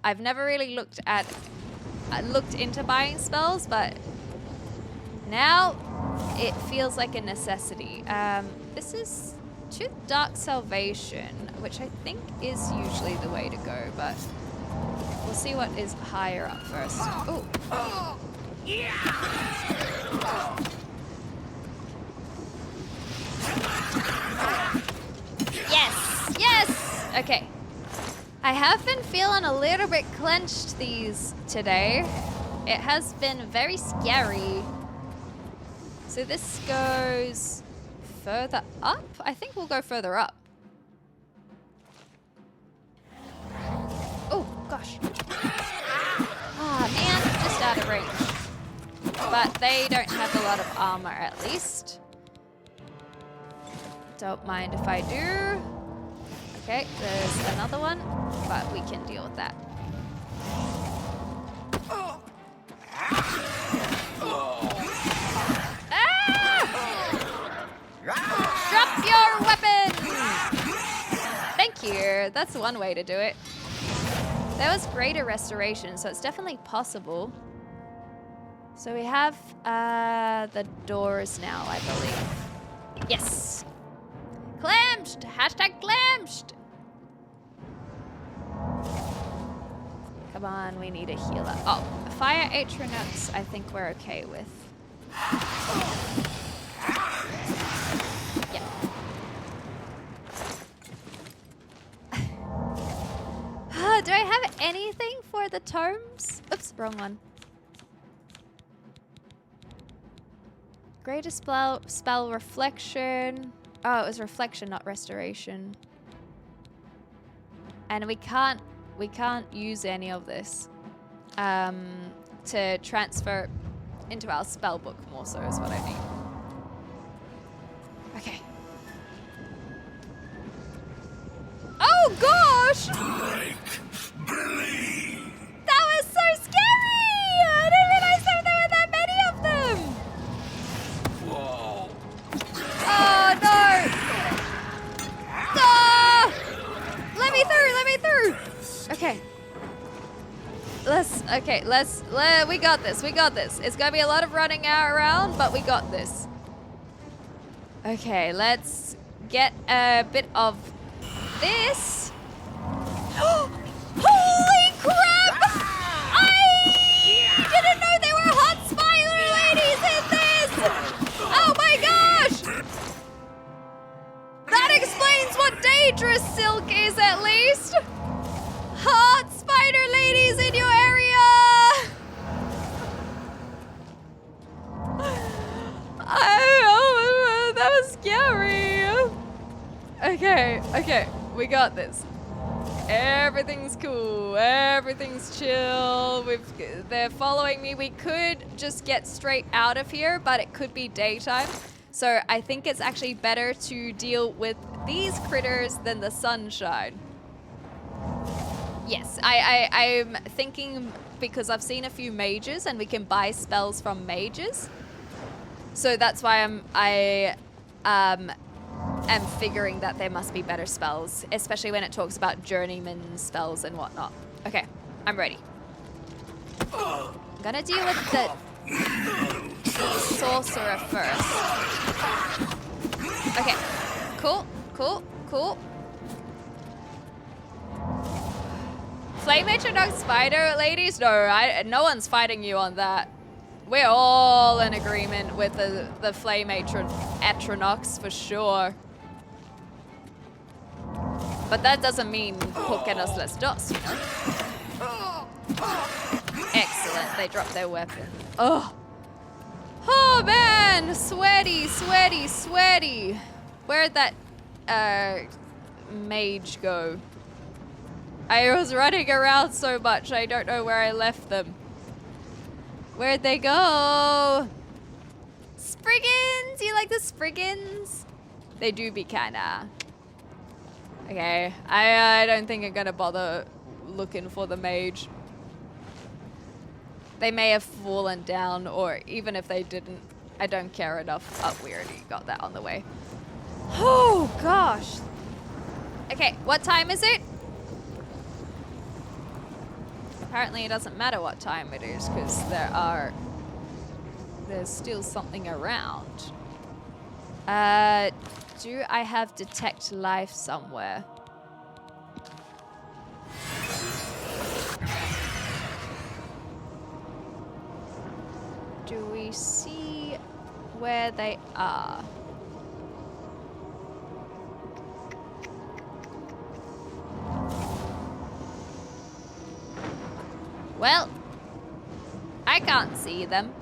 I've never really looked into buying spells, but now it feels like a necessity. This is Tooth Dark Salvation, which I think is usually the way to go, but we'll see what is higher up first. Oh. Yes! Yes! Okay. I have been feeling a little bit clenched these today. It has been very scary. So this goes further up? I think we'll go further up. Oh, gosh. Ah, man. out of range. But they don't have a lot of armor, at least. Don't mind if I do. Okay, there's another one, but we can deal with that. Drop your weapon! Thank you. That's one way to do it. There was greater restoration, so it's definitely possible. So we have the doors now, I believe. Yes! Clamshed! Hashtag clamshed! Come on, we need a healer. Oh, fire Atronux, I think we're okay with. Yeah. Do I have anything for the tomes? Oops, wrong one. Greatest spell reflection. Oh, it was reflection, not restoration. And we can't use any of this to transfer into our spell book more so is what I mean. Okay. Oh gosh! That was so scary! I didn't realize there were that many of them! Whoa. Oh no! Ah! Let me through! Okay. We got this. It's gonna be a lot of running around, but we got this. Okay, let's get a bit of this. Holy crap! I didn't know there were hot spider ladies in this! Oh my gosh! That explains what dangerous silk is at least! Hot spider ladies in your area! Oh, that was scary. Okay, we got this. Everything's cool, everything's chill. They're following me. We could just get straight out of here, but it could be daytime. So I think it's actually better to deal with these critters than the sunshine. Yes, I'm thinking because I've seen a few mages and we can buy spells from mages. So that's why I am figuring that there must be better spells, especially when it talks about journeyman spells and whatnot. Okay, I'm ready. I'm gonna deal with the sorcerer first. Okay, cool. Flame Atronach spider ladies? No one's fighting you on that. We're all in agreement with the Flame Atronachs for sure. But that doesn't mean Pokenos les dos, you know? Excellent, they dropped their weapon. Oh man, sweaty. Where'd that mage go? I was running around so much, I don't know where I left them. Where'd they go? Spriggans! You like the Spriggans? They do be kinda. Okay, I don't think I'm gonna bother looking for the mage. They may have fallen down, or even if they didn't, I don't care enough. Oh, we already got that on the way. Oh, gosh. Okay, what time is it? Apparently it doesn't matter what time it is, because there's still something around. Do I have detect life somewhere? Do we see where they are? Well, I can't see them.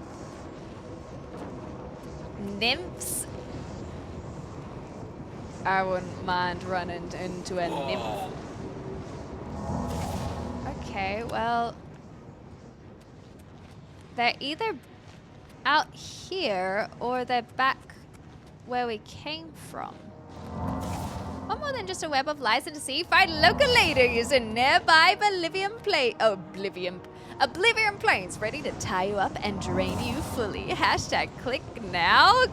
Nymphs? I wouldn't mind running into a nymph. Okay, well... They're either out here or they're back where we came from. What more than just a web of lies and deceit? Find local leaders in nearby Oblivion plains ready to tie you up and drain you fully. Hashtag click now.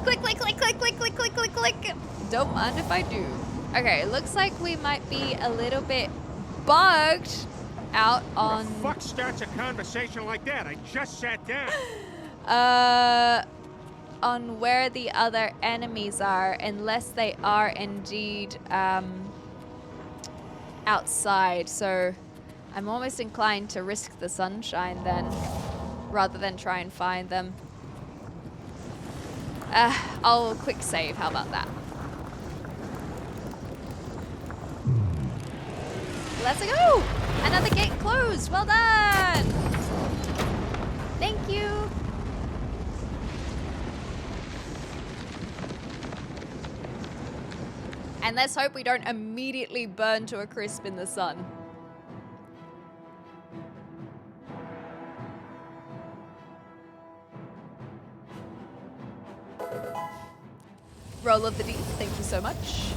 Click, click, click, click, click, click, click, click, click. Don't mind if I do. Okay, it looks like we might be a little bit bugged out on... Who the fuck starts a conversation like that? I just sat down. On where the other enemies are, unless they are indeed outside. So I'm almost inclined to risk the sunshine then, rather than try and find them. I'll quick save, how about that? Let's go! Another gate closed, well done! Thank you! And let's hope we don't immediately burn to a crisp in the sun. Roll of the D, thank you so much.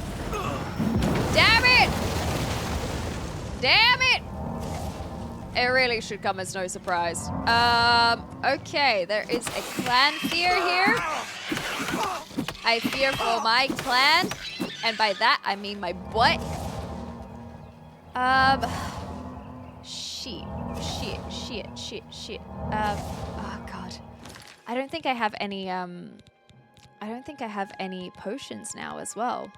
Damn it! Damn it! It really should come as no surprise. Okay, there is a clan fear here. I fear for my clan, and by that I mean my butt. Shit. Oh god. I don't think I have any, potions now as well.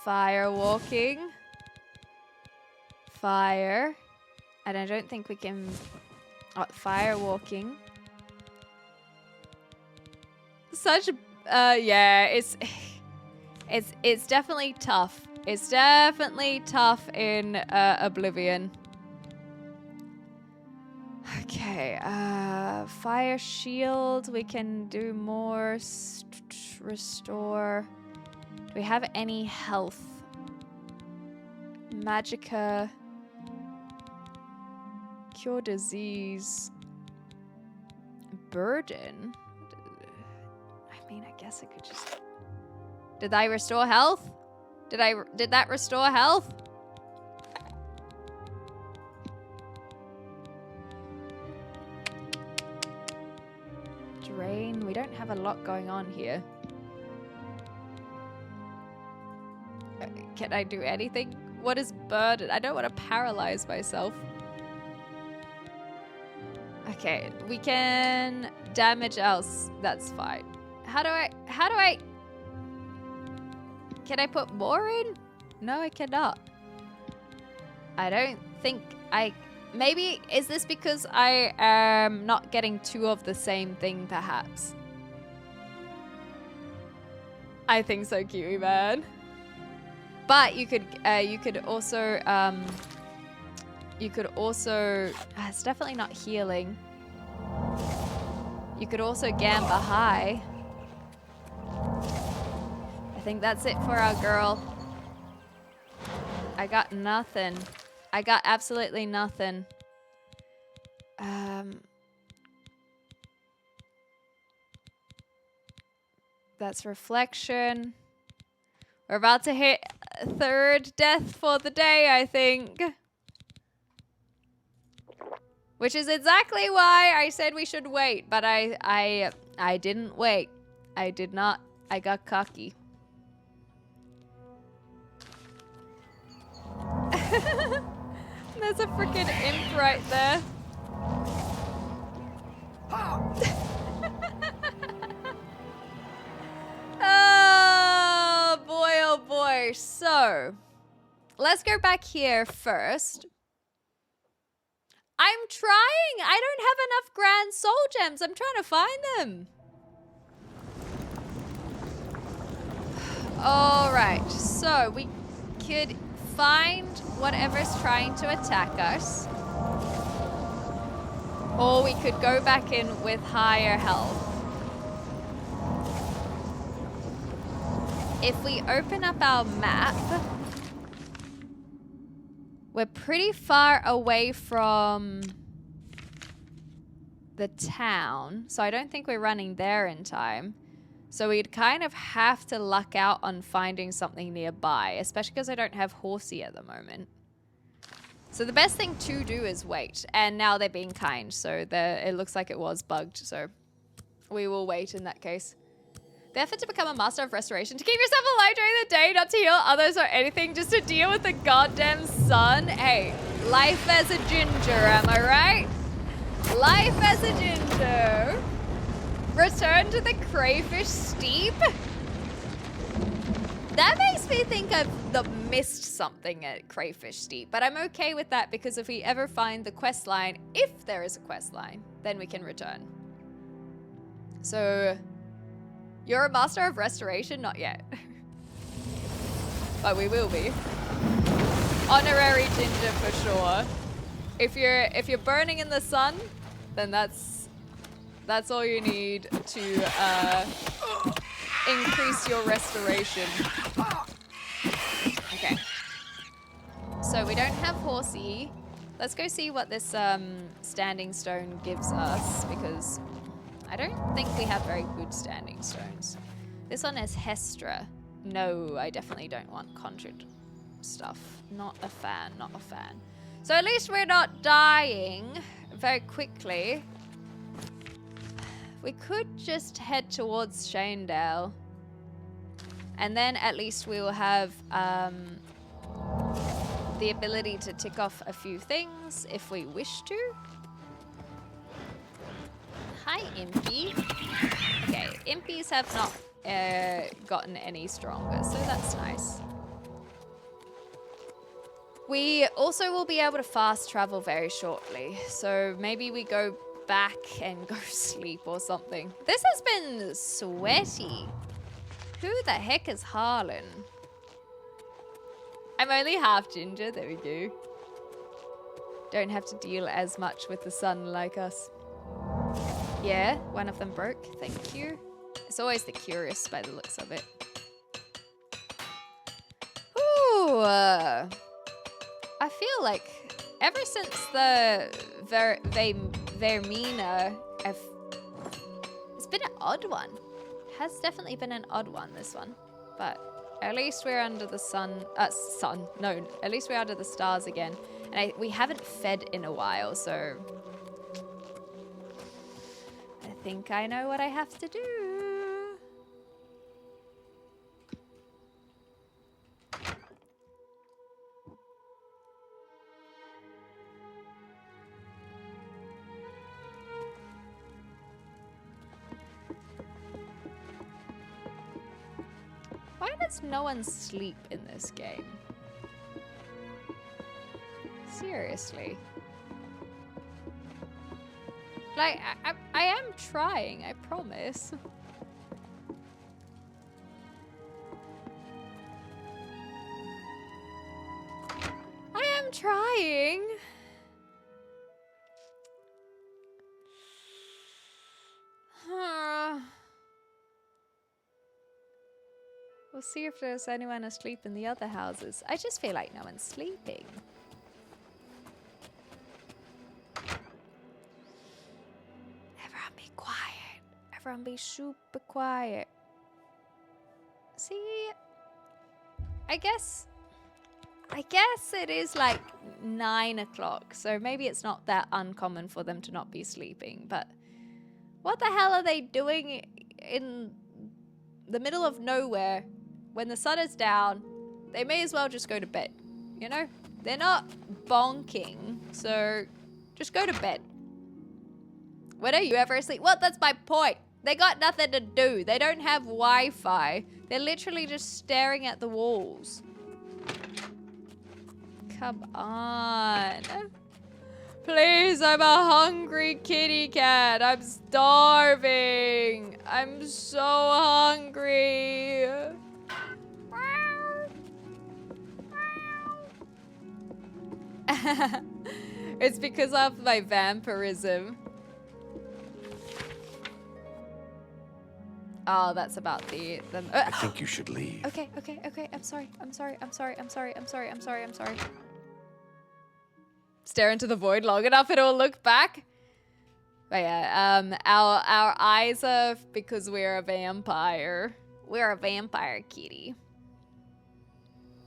Fire walking. Fire. And I don't think we can... Oh, fire walking. Such... yeah, it's definitely tough. It's definitely tough in Oblivion. Okay, fire shield. We can do more. Restore. Do we have any health? Magicka. Cure disease. Burden. I mean, I guess I could just... Did I restore health? Did that restore health? Drain. We don't have a lot going on here. Can I do anything? What is burden? I don't want to paralyze myself. Okay, we can damage else. That's fine. How do I... Can I put more in? No, I cannot. I don't think I... Maybe, is this because I am not getting two of the same thing, perhaps? I think so, cutie man. But you could also, it's definitely not healing. You could also Gamba high. I think that's it for our girl. I got nothing. I got absolutely nothing. That's reflection. We're about to hit third death for the day, I think. Which is exactly why I said we should wait, but I didn't wait. I did not. I got cocky. There's a freaking imp right there. Oh boy. So, let's go back here first. I'm trying. I don't have enough grand soul gems. I'm trying to find them. All right. So, we could find whatever's trying to attack us. Or we could go back in with higher health. If we open up our map, We're pretty far away from the town, so I don't think we're running there in time. So we'd kind of have to luck out on finding something nearby, especially because I don't have Horsey at the moment. So the best thing to do is wait. And now they're being kind, so it looks like it was bugged, so we will wait in that case. The effort to become a master of restoration, to keep yourself alive during the day, not to heal others or anything, just to deal with the goddamn sun. Hey, life as a ginger, am I right? Life as a ginger. Return to the Crayfish Steep? That makes me think I've missed something at Crayfish Steep, but I'm okay with that because if we ever find the quest line, if there is a quest line, then we can return. So, you're a master of restoration? Not yet. But we will be. Honorary ginger for sure. If you're burning in the sun, then that's all you need to increase your restoration. Okay. So we don't have Horsey. Let's go see what this standing stone gives us, because I don't think we have very good standing stones. This one is Hestra. No, I definitely don't want conjured stuff. Not a fan, not a fan. So at least we're not dying very quickly. We could just head towards Shanedale. And then at least we will have the ability to tick off a few things if we wish to. Hi, Impy. Okay, Impies have not gotten any stronger, so that's nice. We also will be able to fast travel very shortly, so maybe we go back and go sleep or something. This has been sweaty. Who the heck is Harlan? I'm only half ginger, there we go. Don't have to deal as much with the sun like us. Yeah, one of them broke, thank you. It's always the curious by the looks of it. Ooh, I feel like ever since the Vermina, it's been an odd one. Has definitely been an odd one, this one. But at least we're under the no, at least we're under the stars again. And we haven't fed in a while, so I think I know what I have to do. Why does no one sleep in this game? Seriously. Like, I am trying, I promise. I am trying. We'll see if there's anyone asleep in the other houses. I just feel like no one's sleeping. Everyone be quiet. Everyone be super quiet. See, I guess it is like 9 o'clock, so maybe it's not that uncommon for them to not be sleeping, but what the hell are they doing in the middle of nowhere when the sun is down? They may as well just go to bed, you know? They're not bonking, so just go to bed. When are you ever asleep? Well, that's my point. They got nothing to do. They don't have Wi-Fi. They're literally just staring at the walls. Come on. Please, I'm a hungry kitty cat. I'm starving. I'm so hungry. It's because of my vampirism. Oh, that's about the I think you should leave. Okay. I'm sorry. stare into the void long enough, it'll look back. But yeah, our eyes are because we're a vampire. We're a vampire kitty.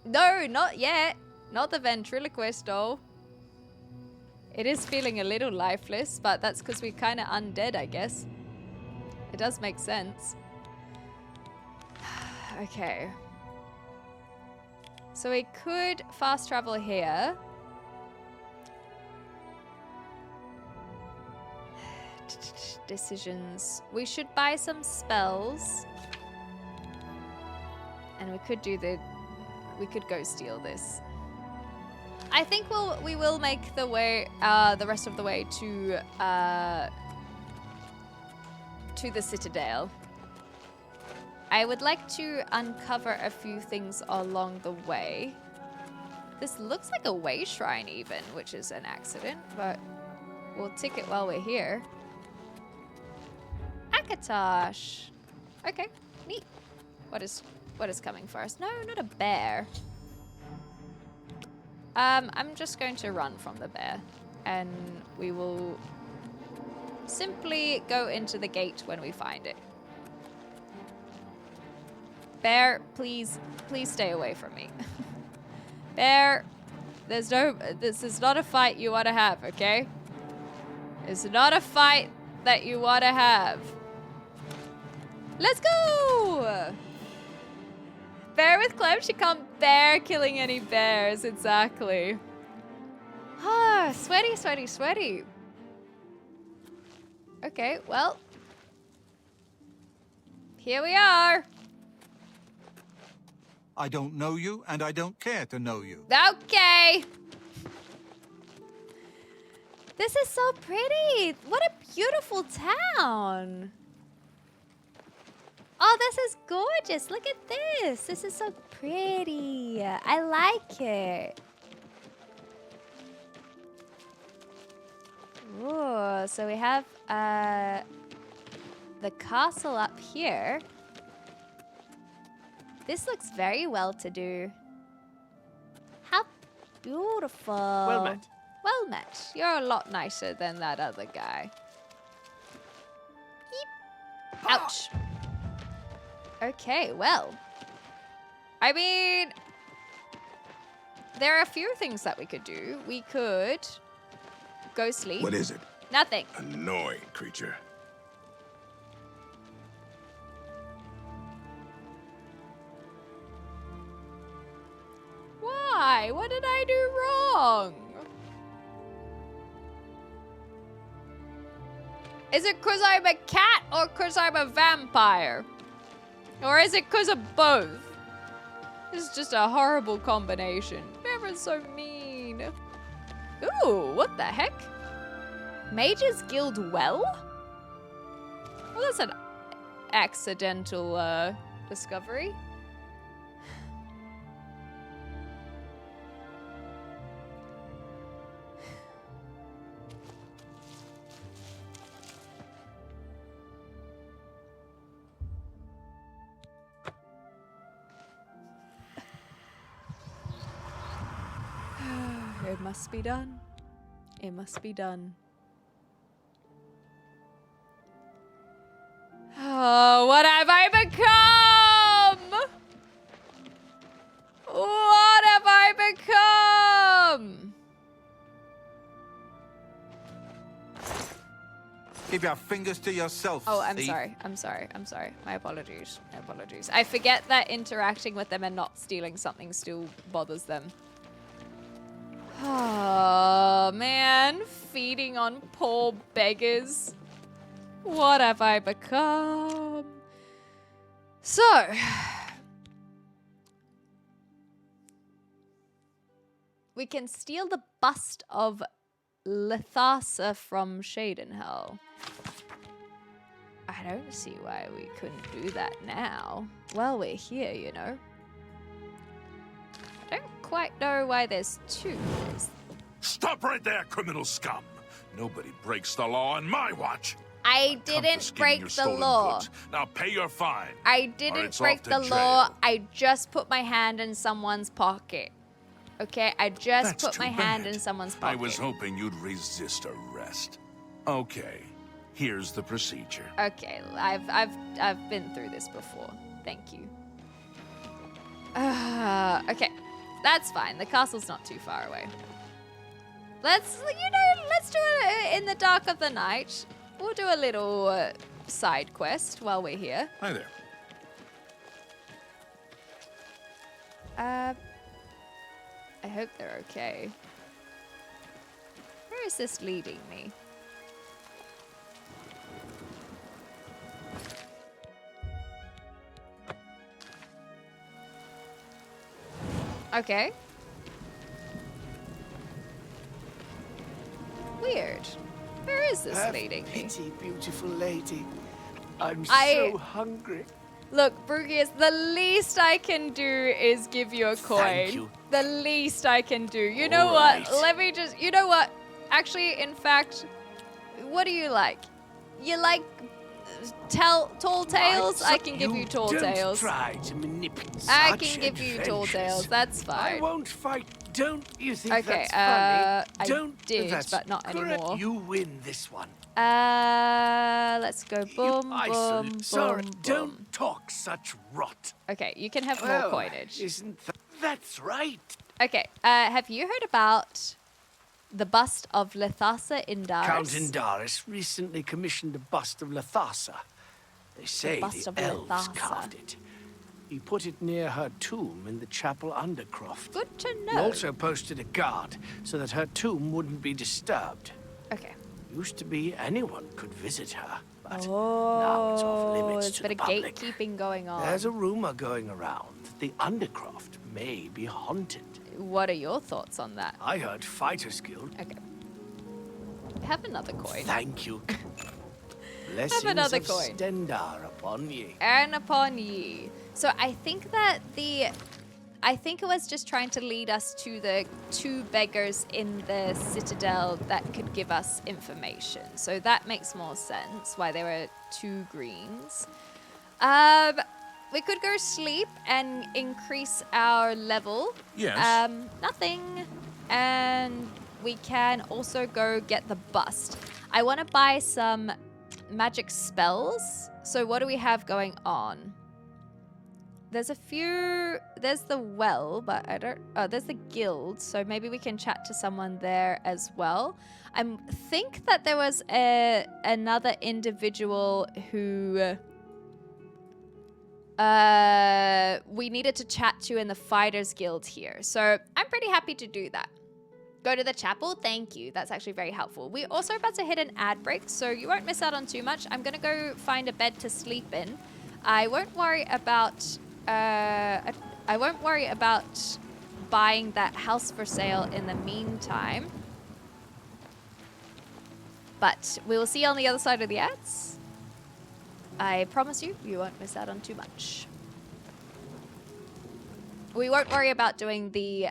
No, not yet. Not the ventriloquist, though. It is feeling a little lifeless, but that's because we're kind of undead, I guess. It does make sense. Okay. So we could fast travel here. Decisions. We should buy some spells. And we could do the... We could go steal this. I think we will make the way, the rest of the way to the Citadel. I would like to uncover a few things along the way. This looks like a way shrine even, which is an accident, but we'll tick it while we're here. Akatosh. Okay, neat. What is coming for us? No, not a bear. I'm just going to run from the bear, and we will simply go into the gate when we find it. Bear, please stay away from me. Bear, this is not a fight you want to have, okay? It's not a fight that you want to have. Let's go! Bear with Clem, she can't bear killing any bears, exactly. Ah, sweaty, sweaty, sweaty. Okay, well. Here we are. I don't know you, and I don't care to know you. Okay. This is so pretty. What a beautiful town. Oh, this is gorgeous. Look at this. This is so pretty. I like it. Ooh, so we have the castle up here. This looks very well-to-do. How beautiful. Well met. Well met. You're a lot nicer than that other guy. Eep. Ouch. Okay, well. I mean, there are a few things that we could do. We could go sleep. What is it? Nothing. Annoying creature. Why? What did I do wrong? Is it because I'm a cat or because I'm a vampire? Or is it because of both? This is just a horrible combination. Everyone's so mean. Ooh, what the heck? Mages Guild Well? Well, that's an accidental discovery. It must be done. It must be done. Oh, what have I become? What have I become? Keep your fingers to yourself. Oh, I'm thief. sorry. I'm sorry. I'm sorry. My apologies. My apologies. I forget that interacting with them and not stealing something still bothers them. Oh, man. Feeding on poor beggars. What have I become? So. We can steal the bust of Lithasa from Shadenhell. I don't see why we couldn't do that now. Well, we're here, you know. I don't quite know why there's two. Stop right there, criminal scum! Nobody breaks the law on my watch. I didn't break the law. Goods. Now pay your fine. I didn't break the law. I just put my hand in someone's pocket. Okay, I just That's put too my hand bad. in someone's I pocket. was hoping you'd resist arrest. Okay, here's the procedure. Okay, I've been through this before. Thank you. Okay, that's fine. The castle's not too far away. Let's do it in the dark of the night. We'll do a little side quest while we're here. Hi there. I hope they're okay. Where is this leading me? Okay. Weird. Where is this leading me? Pity, beautiful lady. I'm so hungry. Look, Brugius, the least I can do is give you a coin. Thank you. The least I can do. You know what? Let me just... You know what? Actually, in fact, what do you like? You like tall tales? I can give you tall tales. Try to manipulate. I can give you tall tales. That's fine. I won't fight. Don't you think Okay, that's funny? I Don't. did, That's but not correct. anymore. You win this one. Let's go boom, boom, Sorry, boom, don't boom. talk such rot. Okay, you can have more Well, coinage. Isn't that's right? Okay, have you heard about the bust of Lethasa Indaris? Count Indaris recently commissioned a bust of Lethasa. They say bust the of elves Lethasa. carved it. He put it near her tomb in the chapel undercroft. Good to He know. also posted a guard so that her tomb wouldn't be disturbed. Okay. Used to be anyone could visit her, but Oh, now it's off limits there's to a bit the of public. gatekeeping going on. There's a rumor going around that the undercroft may be haunted. What are your thoughts on that? I heard Fighters Guild. Okay. Have another coin. Thank you. Blessings another of coin. Stendar upon ye. And upon ye. So I think that I think it was just trying to lead us to the two beggars in the citadel that could give us information. So that makes more sense why there were two greens. We could go sleep and increase our level. Yes. Nothing. And we can also go get the bust. I want to buy some magic spells. So what do we have going on? There's a few, there's the well, but I don't, oh, there's the guild, so maybe we can chat to someone there as well. I think that there was another individual who we needed to chat to in the Fighters Guild here, so I'm pretty happy to do that. Go to the chapel, thank you, that's actually very helpful. We're also about to hit an ad break, so you won't miss out on too much. I'm gonna go find a bed to sleep in. I won't worry about buying that house for sale in the meantime. But we will see you on the other side of the ads. I promise you, you won't miss out on too much. We won't worry about doing the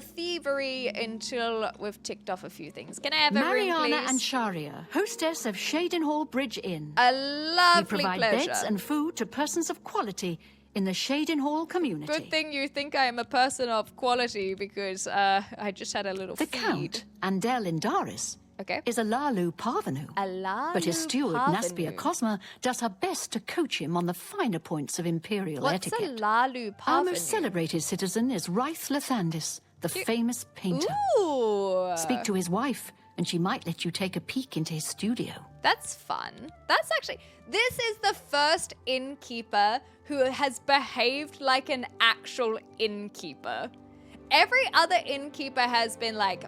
thievery until we've ticked off a few things. Can I have a room, Mariana please? and Sharia, hostess of Shadenhall Bridge Inn. A lovely We provide pleasure. beds and food to persons of quality in the Shadenhall community. Good thing you think I am a person of quality because I just had a little The feed. Count, Andel Indaris, Okay. is a Lalu Parvenu. A Lalu But his steward, Naspia Parvenu. Cosma, does her best to coach him on the finer points of imperial What's etiquette. a Lalu Our Parvenu? most celebrated citizen is Ryth Lathandis, the famous painter. Ooh. Speak to his wife, and she might let you take a peek into his studio. That's fun. That's actually... This is the first innkeeper who has behaved like an actual innkeeper. Every other innkeeper has been like,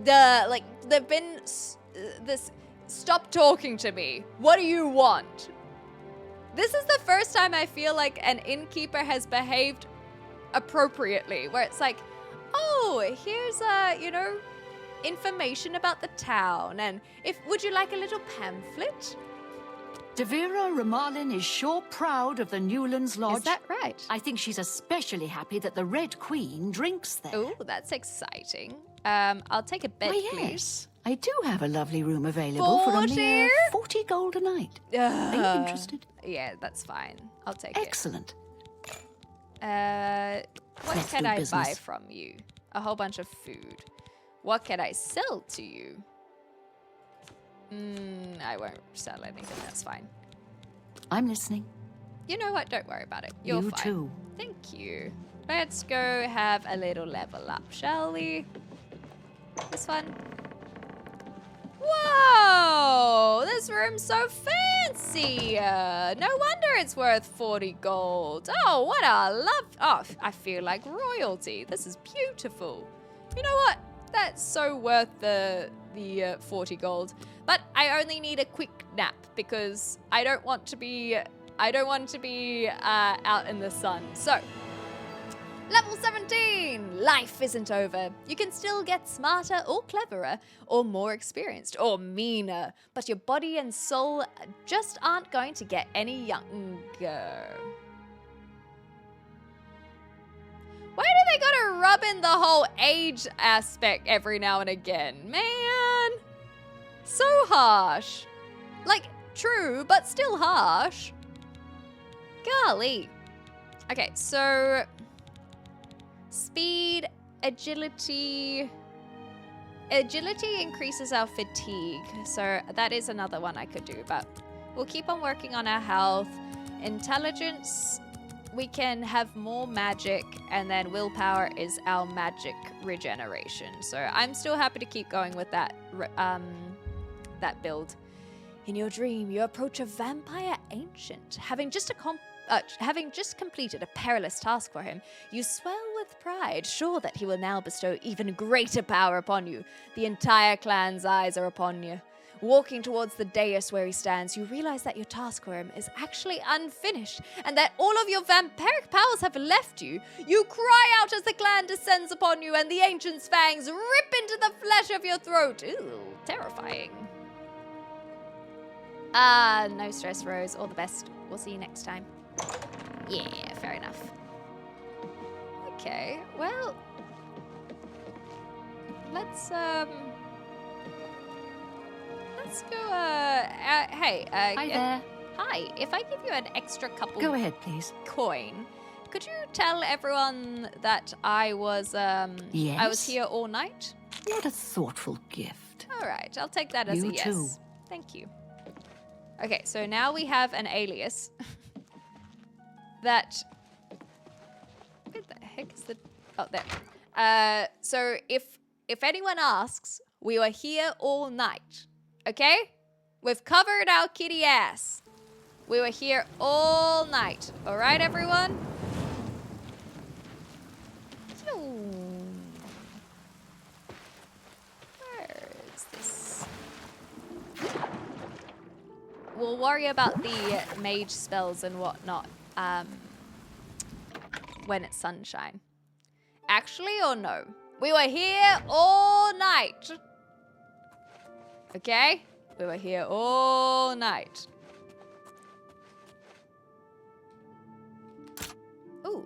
they've been this, stop talking to me. What do you want? This is the first time I feel like an innkeeper has behaved appropriately, where it's like, oh, here's information about the town, and would you like a little pamphlet? Devira Ramalin is sure proud of the Newlands Lodge. Is that right? I think she's especially happy that the Red Queen drinks there. Oh, that's exciting. I'll take a bed, Why, please. yes. I do have a lovely room available for only 40 gold a night. Are you interested? Yeah, that's fine. I'll take it. Excellent. What can I buy from you? A whole bunch of food. What can I sell to you? I won't sell anything, that's fine. I'm listening. You know what? Don't worry about it. You're fine. You too. Thank you. Let's go have a little level up, shall we? This one. Whoa! This room's so fancy! No wonder it's worth 40 gold. Oh, what a love... Oh, I feel like royalty. This is beautiful. You know what? That's so worth the 40 gold. But I only need a quick nap because I don't want to be out in the sun. So, level 17! Life isn't over. You can still get smarter or cleverer or more experienced or meaner, but your body and soul just aren't going to get any younger. Why do they gotta rub in the whole age aspect every now and again? Man! So harsh. Like, true, but still harsh. Golly. Okay, so... Speed, agility... Agility increases our fatigue, so that is another one I could do, but we'll keep on working on our health. Intelligence, we can have more magic, and then willpower is our magic regeneration. So I'm still happy to keep going with that that build. In your dream, you approach a vampire ancient. Having just completed a perilous task for him, you swell with pride, sure that he will now bestow even greater power upon you. The entire clan's eyes are upon you. Walking towards the dais where he stands, you realize that your task for him is actually unfinished, and that all of your vampiric powers have left you. You cry out as the clan descends upon you, and the ancient's fangs rip into the flesh of your throat. Ooh, terrifying. No stress, Rose. All the best. We'll see you next time. Yeah, fair enough. Okay, well, let's go, hey, Hi there. Hi, if I give you an extra couple... Go ahead, please. ...coin, could you tell everyone that I was, Yes? I was here all night? What a thoughtful gift. All right, I'll take that as a yes. You too. Thank you. Okay, so now we have an alias that... Where the heck is the... Oh, there. So if anyone asks, we were here all night, okay? We've covered our kitty ass. We were here all night. All right, everyone? Where is this? We'll worry about the mage spells and whatnot when it's sunshine. Actually, or no? We were here all night. Okay? We were here all night. Ooh.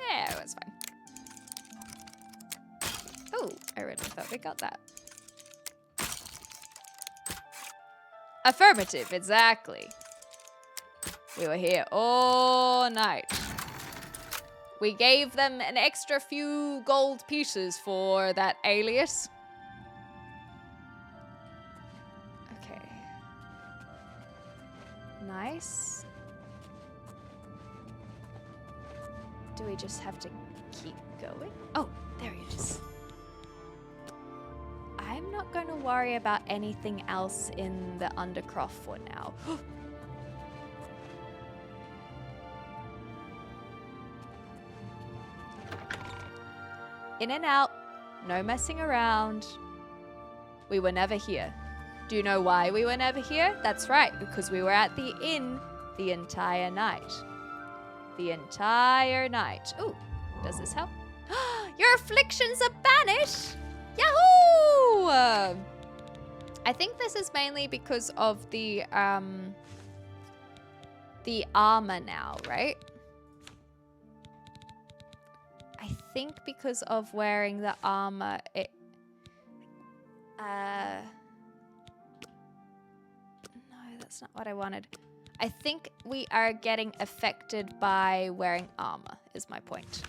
Yeah, that's fine. Ooh, I really thought we got that. Affirmative, exactly. We were here all night. We gave them an extra few gold pieces for that alias. Okay. Nice. Do we just have to keep going? Oh, there it is. I'm not going to worry about anything else in the Undercroft for now. In and out, no messing around. We were never here. Do you know why we were never here? That's right, because we were at the inn the entire night. The entire night. Ooh, does this help? Your afflictions are banished! Yahoo! I think this is mainly because of the armor now, right? I think because of wearing the armor, it... No, that's not what I wanted. I think we are getting affected by wearing armor, is my point.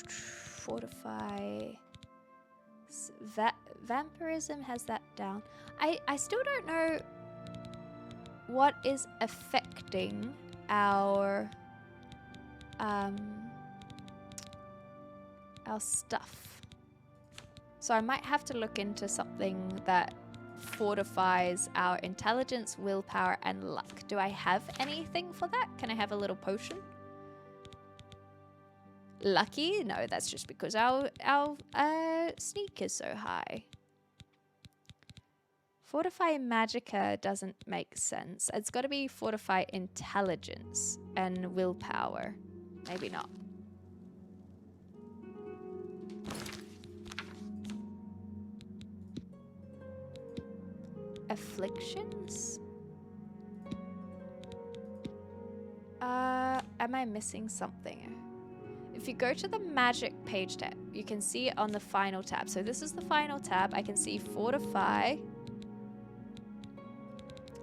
Fortify. Vampirism has that down. I still don't know what is affecting our stuff. So I might have to look into something that fortifies our intelligence, willpower, and luck. Do I have anything for that? Can I have a little potion? Lucky? No, that's just because our sneak is so high. Fortify Magicka doesn't make sense. It's got to be Fortify Intelligence and Willpower. Maybe not. Afflictions? Am I missing something? If you go to the magic page tab, you can see it on the final tab. So this is the final tab. I can see Fortify.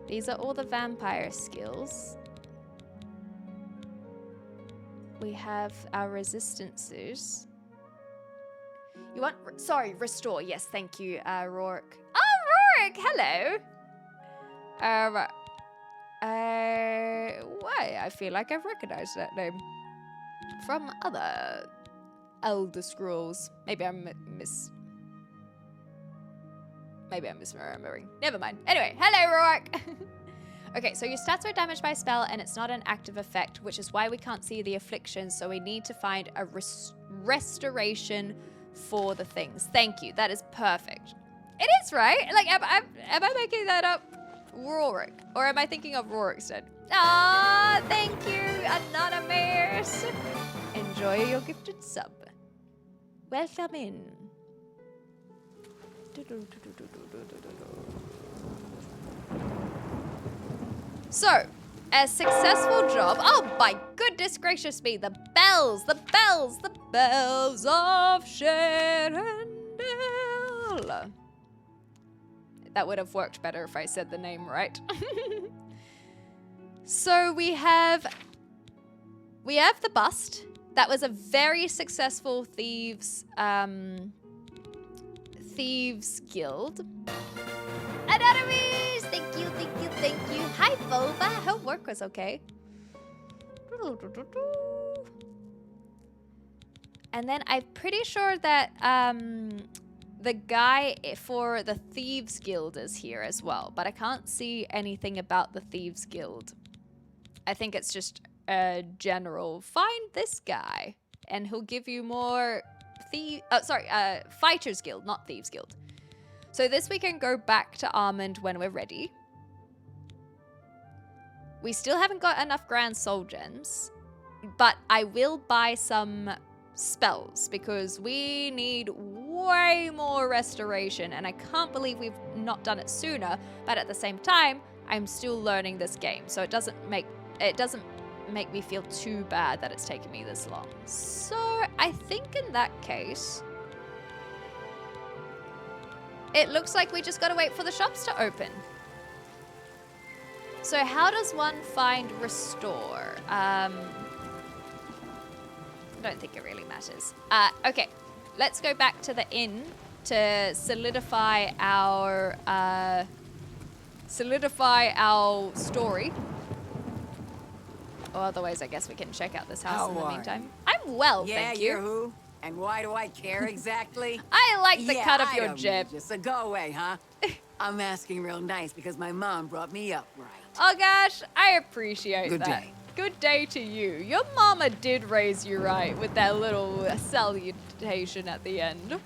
These are all the vampire skills. We have our resistances. You want, sorry, restore. Yes, thank you, Rourke. Oh, Rourke, hello. Why? I feel like I've recognized that name from other Elder Scrolls. Maybe I'm misremembering. Never mind. Anyway, hello, Rourke. Okay, so your stats are damaged by spell, and it's not an active effect, which is why we can't see the afflictions. So we need to find a restoration for the things. Thank you. That is perfect. It is, right? Like, am I making that up? Rourke. Or am I thinking of Rourkstead? Ah, thank you, Anonymous. Enjoy your gifted sub. Welcome in. So, a successful job. Oh my goodness gracious me. The bells of Sherendel. That would have worked better if I said the name right. So we have the bust. That was a very successful thieves guild. Anatomies! Thank you. Hi, Volva. Hope work was okay. And then I'm pretty sure that the guy for the Thieves Guild is here as well, but I can't see anything about the Thieves Guild. I think it's just a general, find this guy, and he'll give you more Fighters Guild, not Thieves Guild. So this we can go back to Armand when we're ready. We still haven't got enough Grand Soul Gems, but I will buy some spells because we need way more restoration, and I can't believe we've not done it sooner, but at the same time I'm still learning this game, so it doesn't make me feel too bad that it's taken me this long. So I think in that case it looks like we just gotta wait for the shops to open. So how does one find restore? I don't think it really matters. Okay, let's go back to the inn to solidify our story. Or otherwise, I guess we can check out this house in the meantime. I'm well, thank you. You're who? And why do I care exactly? I like the cut of your jib. So go away, huh? I'm asking real nice because my mom brought me up right. Oh gosh, I appreciate that. Good day. Good day to you. Your mama did raise you right with that little salutation at the end.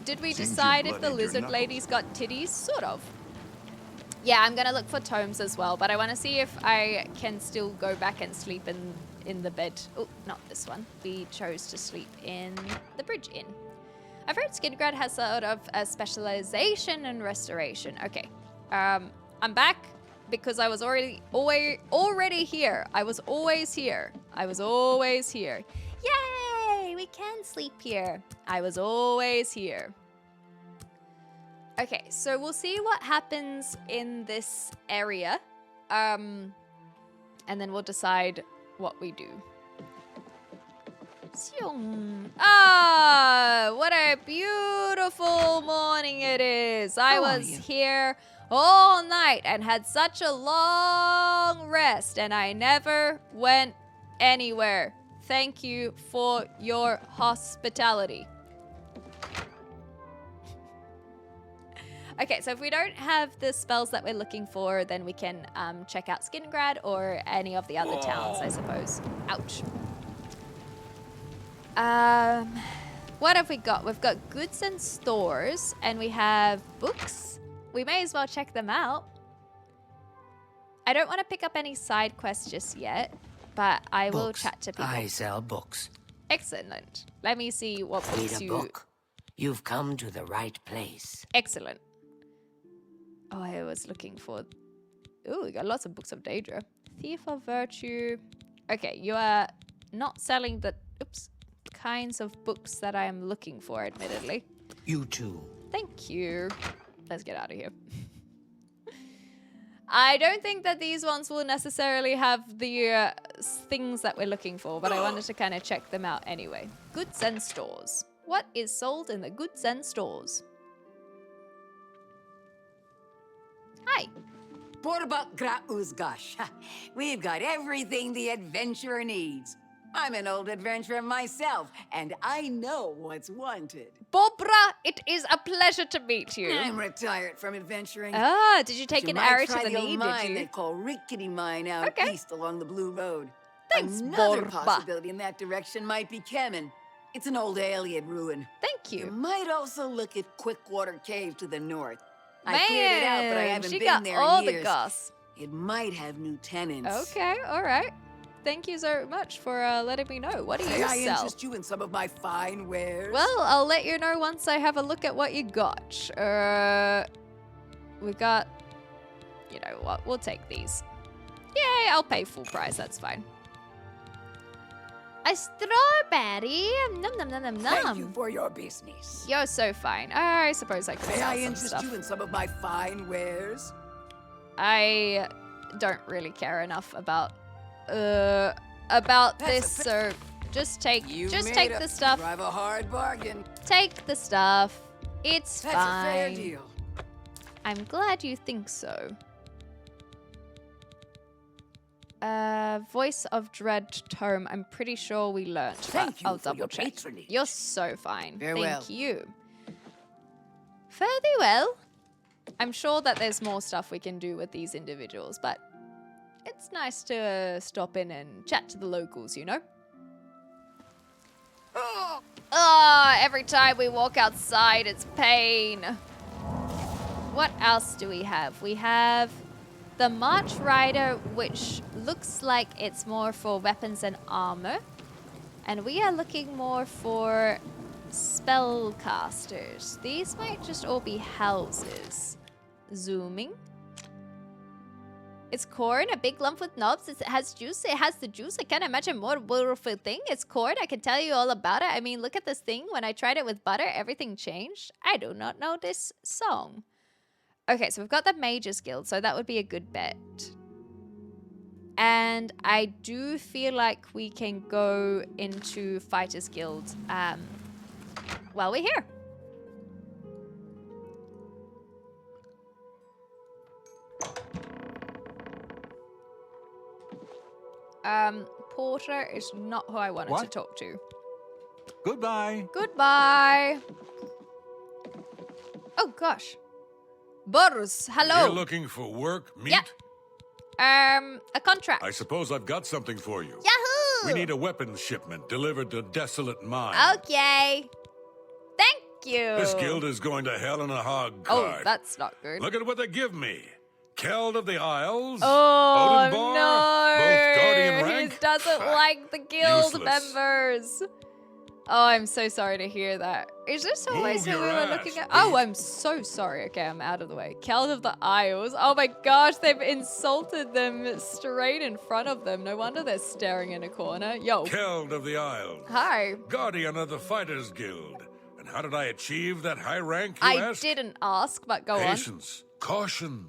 Did we decide if the lizard lady's got titties? Sort of. Yeah, I'm gonna look for tomes as well, but I want to see if I can still go back and sleep in the bed. Oh, not this one. We chose to sleep in the Bridge Inn. I've heard Skidgrad has sort of a specialization in restoration. Okay, I'm back because I was already here. I was always here. Yay! We can sleep here. I was always here. Okay, so we'll see what happens in this area. And then we'll decide what we do. Ah, what a beautiful morning it is. I was here all night and had such a long rest, and I never went anywhere. Thank you for your hospitality. Okay, so if we don't have the spells that we're looking for, then we can check out Skingrad or any of the other towns, I suppose. Ouch. What have we got? We've got goods and stores, and we have books. We may as well check them out. I don't want to pick up any side quests just yet, but I will chat to people. I sell books. Excellent. Let me see what books Need a book? You've come to the right place. Excellent. Oh, I was looking for... Ooh, we got lots of books of Daedra. Thief of Virtue. Okay, you are not selling the... Oops. Kinds of books that I am looking for, admittedly. You too. Thank you. Let's get out of here. I don't think that these ones will necessarily have the things that we're looking for, but I wanted to kind of check them out anyway. Goods and stores. What is sold in the goods and stores? Hi. Borbak Gra Uzgash. We've got everything the adventurer needs. I'm an old adventurer myself, and I know what's wanted. Bobra, it is a pleasure to meet you. I'm retired from adventuring. Ah, did you take an arrow to the knee, mine did you? They call Rickety Mine out east along the Blue Road. Thanks, Another Borba. possibility in that direction might be Kemen. It's an old Aliad ruin. Thank you. You might also look at Quickwater Cave to the north. I cleared it out, but I haven't she been got there all in years. the goss. It might have new tenants. Okay, all right. Thank you so much for letting me know. What do you May I sell? interest you in some of my fine wares? Well, I'll let you know once I have a look at what you got. We got... You know what? We'll take these. Yay, I'll pay full price. That's fine. A strawberry. Nom nom nom nom nom. Thank you for your business. You're so fine. I suppose I could May sell I some interest stuff. you in some of my fine wares? I don't really care enough about this, so just take the stuff. Drive a hard bargain. Take the stuff. It's That's fine. a fair deal. I'm glad you think so. Voice of Dread tome. I'm pretty sure we learnt. Thank you I'll for double your check. patronage. You're so fine. Farewell. Thank you. Fairly well. I'm sure that there's more stuff we can do with these individuals, but it's nice to stop in and chat to the locals, you know? Oh, every time we walk outside, it's pain. What else do we have? We have the March Rider, which looks like it's more for weapons and armor. And we are looking more for spellcasters. These might just all be houses. Zooming. It's corn, a big lump with knobs. It has juice. It has the juice. I can't imagine a more wonderful thing. It's corn. I can tell you all about it. I mean, look at this thing. When I tried it with butter, everything changed. I do not know this song. Okay, so we've got the Mages Guild, so that would be a good bet. And I do feel like we can go into Fighters Guild while we're here. Porter is not who I wanted to talk to. Goodbye. Goodbye. Oh gosh. Boris, hello. You're looking for work, meat? Yep. A contract. I suppose I've got something for you. Yahoo! We need a weapons shipment delivered to Desolate Mine. Okay. Thank you. This guild is going to hell in a hog Oh, cart. that's not good. Look at what they give me. Keld of the Isles. Oh, Odinbar, no. both guardian rank. He doesn't like the guild Useless. members. Oh, I'm so sorry to hear that. Is this always who we were looking at? Oh, I'm so sorry. Okay, I'm out of the way. Keld of the Isles. Oh my gosh, they've insulted them straight in front of them. No wonder they're staring in a corner. Yo. Keld of the Isles. Hi. Guardian of the Fighters Guild. And how did I achieve that high rank, you I ask? didn't ask, but go on. Patience, caution.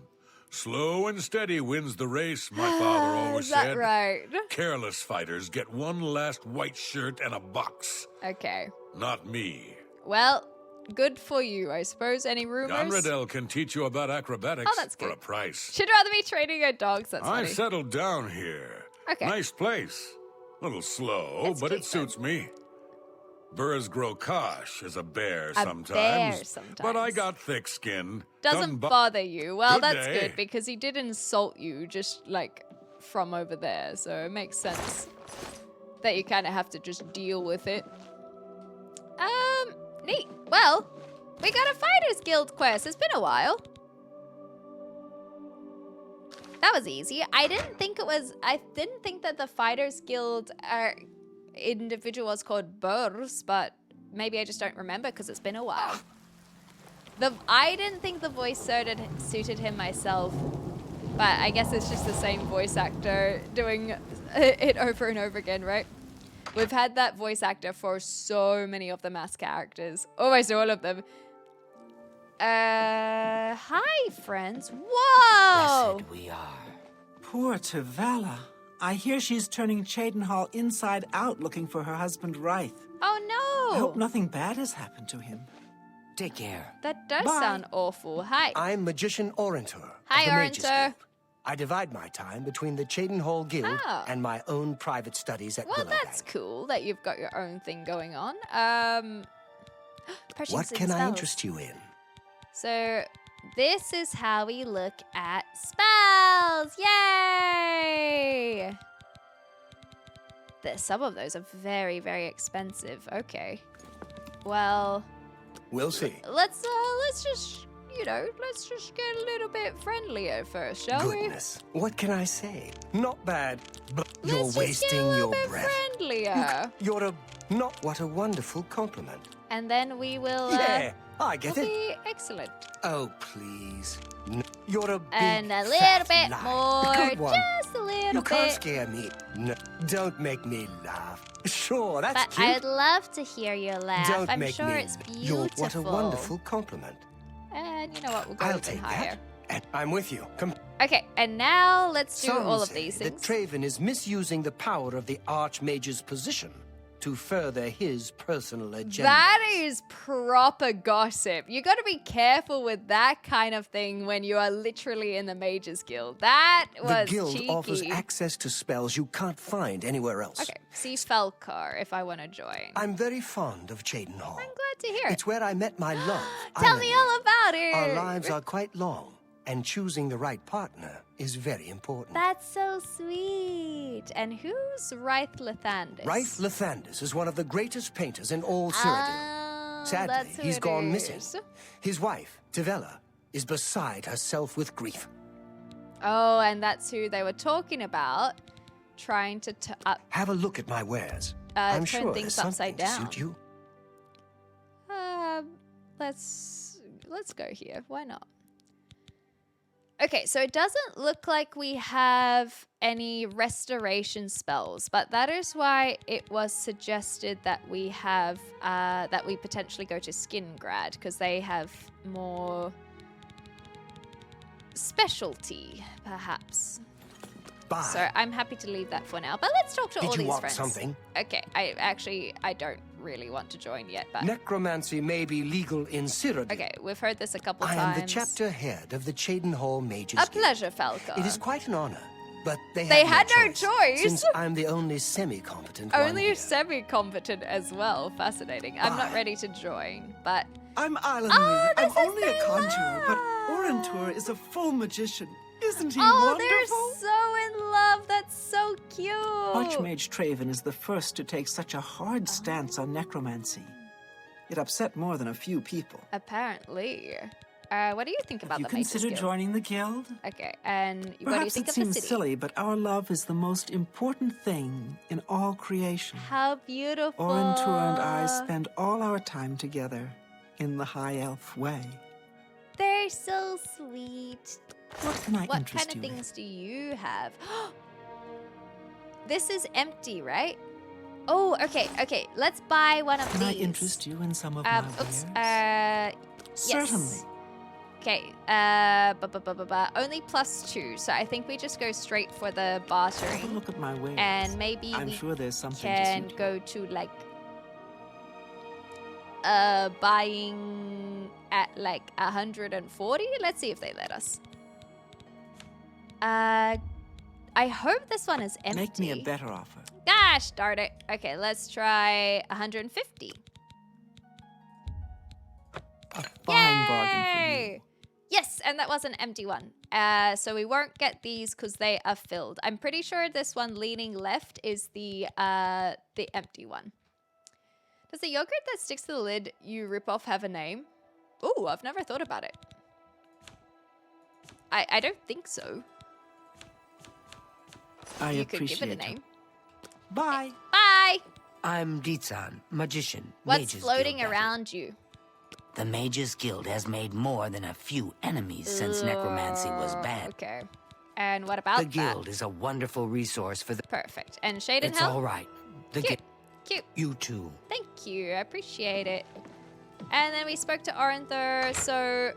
Slow and steady wins the race, my father always Is that said. right? Careless fighters get one last white shirt and a box. Okay. Not me. Well, good for you, I suppose. Any rumors? Ganradel can teach you about acrobatics that's for good. a price. She'd rather be training her dogs. That's I funny. settled down here. Okay. Nice place. Little slow, It's but cute, it suits me. Burrs Grokash is a bear A sometimes. bear sometimes. But I got thick skin. Doesn't bother you. Well, Good that's day. good because he did insult you just like from over there. So it makes sense that you kind of have to just deal with it. Neat. Well, we got a Fighters Guild quest. It's been a while. That was easy. I didn't think that the Fighters Guild are individuals called Burrs, but maybe I just don't remember because it's been a while. I didn't think the voice suited him myself, but I guess it's just the same voice actor doing it over and over again, right? We've had that voice actor for so many of the mass characters, almost all of them. Hi, friends. Whoa! Blessed we are. Poor Tavala. I hear she's turning Cheydinhal inside out looking for her husband Ryth. Oh no! I hope nothing bad has happened to him. Take care. That does Bye. sound awful. Hi. I'm Magician Orentor. Hi, of the Mages Orentor. Guild. I divide my time between the Cheydinhal Guild Oh. and my own private studies at Well, Willowbank. that's cool that you've got your own thing going on. Potions What and can I spells. interest you in? So this is how we look at spells. Yay! Some of those are very, very expensive. Okay. Well, We'll see. let's just, let's just get a little bit friendlier first, shall we? Goodness. What can I say? Not bad, but Let's you're just get a wasting little your bit breath. friendlier. You're a... Not what a wonderful compliment. And then we will Yeah, I get we'll it. be excellent. Oh, please. You're a big, And a little fat bit lie. more, Good one. just a little You can't bit. scare me. No, don't make me laugh. Sure, that's But cute. I'd love to hear your laugh. Don't I'm make sure me. it's You're beautiful. what a wonderful compliment. And you know what? We'll go I'll even take higher. that. And I'm with you. Okay, and now let's do Some all of say these that things. Traven is misusing the power of the Archmage's position to further his personal agenda. That is proper gossip. You got to be careful with that kind of thing when you are literally in the Mages Guild. That was The guild cheeky. offers access to spells you can't find anywhere else. Okay, see Felkar if I want to join. I'm very fond of Cheydinhal. I'm glad to hear it. It's where I met my love. Tell me all about it. Our lives are quite long, and choosing the right partner is very important. That's so sweet. And who's Ryth Lathandis? Ryth Lathandis is one of the greatest painters in all Cyrodiil. Sadly, that's who he's it gone is. missing. His wife, Tivella, is beside herself with grief. Oh, and that's who they were talking about, trying to Have a look at my wares. I'm turn sure things there's upside something to down. suit you. Let's go here. Why not? Okay, so it doesn't look like we have any restoration spells, but that is why it was suggested that we have that we potentially go to Skingrad because they have more specialty, perhaps. Bye. So I'm happy to leave that for now. But let's talk to all Did these you want friends. something? Okay, I don't really want to join yet, but Necromancy may be legal in Cyrodiil. okay, we've heard this a couple I times. am the chapter head of the Cheydinhal Mages A Guild. pleasure, Falco. It is quite an honor, but they had no choice, choice. Since I'm the only semi-competent one Only here. semi-competent as well. Fascinating. I'm not ready to join, but I'm Island Oh, I'm this is only a Thela. conjurer, but Orentor is a full magician. Isn't he oh, wonderful? they're so in love. That's so cute. Archmage Traven is the first to take such a hard stance on necromancy. It upset more than a few people. Apparently. What do you think about Have you the Mages considered Guild? joining the guild? Okay, and what do you Perhaps think it of the seems city? silly, but our love is the most important thing in all creation. How beautiful. Orentor and I spend all our time together in the High Elf way. They're so sweet. What can I What interest kind of you in? things do you have? This is empty, right? Oh, okay. Let's buy one of Can these. I interest you in some of my oops. wares? Certainly. Certainly. Okay. Only +2, so I think we just go straight for the bartering. Have a look at my wares. And maybe I'm we sure there's something can to suit go to like buying at like 140. Let's see if they let us. I hope this one is empty. Make me a better offer. Gosh darn it. Okay, let's try 150. A fine bargain for you. Yes, and that was an empty one. So we won't get these because they are filled. I'm pretty sure this one leaning left is the empty one. Does the yogurt that sticks to the lid you rip off have a name? Ooh, I've never thought about it. I don't think so. You could give it a name. Bye. Bye. I'm Ditsan, magician. What's Mages floating Guild around you? The Mages Guild has made more than a few enemies since necromancy was banned. Okay. And what about The guild is a wonderful resource for the... Perfect. And Shade and It's Hell? all right. The Cute. Cute. You too. Thank you. I appreciate it. And then we spoke to Oranther. So,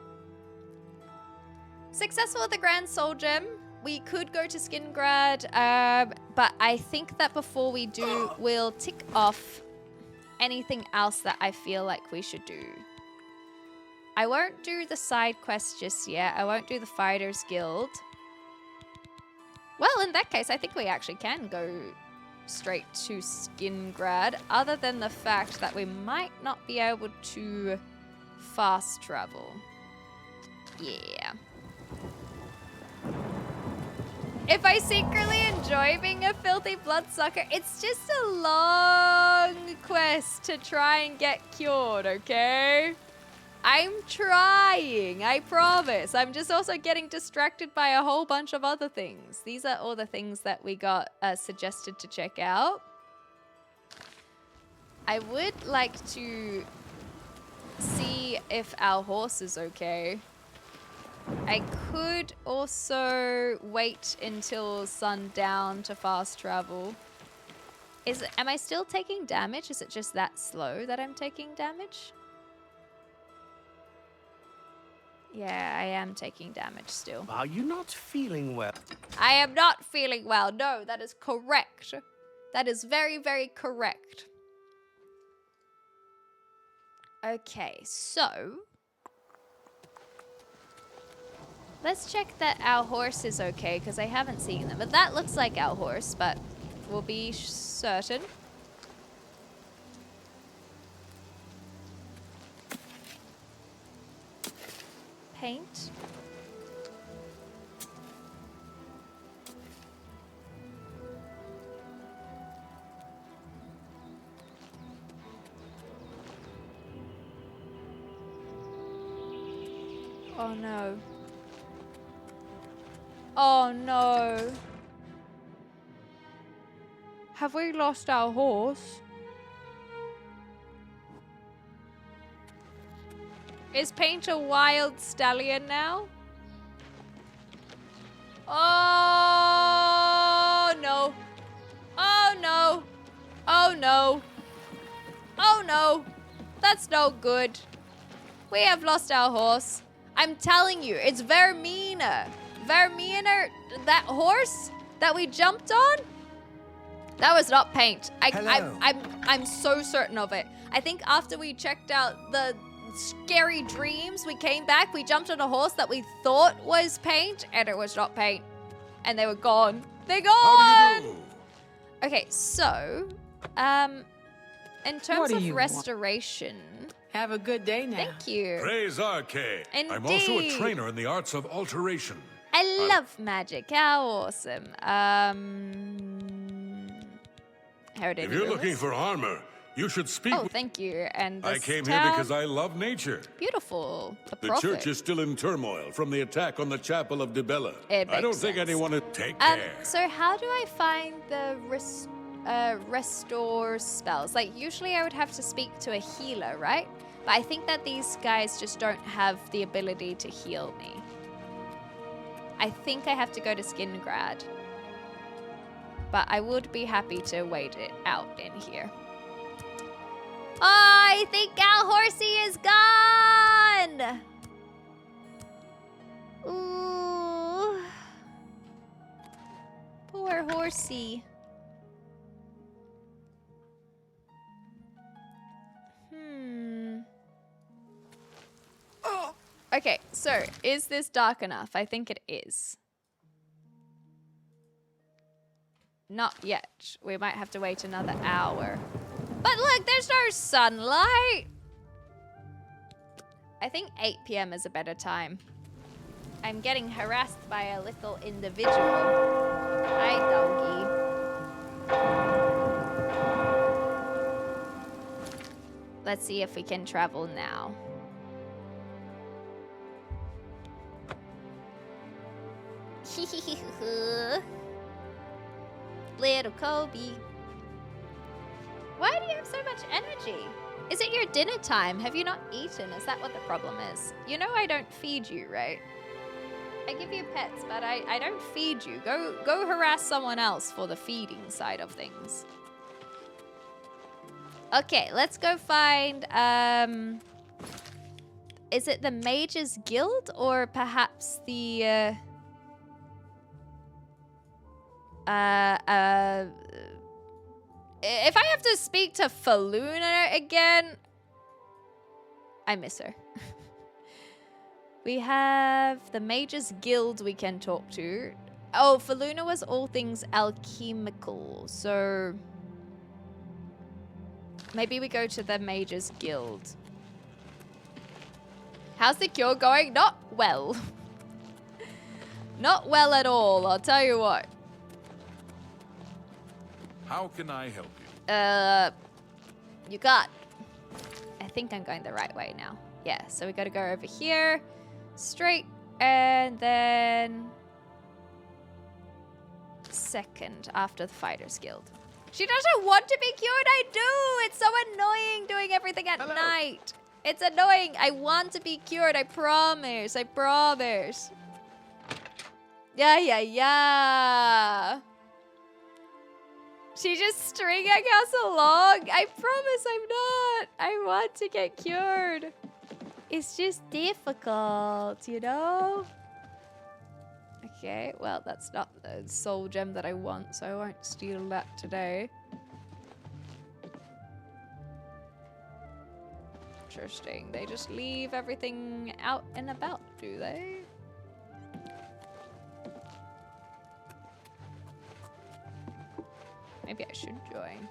successful at the Grand Soul Gem. We could go to Skingrad, but I think that before we do, we'll tick off anything else that I feel like we should do. I won't do the side quest just yet. I won't do the Fighters Guild. Well, in that case, I think we actually can go straight to Skingrad, other than the fact that we might not be able to fast travel. Yeah. If I secretly enjoy being a filthy bloodsucker, it's just a long quest to try and get cured, okay? I'm trying, I promise. I'm just also getting distracted by a whole bunch of other things. These are all the things that we got suggested to check out. I would like to see if our horse is okay. I could also wait until sundown to fast travel. Am I still taking damage? Is it just that slow that I'm taking damage? Yeah, I am taking damage still. Are you not feeling well? I am not feeling well. No, that is correct. That is very, very correct. Okay, so let's check that our horse is okay, because I haven't seen them. But that looks like our horse, but we'll be certain. Paint. Oh no. Oh no. Have we lost our horse? Is Paint a wild stallion now? Oh no. Oh no. Oh no. Oh no. That's no good. We have lost our horse. I'm telling you, it's Vermina. Vermina, that horse that we jumped on? That was not Paint. I'm so certain of it. I think after we checked out the scary dreams, we came back, we jumped on a horse that we thought was Paint, and it was not Paint. And they were gone. They're gone! How do you do? Okay, so, in terms of restoration... Have a good day now. Thank you. Praise Arcade. I'm also a trainer in the arts of alteration. I love magic. How awesome. If you're looking for armor, you should speak. Oh, thank you. And I came here because I love nature. Beautiful. The church is still in turmoil from the attack on the chapel of Dibella. I don't think anyone would take care. So how do I find the restore spells? Like, usually I would have to speak to a healer, right? But I think that these guys just don't have the ability to heal me. I think I have to go to Skingrad. But I would be happy to wait it out in here. Oh, I think our horsey is gone! Ooh. Poor horsey. Okay, so is this dark enough? I think it is. Not yet. We might have to wait another hour. But look, there's no sunlight. I think 8 p.m. is a better time. I'm getting harassed by a little individual. Hi, doggy. Let's see if we can travel now. Little Kobe. Why do you have so much energy? Is it your dinner time? Have you not eaten? Is that what the problem is? You know I don't feed you, right? I give you pets, but I don't feed you. Go harass someone else for the feeding side of things. Okay, let's go find, is it the Mages Guild or perhaps the, if I have to speak to Faluna again, I miss her. We have the Mages Guild we can talk to. Oh, Faluna was all things alchemical, so maybe we go to the Mages Guild. How's the cure going? Not well. Not well at all, I'll tell you what. How can I help you? You got... I think I'm going the right way now. Yeah, so we gotta go over here, straight, and then... second after the Fighters Guild. She doesn't want to be cured, I do! It's so annoying doing everything at night. It's annoying. I want to be cured, I promise. I promise. Yeah. She's just stringing us along. I promise I'm not. I want to get cured. It's just difficult, you know? Okay, well, that's not the soul gem that I want, so I won't steal that today. Interesting. They just leave everything out and about, do they? Maybe I should join.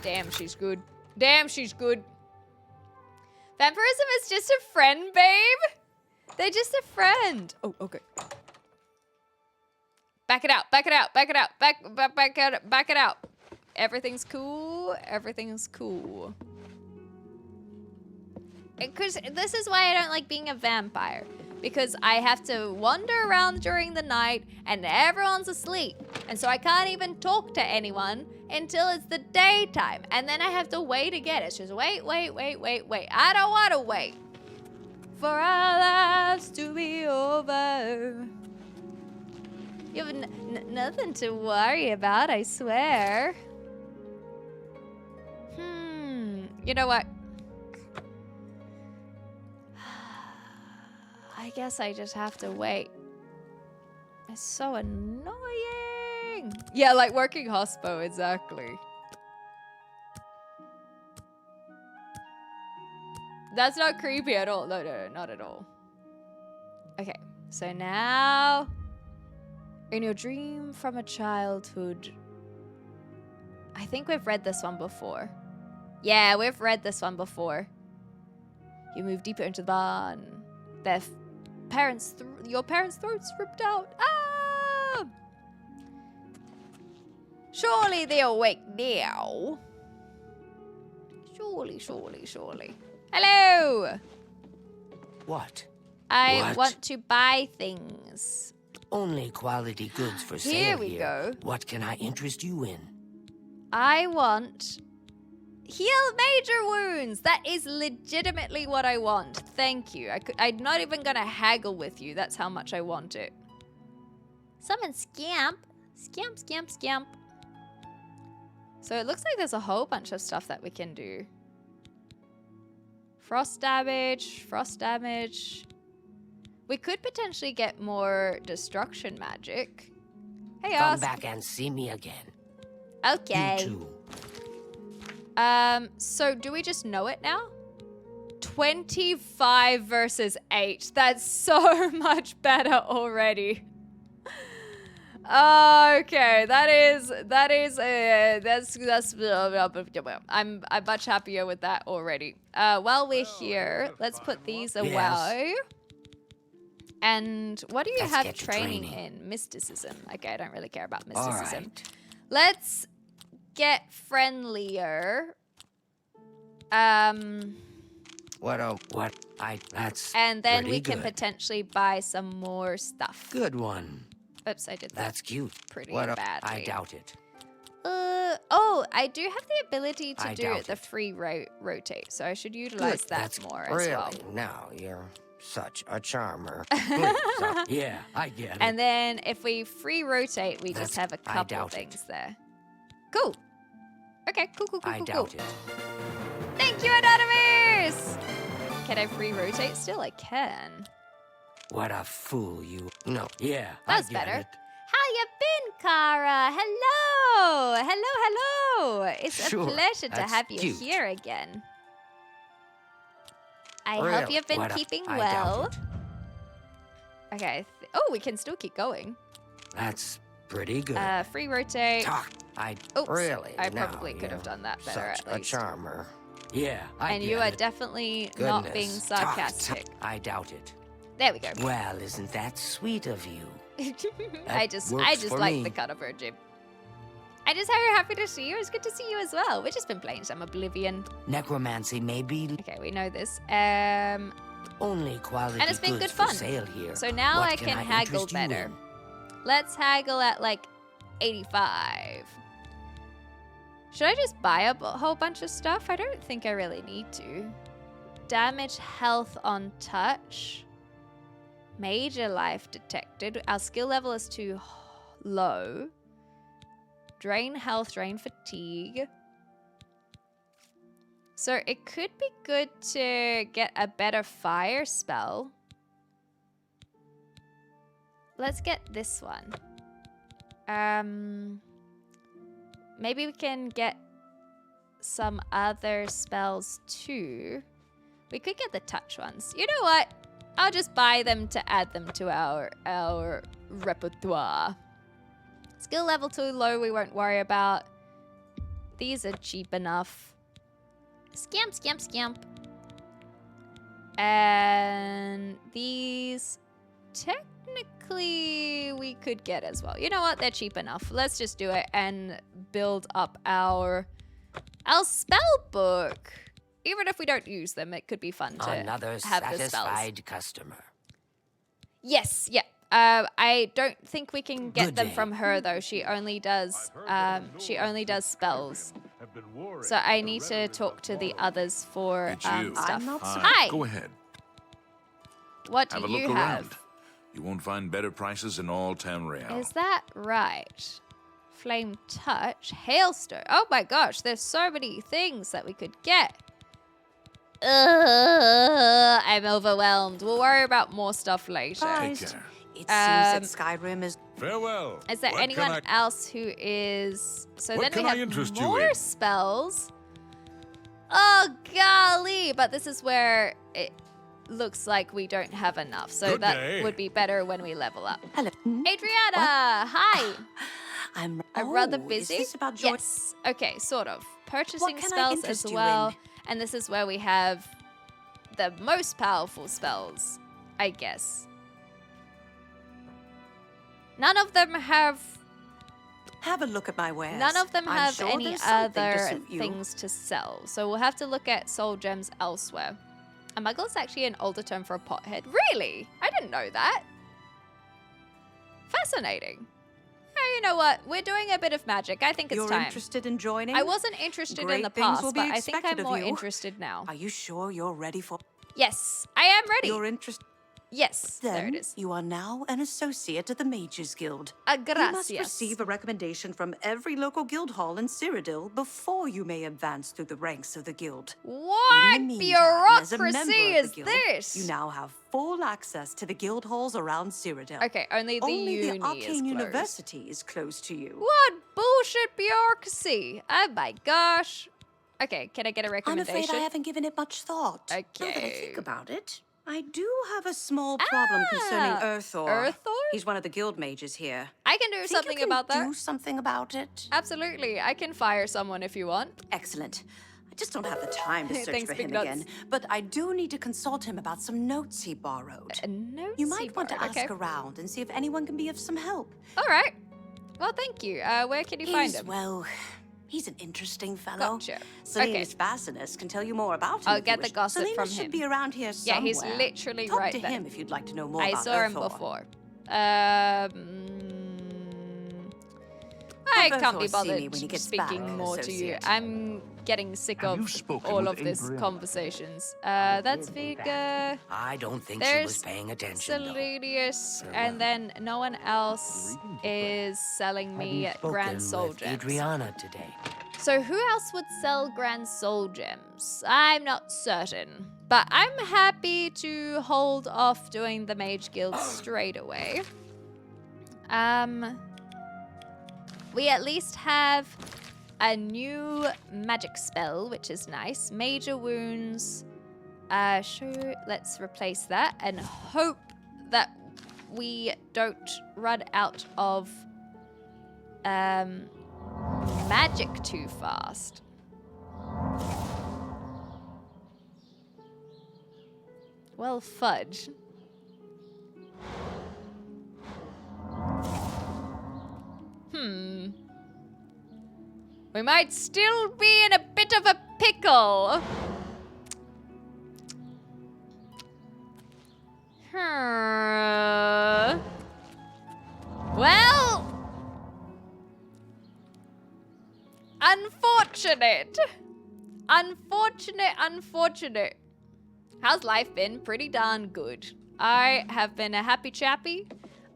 Damn, she's good. Damn, she's good. Vampirism is just a friend, babe. They're just a friend. Oh, okay. Back it out. Back it out. Back it out. Back it out. Everything's cool. Everything's cool. Because this is why I don't like being a vampire. Because I have to wander around during the night and everyone's asleep. And so I can't even talk to anyone until it's the daytime. And then I have to wait again. It's just wait. I don't want to wait for our lives to be over. You have nothing to worry about, I swear. You know what? I guess I just have to wait. It's so annoying. Yeah, like working hospo, exactly. That's not creepy at all. No, not at all. Okay, so now... in your dream from a childhood... I think we've read this one before. Yeah, we've read this one before. You move deeper into the barn. Your parents' throats ripped out. Ah! Surely they're awake now. Surely. Hello! What? I want to buy things. Only quality goods for sale Here we go. What can I interest you in? I want Heal major wounds. That is legitimately what I want. Thank you. I'm not even gonna haggle with you. That's how much I want it. Summon Scamp. Scamp, Scamp, Scamp. So it looks like there's a whole bunch of stuff that we can do. Frost damage, frost damage. We could potentially get more destruction magic. Hey, Come Ask. back and see me again. Okay. You too. So do we just know it now? 25 versus 8. That's so much better already. Okay, that's I'm much happier with that already. While we're here, let's put these away. Yes. And what do you Let's have get to training training. in? Mysticism. Okay, I don't really care about All mysticism. right. Let's get friendlier. That's And then we pretty can good. potentially buy some more stuff. Good one. Oops, I did that. That's cute. Pretty What badly. I doubt it. Oh, I do have the ability to I do doubt the free rotate, so I should utilize that That's more really, as well. now you're such a charmer. Please, yeah, I get it. And then if we free rotate, we just have a I couple doubt things there. Cool. Okay, cool. I doubt it. Thank you, Anonymous! Can I free rotate still? I can. What a fool you. No, yeah, That's I get better. it. How you been, Kara? Hello! Hello! It's Sure, a pleasure to that's have you cute. here again. I hope Really? you've been What keeping I well. doubt it. Okay. Oh, we can still keep going. That's pretty good. Free rotate. I Oops. really. I now probably could have you're done that better such at a least. charmer. Yeah, I And get you are it. definitely not being Goodness. sarcastic. I doubt it. There we go. Well, isn't that sweet of you? I That just works for like me. the cut of her jib. I just very happy to see you. It's good to see you as well. We've just been playing some Oblivion. Necromancy may be Okay, we know this. only quality And it's been goods good fun. for sale here. So now What I can I haggle interest you better. in? Let's haggle at like 85. Should I just buy a whole bunch of stuff? I don't think I really need to. Damage health on touch. Major life detected. Our skill level is too low. Drain health, drain fatigue. So it could be good to get a better fire spell. Let's get this one. Maybe we can get some other spells too. We could get the touch ones. You know what? I'll just buy them to add them to our repertoire. Skill level too low, we won't worry about. These are cheap enough. Scamp, scamp, scamp. And these technically we could get as well. You know what? They're cheap enough. Let's just do it and build up our spell book. Even if we don't use them, it could be fun to Another have the spells. satisfied customer. Yes, yeah. I don't think we can get Good them day. from her though. She only does spells. So I need to talk to the others for It's you. stuff. I'm not Hi. Go ahead. What do Have a you look have? around. You won't find better prices in all Tamriel. Is that right? Flame touch, hailstone. Oh my gosh, there's so many things that we could get. I'm overwhelmed. We'll worry about more stuff later. Take care. It seems that Skyrim is... Farewell. Is there What anyone can else who is... So What then can we I have interest you more in? spells. Oh, golly. But this is where it looks like we don't have enough. So Good that day. would be better when we level up. Hello. Adriana, hi. I'm rather Oh, busy. Is this about joy? Yes. Okay, sort of. Purchasing can I spells interest as you well. in? And this is where we have the most powerful spells, I guess. None of them have... Have a look at my wares. None of them I'm have sure any there's something to other suit you. things to sell. So we'll have to look at soul gems elsewhere. A muggle is actually an older term for a pothead. Really? I didn't know that. Fascinating. you know what? We're doing a bit of magic. I think it's You're time. interested in joining? I wasn't interested in Great the things past, will be but I think I'm expected of more you. interested now. Are you sure you're ready for... Yes, I am ready. You're interested... Yes, Then there it is. you are now an associate of the Mages Guild. Gracias. You must receive a recommendation from every local guild hall in Cyrodiil before you may advance through the ranks of the guild. What In the meantime, as a member bureaucracy of is the guild, this? you now have full access to the guild halls around Cyrodiil. Okay, only the uni is Arcane closed. University is closed to you. What bullshit bureaucracy? Oh my gosh. Okay, can I get a I'm recommendation? afraid I haven't given it much thought. Okay. Now that I think about it, I do have a small problem concerning Earthor. Earthor? He's one of the guild mages here. I can do something about that. Do something about it? Absolutely. I can fire someone if you want. Excellent. I just don't have the time to search Thanks, for big him nuts. again. But I do need to consult him about some notes he borrowed. Notes You might want to ask around and see if anyone can be of some help. All right. Well, thank you. Where can you find him? Well, he's an interesting fellow. Gotcha. Salinas Bassinus can tell you more about him. I'll if get you the wish. gossip Salinas from should him. be around here Yeah, somewhere. he's literally Talk right to there. him if you'd like to know more I about saw him Earthor. before. I Have can't be Earthor see me bothered when he gets speaking back, more to you. associate. I'm getting sick Have you of spoken all with of this Imbriana? conversations. That's Vigor. I don't think she There's was paying attention, though. Salunius, and then no one else is selling me Have you Grand spoken Soul with Gems. Adriana today? So who else would sell Grand Soul Gems? I'm not certain. But I'm happy to hold off doing the Mage Guild straight away. We at least have a new magic spell, which is nice. Major wounds. Sure, let's replace that and hope that we don't run out of magic too fast. Well, fudge. We might still be in a bit of a pickle. Well, unfortunate. Unfortunate. How's life been? Pretty darn good. I have been a happy chappy.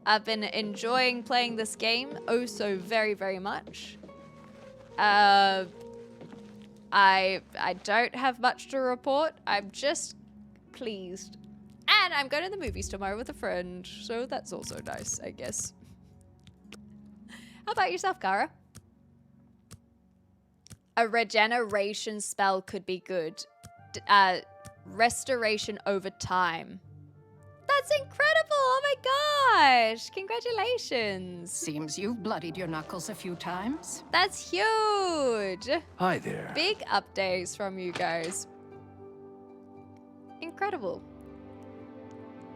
I've been enjoying playing this game oh so very, very much. I don't have much to report. I'm just pleased. And I'm going to the movies tomorrow with a friend, so that's also nice, I guess. How about yourself, Kara? A regeneration spell could be good. Restoration over time. That's incredible! Oh my gosh! Congratulations! Seems you've bloodied your knuckles a few times. That's huge! Hi there. Big updates from you guys. Incredible.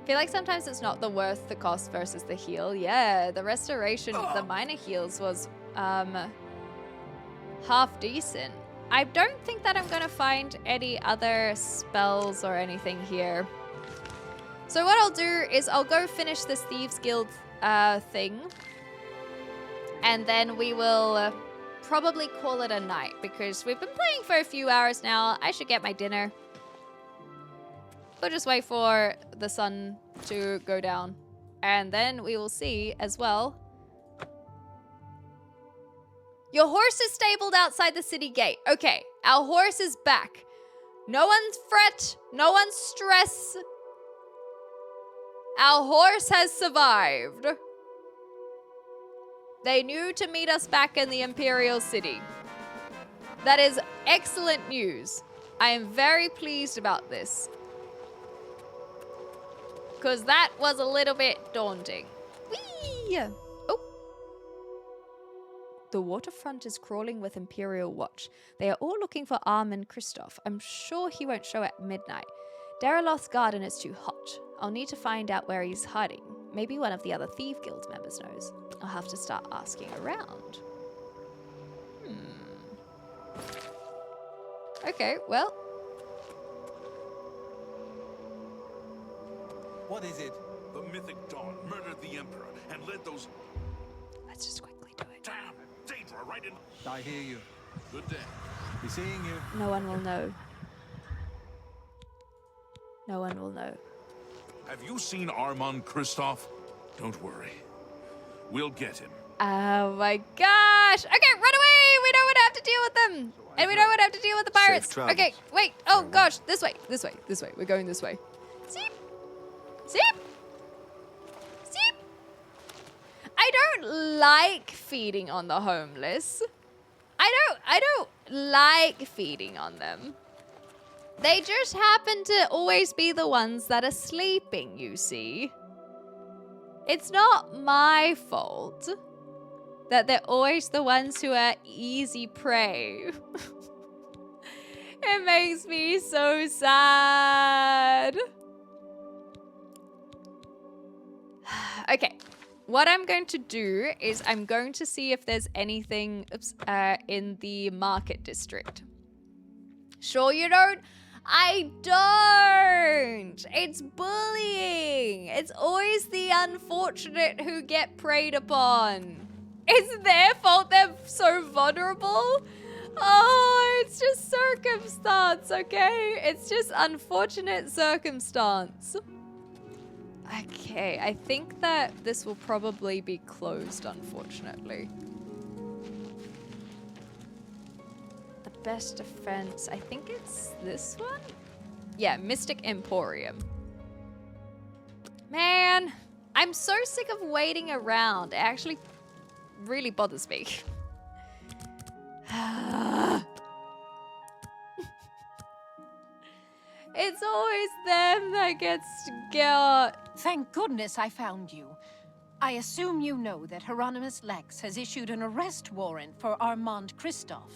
I feel like sometimes it's not the worth the cost versus the heal. Yeah, the restoration of the minor heals was half decent. I don't think that I'm gonna find any other spells or anything here. So what I'll do is I'll go finish this Thieves Guild thing. And then we will probably call it a night because we've been playing for a few hours now. I should get my dinner. We'll just wait for the sun to go down. And then we will see as well. Your horse is stabled outside the city gate. Okay, our horse is back. No one's fret, no one's stress. Our horse has survived. They knew to meet us back in the Imperial City. That is excellent news. I am very pleased about this. Because that was a little bit daunting. Whee! Oh. The waterfront is crawling with Imperial Watch. They are all looking for Armin Kristoff. I'm sure he won't show at midnight. Dariloth's garden is too hot. I'll need to find out where he's hiding. Maybe one of the other Thief Guild members knows. I'll have to start asking around. Okay, well. What is it? The mythic Dawn murdered the Emperor and led those... Let's just quickly are right in... I hear you. Good day. Be seeing you. No one will know. No one will know. Have you seen Armand Kristoff? Don't worry. We'll get him. Oh my gosh! Okay, run away! We don't want to have to deal with them! And we don't want to have to deal with the pirates! Okay, wait! Oh gosh! This way! This way! This way! We're going this way. Zip! Zip! Zip! I don't like feeding on the homeless. I don't like feeding on them. They just happen to always be the ones that are sleeping, you see. It's not my fault that they're always the ones who are easy prey. It makes me so sad. Okay, what I'm going to do is I'm going to see if there's anything in the market district. Sure you don't? I don't! It's bullying! It's always the unfortunate who get preyed upon. It's their fault they're so vulnerable? Oh, it's just circumstance, okay? It's just unfortunate circumstance. Okay, I think that this will probably be closed, unfortunately. Best defense, I think it's this one? Yeah, Mystic Emporium. Man, I'm so sick of waiting around. It actually really bothers me. It's always them that gets got. Thank goodness I found you. I assume you know that Hieronymus Lex has issued an arrest warrant for Armand Kristoff.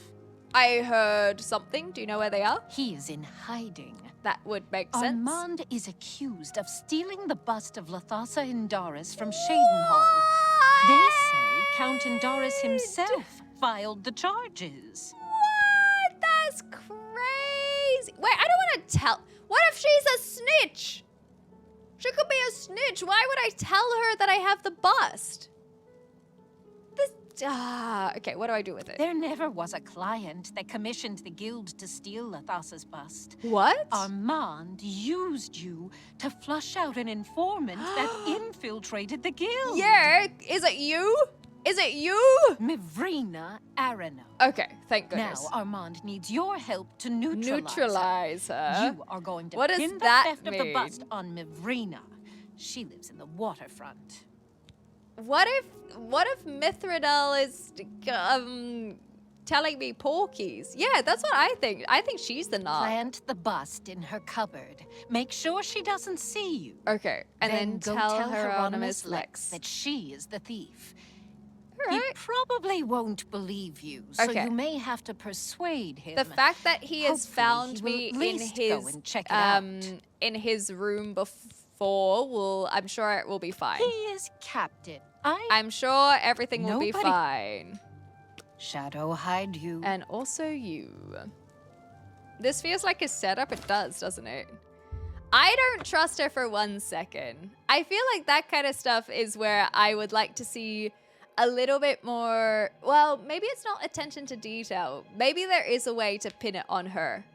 I heard something. Do you know where they are? He is in hiding. That would make sense. Armand is accused of stealing the bust of Lathasa Indaris from Shadenhall. They say Count Indaris himself filed the charges. What? That's crazy. Wait, I don't want to tell. What if she's a snitch? She could be a snitch. Why would I tell her that I have the bust? Okay, what do I do with it? There never was a client that commissioned the guild to steal Lathasa's bust. What? Armand used you to flush out an informant that infiltrated the guild. Yeah, is it you? Is it you? Mivrina Arano. Okay, thank goodness. Now Armand needs your help to neutralize her. You are going to what pin does the that theft mean? of the bust on Mivrina. She lives in the waterfront. What if Mithridel is telling me porkies? Yeah, that's what I think. I think she's the narc. Plant the bust in her cupboard. Make sure she doesn't see you. Okay, and then go tell Hieronymus Lex that she is the thief. Right. He probably won't believe you, so you may have to persuade him. The fact that he has found me in his room before I'm sure it will be fine. He is captain. I'm sure everything will be fine. Shadow hide you. And also you. This feels like a setup. It does, doesn't it? I don't trust her for 1 second. I feel like that kind of stuff is where I would like to see a little bit more, well, maybe it's not attention to detail. Maybe there is a way to pin it on her.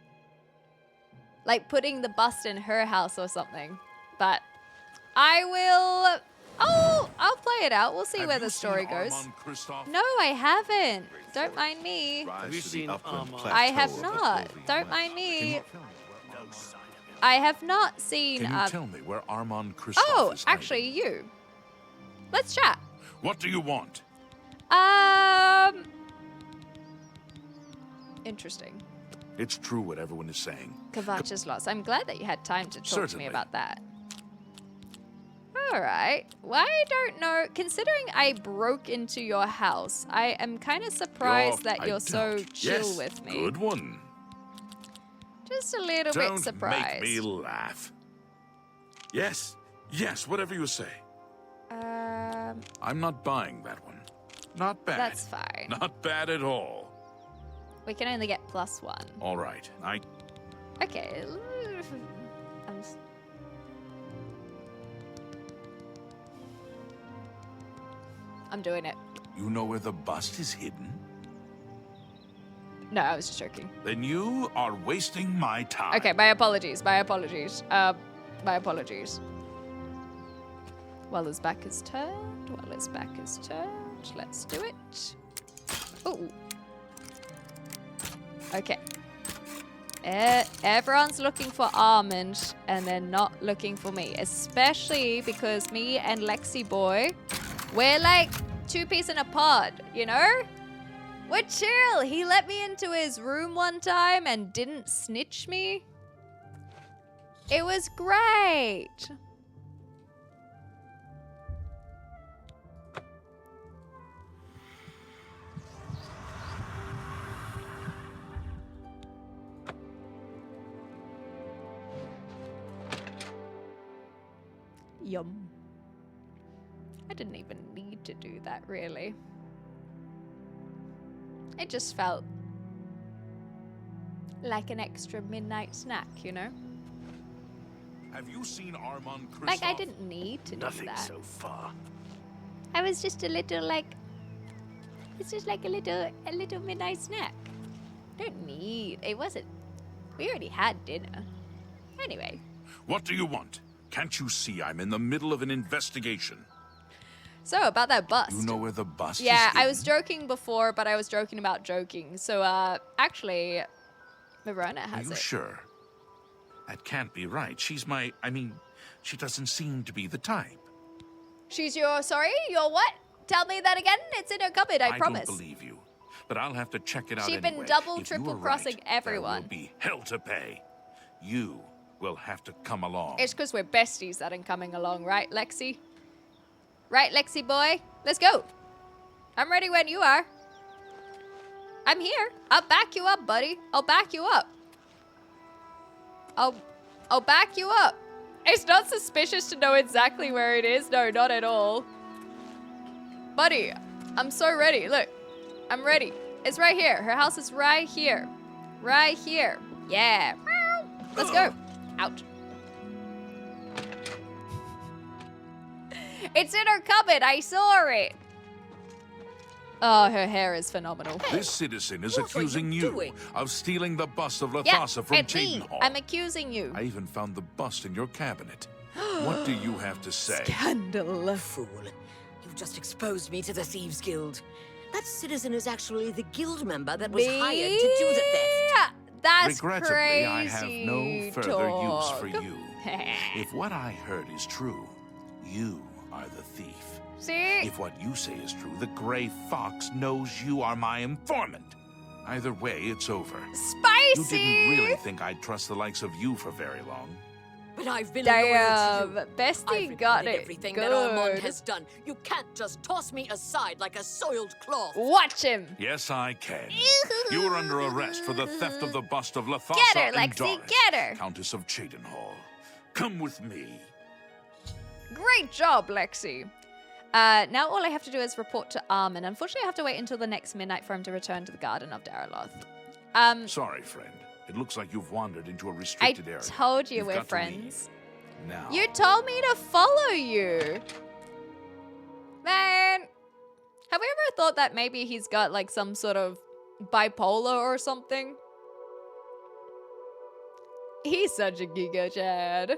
Like putting the bust in her house or something. But I will... Oh, I'll play it out. We'll see where the story goes. No, I haven't. Don't mind me. Have you seen I have not. Don't mind me. I have not seen... Can you tell me where Armand Kristoff is actually, you. Let's chat. What do you want? Interesting. It's true what everyone is saying. Kavacha's loss. I'm glad that you had time to talk to me Certainly. about that. All right. Well, I don't know. Considering I broke into your house, I am kind of surprised that you're so chill with me. Good one. Just a little bit surprised. Don't make me laugh. Yes, whatever you say. I'm not buying that one. Not bad. That's fine. Not bad at all. We can only get +1. All right. Okay. I'm doing it. You know where the bust is hidden? No, I was just joking. Then you are wasting my time. Okay, my apologies. My apologies. My apologies. While his back is turned. While his back is turned. Let's do it. Ooh. Okay. Everyone's looking for Almond, and they're not looking for me. Especially because me and Lexi boy, we're like 2 peas in a pod, you know? We're chill. He let me into his room one time and didn't snitch me. It was great. Yum. I didn't even need to do that, really. It just felt like an extra midnight snack, you know? Have you seen Armand Kristoff? Like, I didn't need to do that. Nothing so far. I was just a little, like... It's just like a little midnight snack. Don't need... It wasn't... We already had dinner. Anyway. What do you want? Can't you see I'm in the middle of an investigation? So, about that bust. You know where the bust is? Yeah, I was joking before, but I was joking about joking. So, actually, Verona has it. Are you sure? That can't be right. She's my... I mean, she doesn't seem to be the type. She's your... Sorry? Your what? Tell me that again? It's in her cupboard, I promise. I don't believe you, but I'll have to check it out She's anyway. been double, If you triple were crossing right, everyone. There will be hell to pay. You will have to come along. It's because we're besties that ain't coming along, right, Lexi? Right, Lexi boy? Let's go. I'm ready when you are. I'm here. I'll back you up, buddy. I'll back you up. I'll back you up. It's not suspicious to know exactly where it is. No, not at all. Buddy, I'm so ready. Look, I'm ready. It's right here. Her house is right here. Right here. Yeah. Let's go. Out. It's in her cupboard. I saw it. Oh, her hair is phenomenal. This citizen is accusing you of stealing the bust of Lathasa from Cheydinhal. I'm accusing you. I even found the bust in your cabinet. What do you have to say? Scandal. Fool. You've just exposed me to the Thieves Guild. That citizen is actually the guild member that was hired to do the theft. That's Regrettably, crazy I have no further talk. use for you. If what I heard is true, you are the thief. See? If what you say is true, the Grey Fox knows you are my informant. Either way, it's over. Spicy! You didn't really think I'd trust the likes of you for very long. But I've been Damn, loyal to you. Bestie got it everything good. that Armand has done. You can't just toss me aside like a soiled cloth. Watch him. Yes, I can. You are under arrest for the theft of the bust of Lathasa Get her, and Lexi, Doris, get her. Countess of Cheydinhal. Come with me. Great job, Lexi. Now all I have to do is report to Armin. Unfortunately, I have to wait until the next midnight for him to return to the Garden of Daraloth. Sorry, friend. It looks like you've wandered into a restricted area. I told you You've we're got to friends. leave. Now. You told me to follow you. Man, have we ever thought that maybe he's got like some sort of bipolar or something? He's such a Giga Chad.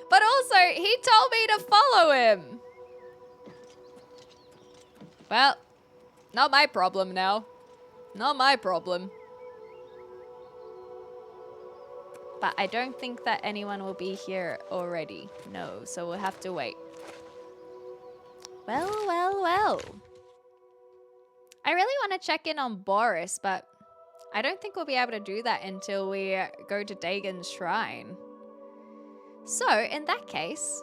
But also, he told me to follow him. Well, not my problem now. Not my problem. But I don't think that anyone will be here already. No, so we'll have to wait. Well, well, well. I really want to check in on Boris, but I don't think we'll be able to do that until we go to Dagon's shrine. So, in that case,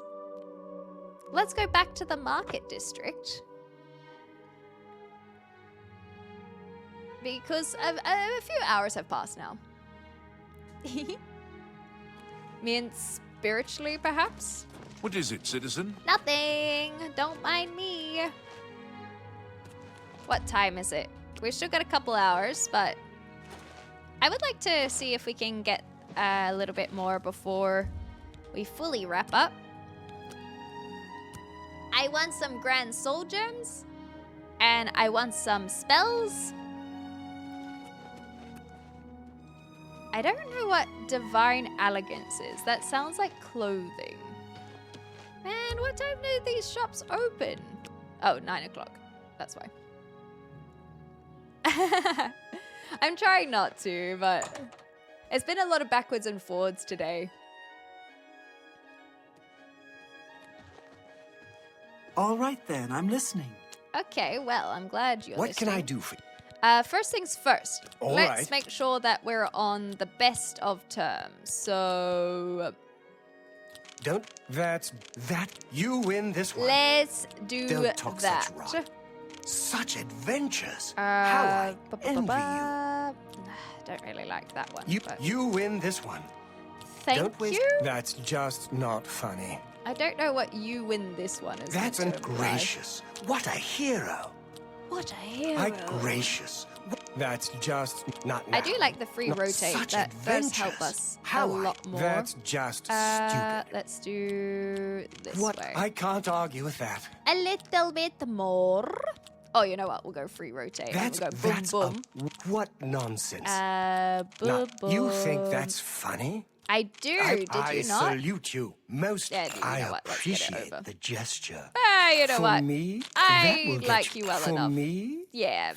let's go back to the market district. Because a few hours have passed now. Mean spiritually, perhaps? What is it, citizen? Nothing. Don't mind me. What time is it? We've still got a couple hours, but I would like to see if we can get a little bit more before we fully wrap up. I want some Grand Soul Gems, and I want some spells. I don't know what divine elegance is. That sounds like clothing. Man, what time do these shops open? Oh, 9 o'clock. That's why. I'm trying not to, but it's been a lot of backwards and forwards today. All right then, I'm listening. Okay, well, I'm glad you're What listening. can I do for you? First things first. All Let's right. make sure that we're on the best of terms. So Don't. That. You win this one. let's do Don't talk that. such rot. Such adventures. How I envy you. Don't really like that one. but You win this one. Thank Don't waste. you. That's just not funny. I don't know what you win this one is. That's meant to imply. gracious. What a hero. What a hero. Like gracious. That's just not. I do like the free Not rotate. such That does help adventures. us How a lot more. That's just stupid. Let's do this What? way. I can't argue with that. A little bit more. Oh, you know what? We'll go free rotate. That's And we'll go boom, boom. what nonsense. Boom, Now, you boom. think that's funny? I do. Did I you not? salute you most. Yeah, you know I what, let's get it appreciate over. the gesture. You know For what? me, I that will get like you well for enough. me. Yeah.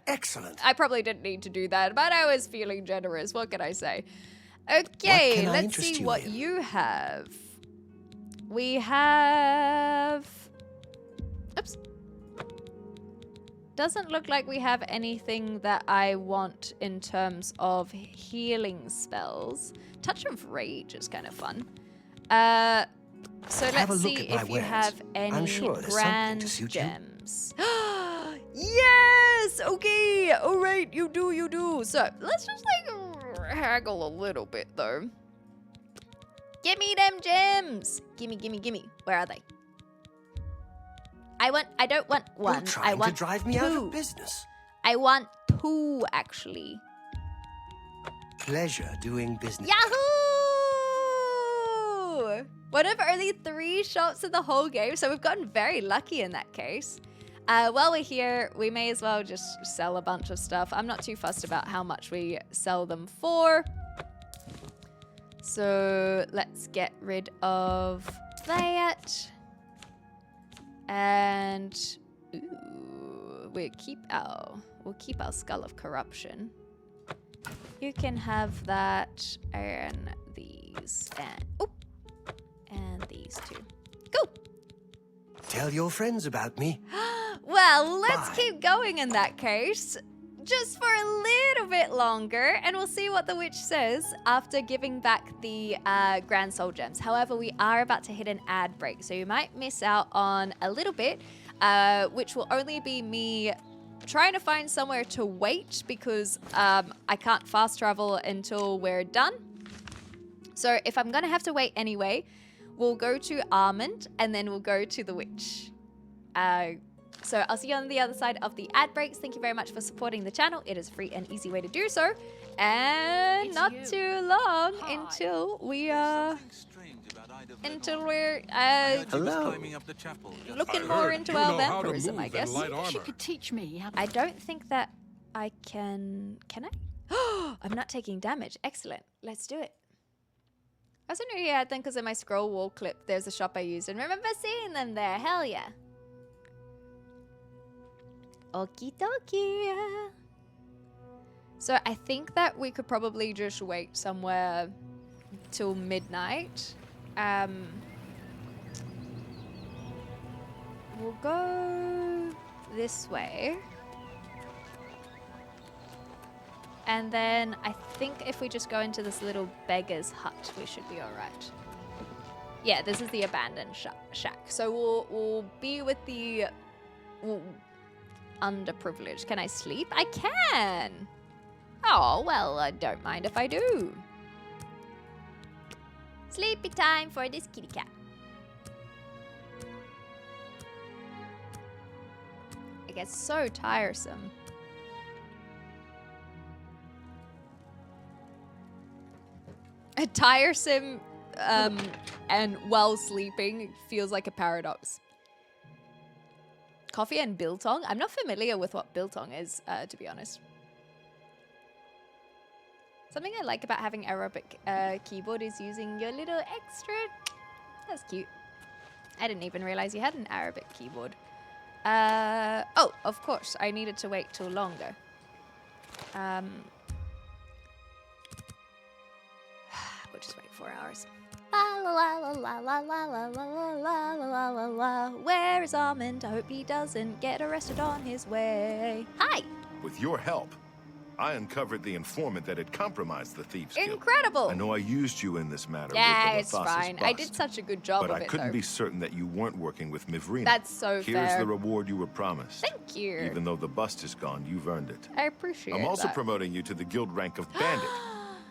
Excellent. I probably didn't need to do that, but I was feeling generous. What can I say? Okay, can I let's interest see you what in? you have. We have... Oops. Doesn't look like we have anything that I want in terms of healing spells. Touch of Rage is kind of fun. So Have a let's look see at my if you wares. have any I'm sure there's something grand to suit you. gems. Yes! Okay! Alright, you do. So, let's just like haggle a little bit though. Give me them gems! Gimme. Where are they? I don't want one. You're I trying want to drive me two. out of business. I want two, actually. Pleasure doing business. Yahoo! One of only 3 shops in the whole game, so we've gotten very lucky in that case. While we're here, we may as well just sell a bunch of stuff. I'm not too fussed about how much we sell them for. So let's get rid of that. And ooh, we'll keep our Skull of Corruption. You can have that and these and these two. Go! Tell your friends about me. Well, let's Bye. keep going in that case. Just for a little bit longer, and we'll see what the witch says after giving back the Grand Soul Gems. However, we are about to hit an ad break, so you might miss out on a little bit, which will only be me trying to find somewhere to wait because I can't fast travel until we're done. So if I'm going to have to wait anyway, we'll go to Almond, and then we'll go to the witch. So I'll see you on the other side of the ad breaks. Thank you very much for supporting the channel. It is a free and easy way to do so. And not too long until we we're Hello. looking more into our vampirism, I guess. She could teach me how I don't think that I can I? I'm not taking damage. Excellent. Let's do it. I also knew you had them because in my scroll wall clip, there's a shop I used and remember seeing them there. Hell yeah. Okie dokie. So I think that we could probably just wait somewhere till midnight. We'll go this way. And then I think if we just go into this little beggar's hut, we should be all right. Yeah, this is the abandoned shack. So we'll be with the underprivileged. Can I sleep? I can. Oh, well, I don't mind if I do. Sleepy time for this kitty cat. It gets so tiresome. Tiresome and while sleeping feels like a paradox. Coffee and biltong? I'm not familiar with what biltong is, to be honest. Something I like about having Arabic keyboard is using your little extra... That's cute. I didn't even realize you had an Arabic keyboard. Oh, of course. I needed to wait till longer. We'll just wait 4 hours. La la la la la la la la la la la la la. Where is Armand? I hope he doesn't get arrested on his way. Hi! With your help, I uncovered the informant that had compromised the Thieves Guild. Incredible! I know I used you in this matter. Yeah, with the it's fine. Lathas's I bust, did such a good job but of I it, couldn't though. be certain that you weren't working with Mivrina. That's so Here's fair. the reward you were promised. Thank you. Even though the bust is gone, you've earned it. I appreciate I'm also that. promoting you to the guild rank of Bandit,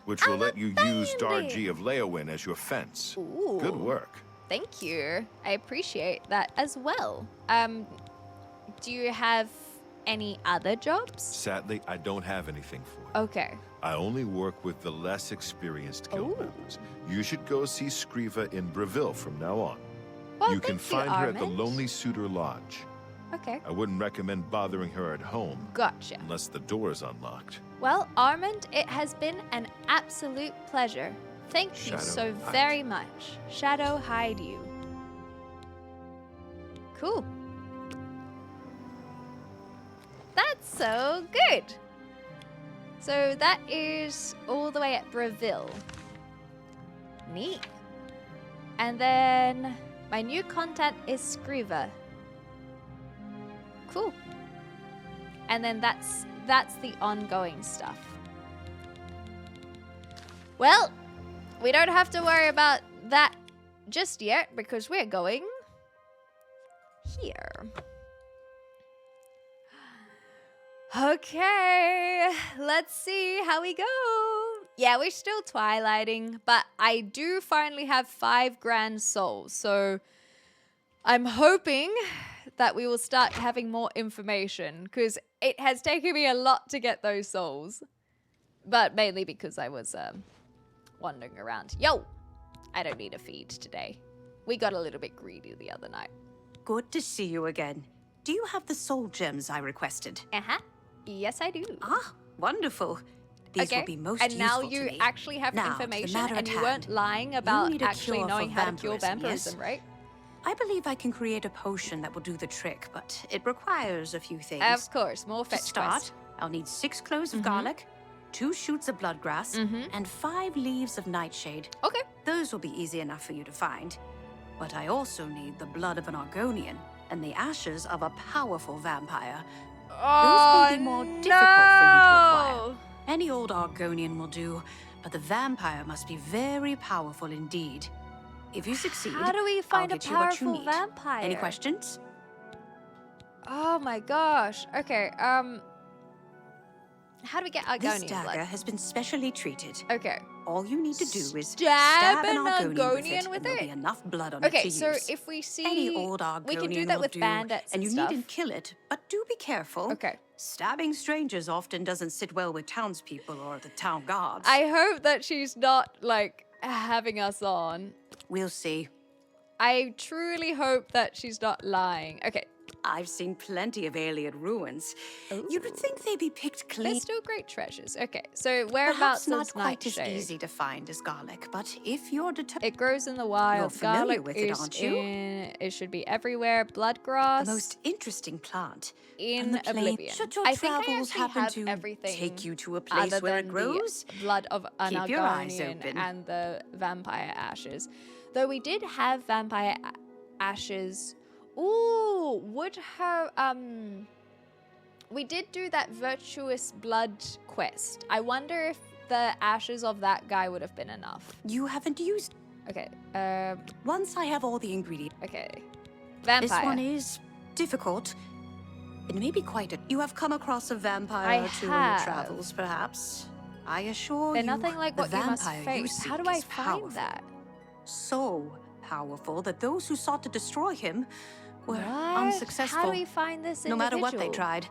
which will let you use Darji of Leowin as your fence. Ooh. Good work. Thank you. I appreciate that as well. Do you have any other jobs? Sadly, I don't have anything for you. Okay. I only work with the less experienced guild members. You should go see Scriva in Breville from now on. Well, you can thank you, find her at the Armand. Lonely Suitor Lodge. Okay. I wouldn't recommend bothering her at home. Gotcha. Unless the door is unlocked. Well, Armand, it has been an absolute pleasure. Thank you Shadow so hide. very much. Shadow hide you. Cool. That's so good. So that is all the way at Breville. Neat. And then my new content is Scriva. Cool. And then that's the ongoing stuff. Well, we don't have to worry about that just yet because we're going here. Okay, let's see how we go. Yeah, we're still twilighting, but I do finally have 5 grand souls. So I'm hoping that we will start having more information because it has taken me a lot to get those souls. But mainly because I was wandering around. Yo, I don't need a feed today. We got a little bit greedy the other night. Good to see you again. Do you have the soul gems I requested? Uh-huh. Yes, I do. Ah, wonderful. These will be most and now useful you to me. actually have Now, to the information matter and at you weren't hand. lying You about need a actually cure knowing for how to cure vampirism, vampirism, yes? right? I believe I can create a potion that will do the trick, but it requires a few things. Of course, more To fetch start, quest. I'll need 6 cloves of garlic, 2 shoots of bloodgrass, and 5 leaves of nightshade. Okay. Those will be easy enough for you to find. But I also need the blood of an Argonian and the ashes of a powerful vampire. Those may be more difficult for you to acquire. Any old Argonian will do, but the vampire must be very powerful indeed. If you succeed, How do we I'll find a get you what you powerful need. vampire? Any questions? Oh my gosh. Okay, how do we get Argonian This dagger blood? has been specially treated. Okay. All you need to do is Stab stab an an Argonian Argonian with and there'll it? be enough blood on it Okay, to so use. if we see... Any old Argonian we can do that will with do, bandits and you stuff. needn't kill it, but do be careful. Okay. Stabbing strangers often doesn't sit well with townspeople or the town guards. I hope that she's not, like, having us on. We'll see. I truly hope that she's not lying. Okay. I've seen plenty of alien ruins. You'd think they'd be picked clean. They're still great treasures. Okay, so whereabouts Perhaps is not quite as Nightshade? easy to find as garlic, but if you're determined... It grows in the wild. You're familiar Garlic with it, is aren't you? it should be everywhere. Bloodgrass. The most interesting plant. in on the plain. Oblivion. Should your I think I travels actually happen have to everything take you to a place other where than it grows, the blood of an keep your eyes Argonian open. and the vampire ashes. Though we did have vampire ashes. Ooh, would her we did do that virtuous blood quest. I wonder if the ashes of that guy would have been enough. You haven't used... Okay, Once I have all the ingredients... okay. Vampire. This one is difficult. It may be quite a... You have come across a vampire I or two in your have. travels, perhaps. I assure They're you, nothing like the what you must vampire face. How seek do I is find powerful. that? So powerful that those who sought to destroy him were What? unsuccessful. How do we find this No matter what they individual? tried.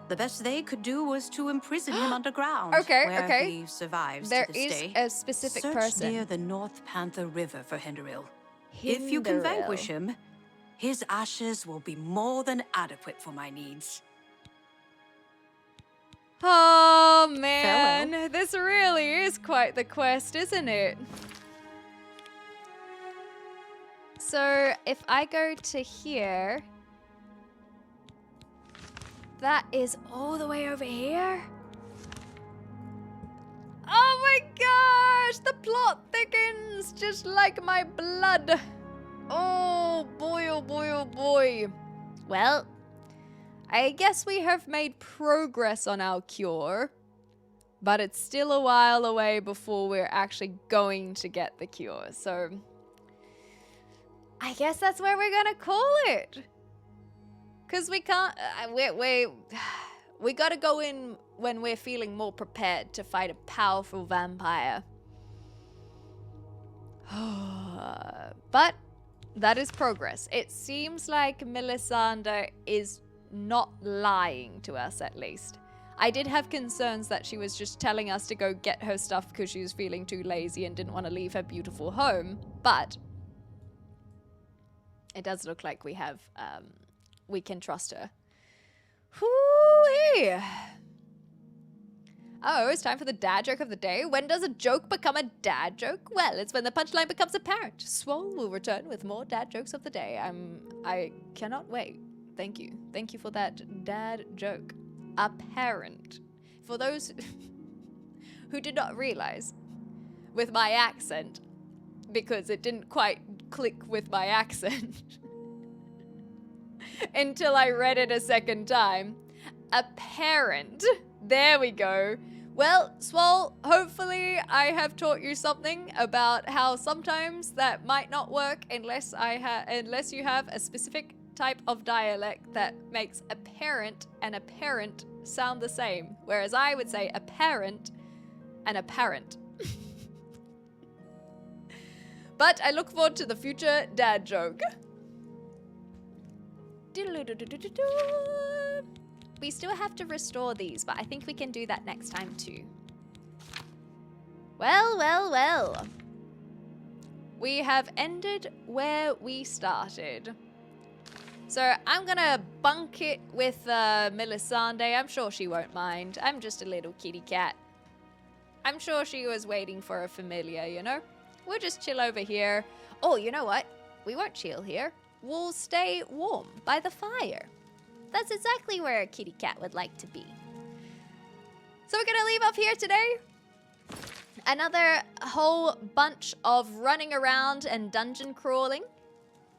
The best they could do was to imprison him underground. Okay, where okay. he survives There to this is day. a specific Search person. near the North Panther River for Hinderil. If you can vanquish him, his ashes will be more than adequate for my needs. Oh, man. This really is quite the quest, isn't it? So, if I go to here... That is all the way over here? Oh my gosh! The plot thickens just like my blood. Oh boy, oh boy, oh boy. Well, I guess we have made progress on our cure, but it's still a while away before we're actually going to get the cure. So, I guess that's where we're gonna call it. Because we can't, we gotta go in when we're feeling more prepared to fight a powerful vampire. But that is progress. It seems like Melisandre is not lying to us, at least. I did have concerns that she was just telling us to go get her stuff because she was feeling too lazy and didn't want to leave her beautiful home. But it does look like we have, we can trust her. Hoo-wee. Oh, it's time for the dad joke of the day. When does a joke become a dad joke? Well, it's when the punchline becomes apparent. Swole will return with more dad jokes of the day. I cannot wait. Thank you. Thank you for that dad joke. Apparent. For those who did not realize, with my accent, because it didn't quite click with my accent until I read it a second time. Apparent. There we go. Well, Swole, hopefully I have taught you something about how sometimes that might not work unless you have a specific type of dialect that makes apparent and apparent sound the same, whereas I would say apparent and apparent. But I look forward to the future dad joke. We still have to restore these, but I think we can do that next time too. Well, well, well. We have ended where we started. So I'm gonna bunk it with Melisandre. I'm sure she won't mind. I'm just a little kitty cat. I'm sure she was waiting for a familiar, you know? We'll just chill over here. Oh, you know what? We won't chill here. We'll stay warm by the fire. That's exactly where a kitty cat would like to be. So we're gonna leave off here today. Another whole bunch of running around and dungeon crawling.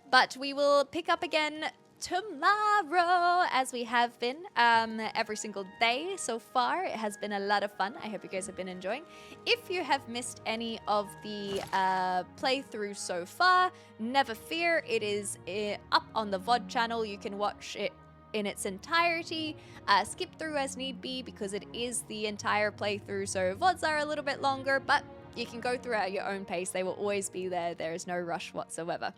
But we will pick up again tomorrow, as we have been every single day so far. It has been a lot of fun. I hope you guys have been enjoying. If you have missed any of the playthroughs so far, never fear. It is up on the VOD channel. You can watch it in its entirety, skip through as need be, because it is the entire playthrough, so VODs are a little bit longer, but you can go through at your own pace. They will always be there. There is no rush whatsoever.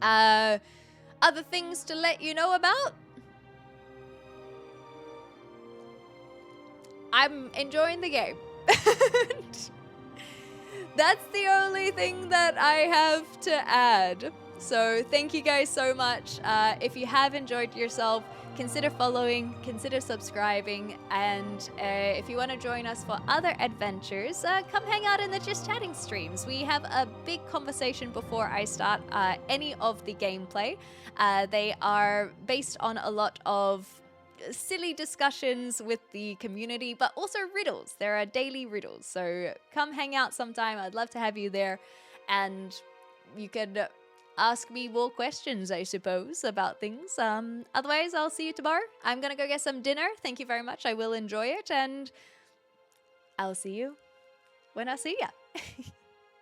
Other things to let you know about? I'm enjoying the game. That's the only thing that I have to add. So thank you guys so much. If you have enjoyed yourself, consider following, consider subscribing, and if you want to join us for other adventures, come hang out in the Just Chatting streams. We have a big conversation before I start any of the gameplay. They are based on a lot of silly discussions with the community, but also riddles. There are daily riddles, so come hang out sometime. I'd love to have you there, and you could ask me more questions, I suppose, about things. Otherwise, I'll see you tomorrow. I'm gonna go get some dinner. Thank you very much. I will enjoy it, and I'll see you when I see ya.